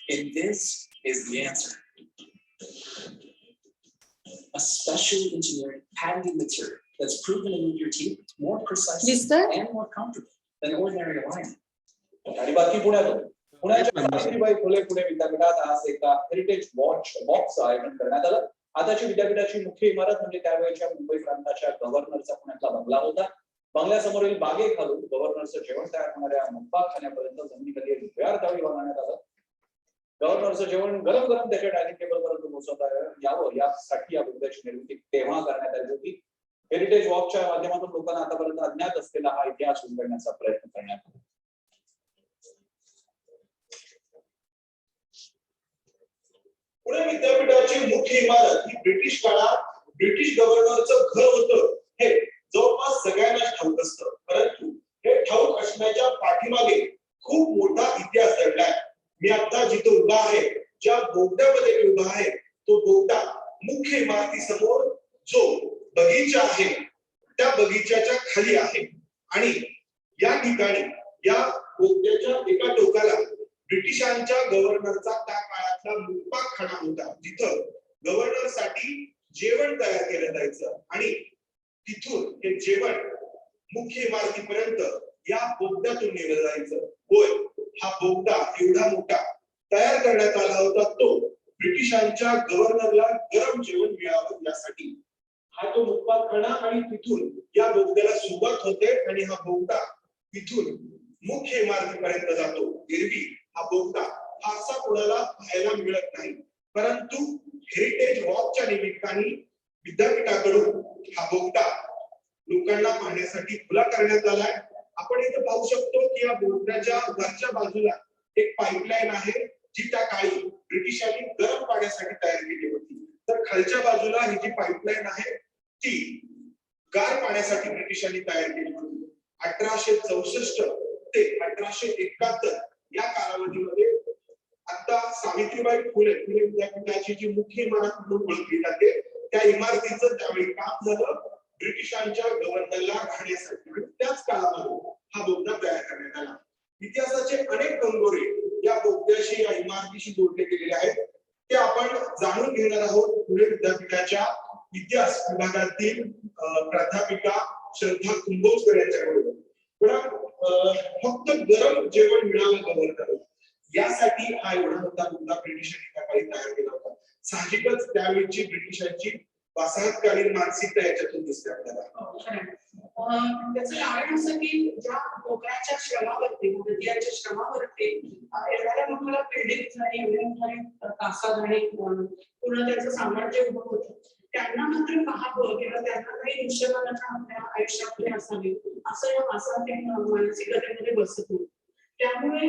And this is the answer. A specially engineered patented material that's proven to move your teeth more precisely दिसतंय? and more comfortably than ordinary alignment. आणि बाकी पुण्यातून पुण्याच्या सावित्रीबाई फुले पुणे विद्यापीठात आज एका हेरिटेज वॉच बॉक्सचं आयोजन करण्यात आलं. आताची विद्यापीठाची मुख्य इमारत म्हणजे त्यावेळेच्या मुंबई प्रांताच्या गव्हर्नरचा पुण्यातला बंगला होता. बंगल्यासमोरील बागेखालून गव्हर्नरचं जेवण तयार होणाऱ्या मुक्काखान्यापर्यंत जमिनीखाली एक भुयार तळी बांधण्यात आलं. गव्हर्नरचं जेवण गरम गरम त्याच्या डायनिंग टेबल पर्यंत पोहोचवता यावं यासाठी या बोगद्याची निर्मिती तेव्हा करण्यात आली होती. हेरिटेज वॉकच्या माध्यमातून लोकांना आतापर्यंत अज्ञात असलेला हा इतिहास उलगडण्याचा प्रयत्न करण्यात आला. पुणे विद्यापीठाची मुख्य इमारत ही ब्रिटिश काळात ब्रिटिश गव्हर्नरचं घर होतं हे जवळपास सगळ्यांनाच ठाऊक असतं. परंतु हे ठाऊक असण्याच्या पाठीमागे खूप मोठा इतिहास दडलाय. मी आता जिथे उभा आहे, ज्या बोगद्यामध्ये मी उभा आहे, तो बोगदा मुख्य इमारतीसमोर जो बगीचा आहे त्या बगीच्याच्या खाली आहे. आणि या ठिकाणी या बोगद्याच्या एका टोकाला ब्रिटिशांच्या गव्हर्नरचा त्या काळातला मुक्कामखाना होता, जिथं गव्हर्नरसाठी जेवण तयार केलं जायचं आणि तिथून हे जेवण मुख्य इमारतीपर्यंत या बोगद्यातून नेलं जायचं. होय, हा बोगदा एवढा मोठा तयार करण्यात आला होता तो ब्रिटिशांच्या गव्हर्नरला गरम जेवण मिळावं यासाठी. हा तो मुक्कामखाना आणि तिथून या बोगद्याला सुरुवात होते आणि हा बोगदा तिथून मुख्य इमारतीपर्यंत जातो. एरवी हा बोगदा फारसा कोणाला पाहायला मिळत नाही, परंतु हेरिटेज वॉकच्या निमित्ताने विद्यापीठाकडून हा बोगदा लोकांना पाहण्यासाठी खुला करण्यात आलाय. आपण इथे पाहू शकतो की या बोगद्याच्या वरच्या बाजूला एक पाईपलाईन आहे, जी त्या काळी ब्रिटिशांनी गरम पाण्यासाठी तयार केली होती. तर खालच्या बाजूला ही जी पाईपलाईन आहे ती गार पाण्यासाठी ब्रिटिशांनी तयार केली होती. 1864 ते 1871 या कालावधीमध्ये आता सावित्रीबाई फुले पुणे विद्यापीठाची जी मुख्य इमारत म्हणून ओळखली जाते त्या इमारतीचं त्यावेळी काम झालं ब्रिटिशांच्या गव्हर्नरला राहण्यासाठी. आणि त्याच काळामध्ये हा बोगदा तयार करण्यात आला. इतिहासाचे अनेक कंगोरे या बोगद्याशी या इमारतीशी जोडले गेलेले आहेत. ते आपण जाणून घेणार आहोत पुणे विद्यापीठाच्या इतिहास विभागातील प्राध्यापिका श्रद्धा कुंभोजकर यांच्याकडून. पण फक्त गरम जेवण मिळावं गव्हर्नर यासाठी हा एवढा मोठा मुद्दा ब्रिटिशांनी त्या काळी तयार केला होता. साहजिकच त्यावेळची ब्रिटिशांची वसाहतकालीन मानसिकता याच्यातून दिसते आपल्याला. त्याचं कारण असं की ज्या लोकांच्या श्रमावरती, भारतीयांच्या श्रमावरती एवढ्या मोठ्या बिल्डिंग आणि एवढे मोठे तासाद आणि पूर्ण त्याचं साम्राज्य उभं होतं, त्यांना मात्र पाहावं किंवा त्यांना काही निश्चयमानाच्या आपल्या आयुष्यामध्ये असावे असं या मानसिकतेमध्ये बसत होतं. त्यामुळे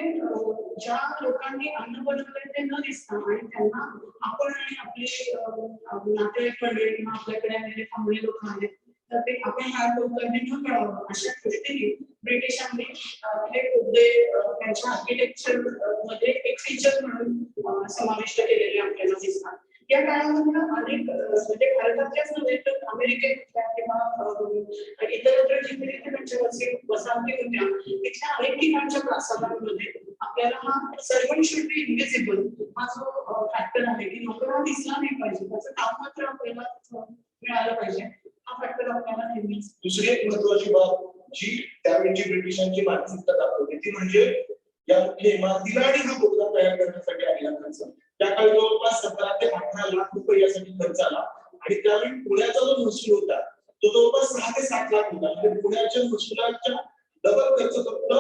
ज्या लोकांनी अन्न बनवलंय ते न दिसता आणि त्यांना आपण आणि आपले नातेवाईक मंडळी किंवा आपल्याकडे आलेले पाहुणे लोक आहेत तर ते आपण ह्या लोकांनी न मिळावं अशा दृष्टीने ब्रिटिशांनी हे मुद्दे त्यांच्या आर्किटेक्चर मध्ये एक फीचर म्हणून समाविष्ट केलेले आपल्याला दिसतात. या काळामध्ये अनेक म्हणजे भारतातल्याच नव्हे तर अमेरिकेतल्या किंवा इतरत्र जिथे त्यांच्या वसाहती होत्या तिथल्या अनेक ठिकाणच्या प्रासादांमध्ये आपल्याला हा सर्वंट शुड बी इनविजिबल हा जो फॅक्टर आहे की लोकांना दिसला नाही पाहिजे, त्याचं काम मात्र आपल्याला मिळालं पाहिजे, हा फॅक्टर आपल्याला नेहमीच. दुसरी एक महत्वाची बाब जी त्यावेळची ब्रिटिशांची मानसिकता दाखवते ती म्हणजे या मुख्य इमारतीला आणि हा बोगदा तयार करण्यासाठी आलेला खर्च. त्या काळी जवळपास 17 ते 18 लाख रुपये यासाठी खर्च आला आणि त्यावेळी पुण्याचा जो महसूल होता तो जवळपास 6 ते 7 लाख होता. म्हणजे पुण्याच्या महसुलाच्या डबल खर्च फक्त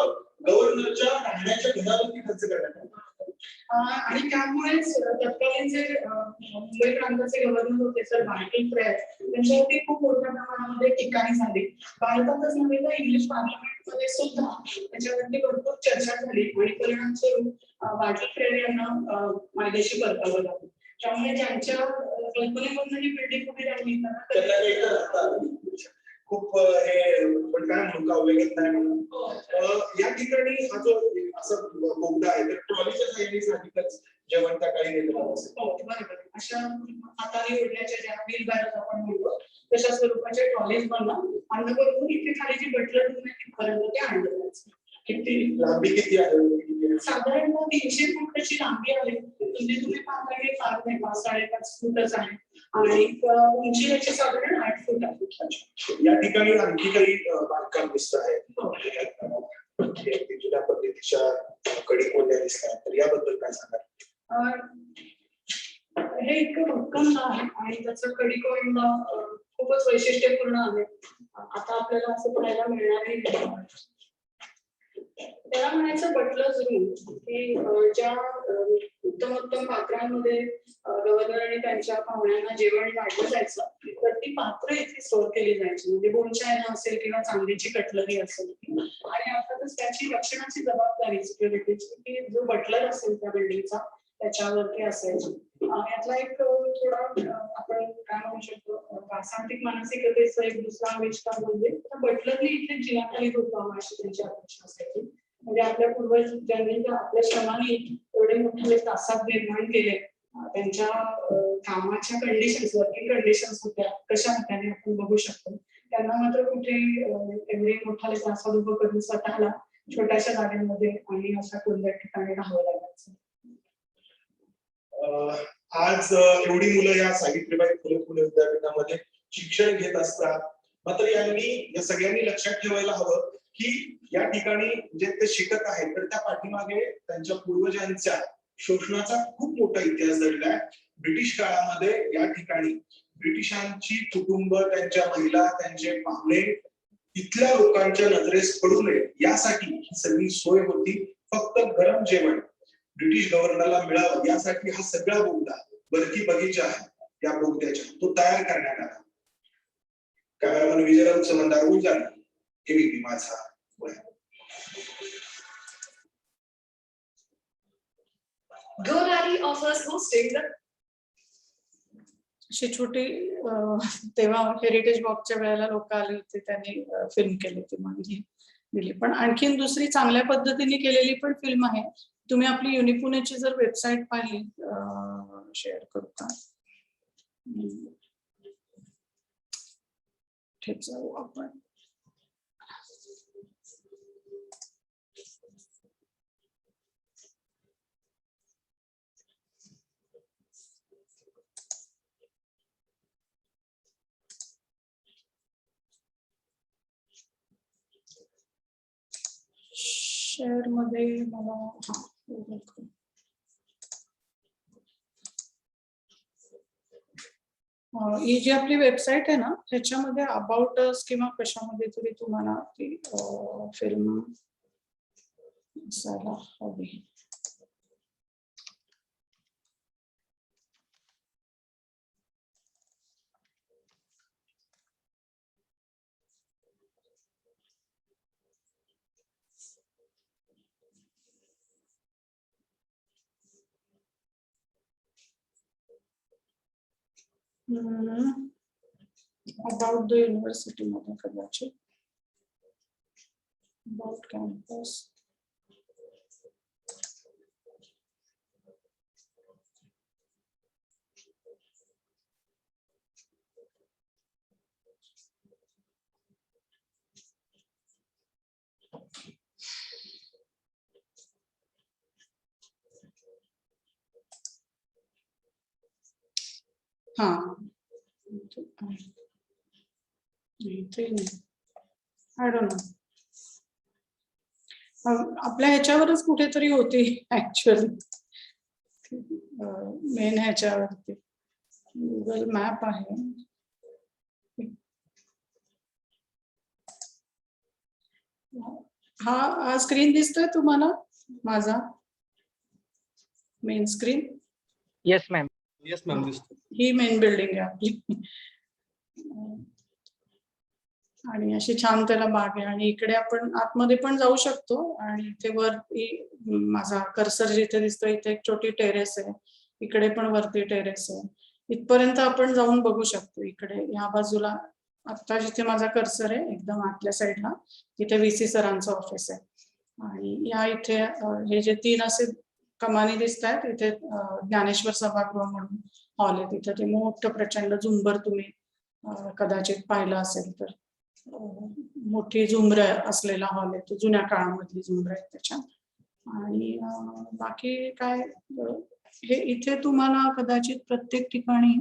गव्हर्नरच्या राहण्याच्या घरावरती खर्च करण्यात आला. आणि त्यामुळेच तत्कालीन जे मुंबई प्रांताचे गव्हर्नर होते सर मार्टिन फ्रेर त्यांच्यावरती खूप मोठ्या प्रमाणामध्ये टिकाणी झाली. भारतातच नव्हे तर इंग्लिश पार्लमेंटमध्ये सुद्धा त्याच्यावरती भरपूर चर्चा झाली आणि परिणामस्वरूप मार्टिन फ्रेर यांना मायदेशी परतावं लागलं. त्यामुळे ज्यांच्या कल्पनेमधून ही बिल्डिंग उभी राहिली खूप हे पण काय म्हणू का वेगळं नाही म्हणून या ठिकाणी हा जो असा बोगदा आहे तर ट्रॉलीच्या साह्याने साहजिकच जेवण त्या काही नेलं असेल. बरोबर. अशा हाताने ओढण्याच्या ज्या व्हील बॅरल आपण म्हणतो तशा स्वरूपाच्या ट्रॉलीज बनला अन्न बरोबर इथे खाली जी बटलर रूम आहे तिथपर्यंत ते आणलं जायचं. किती लांबी किती आहे? साधारणतः 300 फूटची लांबी आहे. म्हणजे तुम्ही पाहता की फार नाही 5-5.5 फूटच आहे आणि उंची त्याची साधारण 8 फूट आहे. या ठिकाणी आणखी काही बांधकाम दिसत आहे जुन्या पद्धतीच्या कडी कोणत्या दिसतात तर याबद्दल काय सांगाल? हे इतकं भक्कम आहे आणि त्याचं कडीकोंड खूपच वैशिष्ट्यपूर्ण आहे. आता आपल्याला असं पाहायला मिळणार त्याला म्हणायचं बटलर्स रूम की ज्या उत्तम पात्रांमध्ये गव्हर्नर आणि त्यांच्या पाहुण्यांना जेवण वाढलं जायचं तर ती पात्र इथे स्टोअर केली जायची. म्हणजे बोनचायना असेल किंवा चांदीची कटलरी असेल आणि अर्थातच त्याची रक्षणाची जबाबदारी सिक्युरिटीची की जो बटलर असेल त्या बिल्डिंगचा त्याच्यावरती असायची. यातला एक थोडा आपण काय म्हणू शकतो प्रासांतिक मानसिकतेचा एक दुसरा आविष्कार म्हणजे बटलरने इथे जिनाखाली झोपावं अशी त्यांची अपेक्षा असायची. म्हणजे आपल्या पूर्वज ज्यांनी आपल्या श्रमाने एवढे मोठे तासात निर्माण केले त्यांच्या कामाच्या कंडिशन्स वर्किंग कंडिशन्स होत्या कशा होत्या आपण बघू शकतो. त्यांना मात्र कुठे एवढे मोठाले तासात उभं करून स्वतःला छोट्याशा जागेमध्ये आणि अशा कोणत्या ठिकाणी राहावं लागायचं. आज एवढी मुलं या सावित्रीबाई फुले पुणे विद्यापीठामध्ये शिक्षण घेत असतात मात्र यांनी या सगळ्यांनी लक्षात ठेवायला हवं की या ठिकाणी जे ते शिकत आहेत तर त्या पाठीमागे त्यांच्या पूर्वजांच्या शोषणाचा खूप मोठा इतिहास दडला आहे. ब्रिटिश काळामध्ये या ठिकाणी ब्रिटिशांची कुटुंब त्यांच्या महिला त्यांचे पाहुणे इथल्या लोकांच्या नजरेस पडू नये यासाठी ही सगळी सोय होती. फक्त गरम जेवण ब्रिटिश गव्हर्नरला मिळावं यासाठी हा सगळा बोगदा बरकी बगीचा आहे या बोगद्याच्या तो तयार करण्यात आला. कॅमेरामन विजयराव समंदार उलजानी एबीपी माझा. Go Rally offers hosting the अशी छोटी तेव्हा हेरिटेज वॉकच्या वेळेला लोक आले होते त्यांनी फिल्म केली होती म्हणजे दिली. पण आणखीन दुसरी चांगल्या पद्धतीने केलेली पण फिल्म आहे. तुम्ही आपली युनिपुणेची जर वेबसाईट पाहिली शेअर करता ठीक जाऊ आपण. शेअर मध्ये मला ही जी आपली वेबसाईट आहे ना त्याच्यामध्ये अबाउट अस किंवा कशामध्ये तरी तुम्हाला ती फिल्म असायला हवी. अबाउट द युनिव्हर्सिटी मध्ये कदाचित अबाउट कॅम्पस. हा इथे नाही. I don't know. आपल्या ह्याच्यावरच कुठेतरी होती ऍक्च्युअली मेन ह्याच्यावरती गुगल मॅप आहे. हा स्क्रीन दिसतोय तुम्हाला माझा main screen. Yes ma'am. Yes ma'am दिसतो. ही मेन बिल्डिंग आहे आपली आणि अशी छान त्याला बाग आहे आणि इकडे आपण आतमध्ये पण जाऊ शकतो आणि इथे वरती माझा कर्सर जिथे दिसतो इथे एक छोटी टेरेस आहे. इकडे पण वरती टेरेस आहे. इथपर्यंत आपण जाऊन बघू शकतो. इकडे या बाजूला आता जिथे माझा कर्सर आहे एकदम आतल्या साईडला तिथे VC सरांचं ऑफिस आहे आणि या इथे हे जे 3 असे कमानी दिसत आहेत इथे ज्ञानेश्वर सभागृह म्हणून हॉल आहे. तिथे ते मोठं प्रचंड झुंबर तुम्ही कदाचित पाहिलं असेल तर मोठी झुंबर असलेला हॉल आहे. तो जुन्या काळामधली झुंबर आहे त्याच्यात आणि बाकी काय हे इथे तुम्हाला कदाचित प्रत्येक ठिकाणी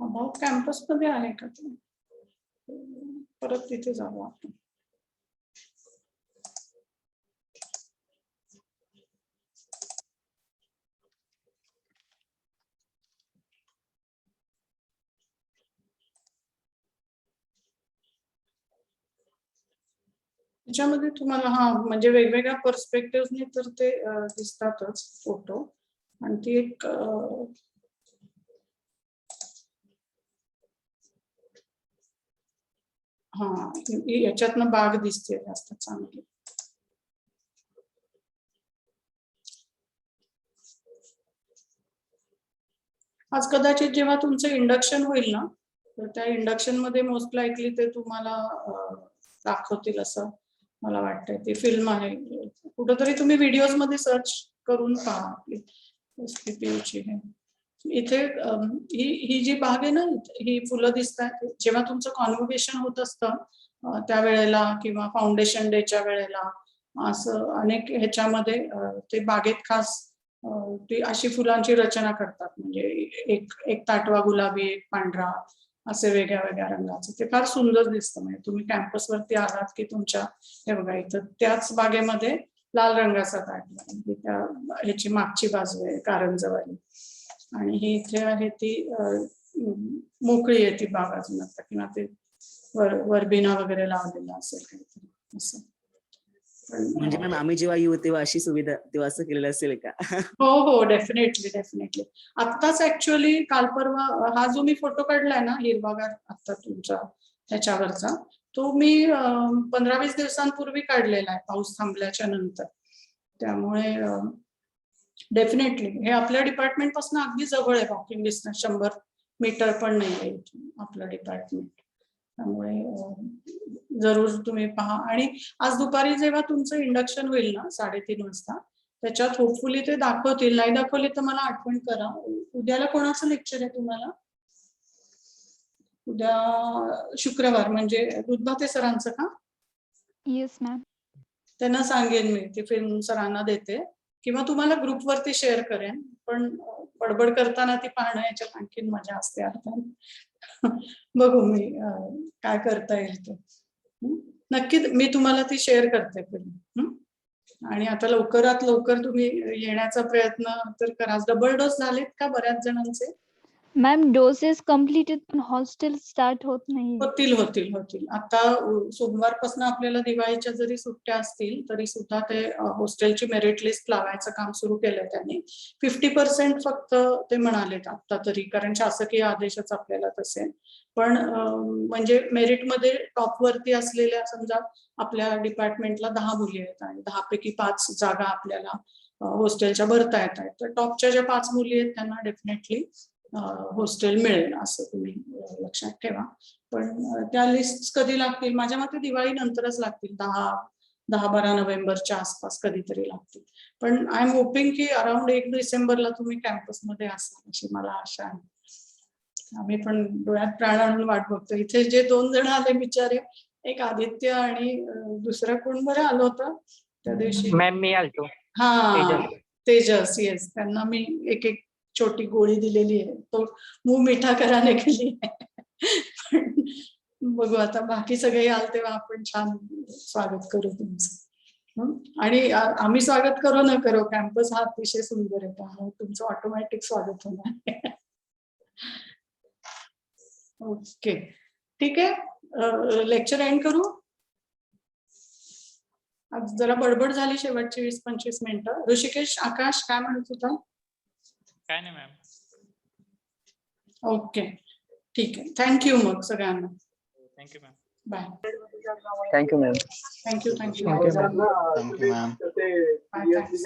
अबाउट कॅम्पस मध्ये आहे का ते परत तिथे जाऊ आपण. त्याच्यामध्ये तुम्हाला म्हणजे वेगवेगळ्या पर्स्पेक्टिव्हनी तर ते दिसतातच फोटो आणि ती एक याच्यातनं बाग दिसते जास्त चांगली. आज कदाचित जेव्हा तुमचं इंडक्शन होईल ना तर त्या इंडक्शन मध्ये मोस्ट लाईकली ते तुम्हाला दाखवतील असं मला वाटतंय. ती फिल्म आहे कुठंतरी तुम्ही व्हिडिओज मध्ये सर्च करून पहा. इथे ही जी बाग आहे ना ही फुलं दिसतात जेव्हा तुमचं कॉन्व्होकेशन होत असतं त्यावेळेला किंवा फाउंडेशन डेच्या वेळेला असं अनेक ह्याच्यामध्ये ते बागेत खास ती अशी फुलांची रचना करतात. म्हणजे एक ताटवा गुलाबी एक पांढरा असे वेगळ्या वेगळ्या रंगाचं ते फार सुंदर दिसतं. म्हणजे तुम्ही कॅम्पसवरती आलात की तुमच्या हे बघा इथं त्याच बागेमध्ये लाल रंगाचा ताटवा त्या ह्याची मागची बाजू आहे कारंजवाली आणि ही इथे आहे ती मोकळी आहे ती बाग अजून आता किंवा ते वरबिना वगैरे लावलेला असेल काहीतरी असं. म्हणजे मॅम आम्ही जेव्हा येऊ तेव्हा अशी सुविधा तेव्हा असं केलेलं असेल का? हो डेफिनेटली. आत्ताच ऍक्च्युअली काल परवा हा जो मी फोटो काढलाय ना हिरवागार आता तुमचा त्याच्यावरचा तो मी 15-20 दिवसांपूर्वी काढलेला आहे पाऊस थांबल्याच्या नंतर. त्यामुळे डेफिनेटली हे आपल्या डिपार्टमेंट पासून अगदी जवळ आहे. वॉकिंग डिस्टन्स 100 मीटर पण नाही आहे आपलं डिपार्टमेंट. त्यामुळे जरूर तुम्ही पहा आणि आज दुपारी जेव्हा तुमचं इंडक्शन होईल ना 3:30 वाजता त्याच्यात होपफुली ते दाखवतील. नाही दाखवले तर मला आठवण करा. उद्याला कोणाचं लेक्चर आहे तुम्हाला? उद्या शुक्रवार म्हणजे दुधभाते सरांचं का? Yes ma'am. त्यांना सांगेन मी, ती फिल्म सरांना देते किंवा तुम्हाला ग्रुपवरती शेअर करेन, पण बडबड करताना ती पाहणं याच्यात आणखीन मजा असते अर्थात. बघू मी काय करता येईल ते. नक्की मी तुम्हाला ती शेअर करते फिल्म. आणि आता लवकरात लवकर तुम्ही येण्याचा प्रयत्न तर करा. डबल डोस झालेत का बऱ्याच जणांचे? मॅम डोसेस कम्प्लिटेड पण हॉस्टेल स्टार्ट होत नाही. होतील. आता सोमवारपासून आपल्याला दिवाळीच्या जरी सुट्ट्या असतील तरी सुद्धा ते हॉस्टेलची मेरिट लिस्ट लावायचं काम सुरू केलंय त्यांनी. 50% फक्त ते म्हणालेत आता तरी, कारण शासकीय आदेशच आपल्याला तसे. पण म्हणजे मेरिटमध्ये टॉपवरती असलेल्या समजा आपल्या डिपार्टमेंटला 10 मुली आहेत आणि 10 पैकी 5 जागा आपल्याला हॉस्टेलच्या भरता येत आहेत, तर टॉपच्या ज्या 5 मुली आहेत त्यांना डेफिनेटली हॉस्टेल मिळेल असं तुम्ही लक्षात ठेवा. पण त्या लिस्ट कधी लागतील? माझ्या मते दिवाळी नंतरच लागतील, 10-12 नोव्हेंबरच्या आसपास कधीतरी लागतील. पण आय एम होपिंग की अराउंड 1 डिसेंबरला तुम्ही कॅम्पसमध्ये असाल अशी मला आशा आहे. आम्ही पण डोळ्यात प्राण आणून वाट बघतो. इथे जे 2 जण आले बिचारे, एक आदित्य आणि दुसरा कोण बरं आलो होता त्या दिवशी? मॅम मी आलतो. हा तेजस. येस, त्यांना मी एक छोटी गोळी दिलेली आहे, तो मुंह मिठा कराने केली आहे. बघू आता बाकी सगळे याल तेव्हा आपण छान स्वागत करू तुमचं. आणि आम्ही स्वागत करू न करू, कॅम्पस हा अतिशय सुंदर आहे, त्यामुळे तुमचं ऑटोमॅटिक स्वागत होणार. ओके, ठीक आहे. लेक्चर एंड करू. आज जरा बडबड झाली शेवटची 20-25 मिनिटं. ऋषिकेश, आकाश काय म्हणत होता? काय नाही मॅम. ओके, ठीक आहे. थँक्यू मग सगळ्यांना. Thank you ma'am. Bye. Thank you ma'am. Thank you. Thank you ma'am. Thank you ma'am. Bye, thanks.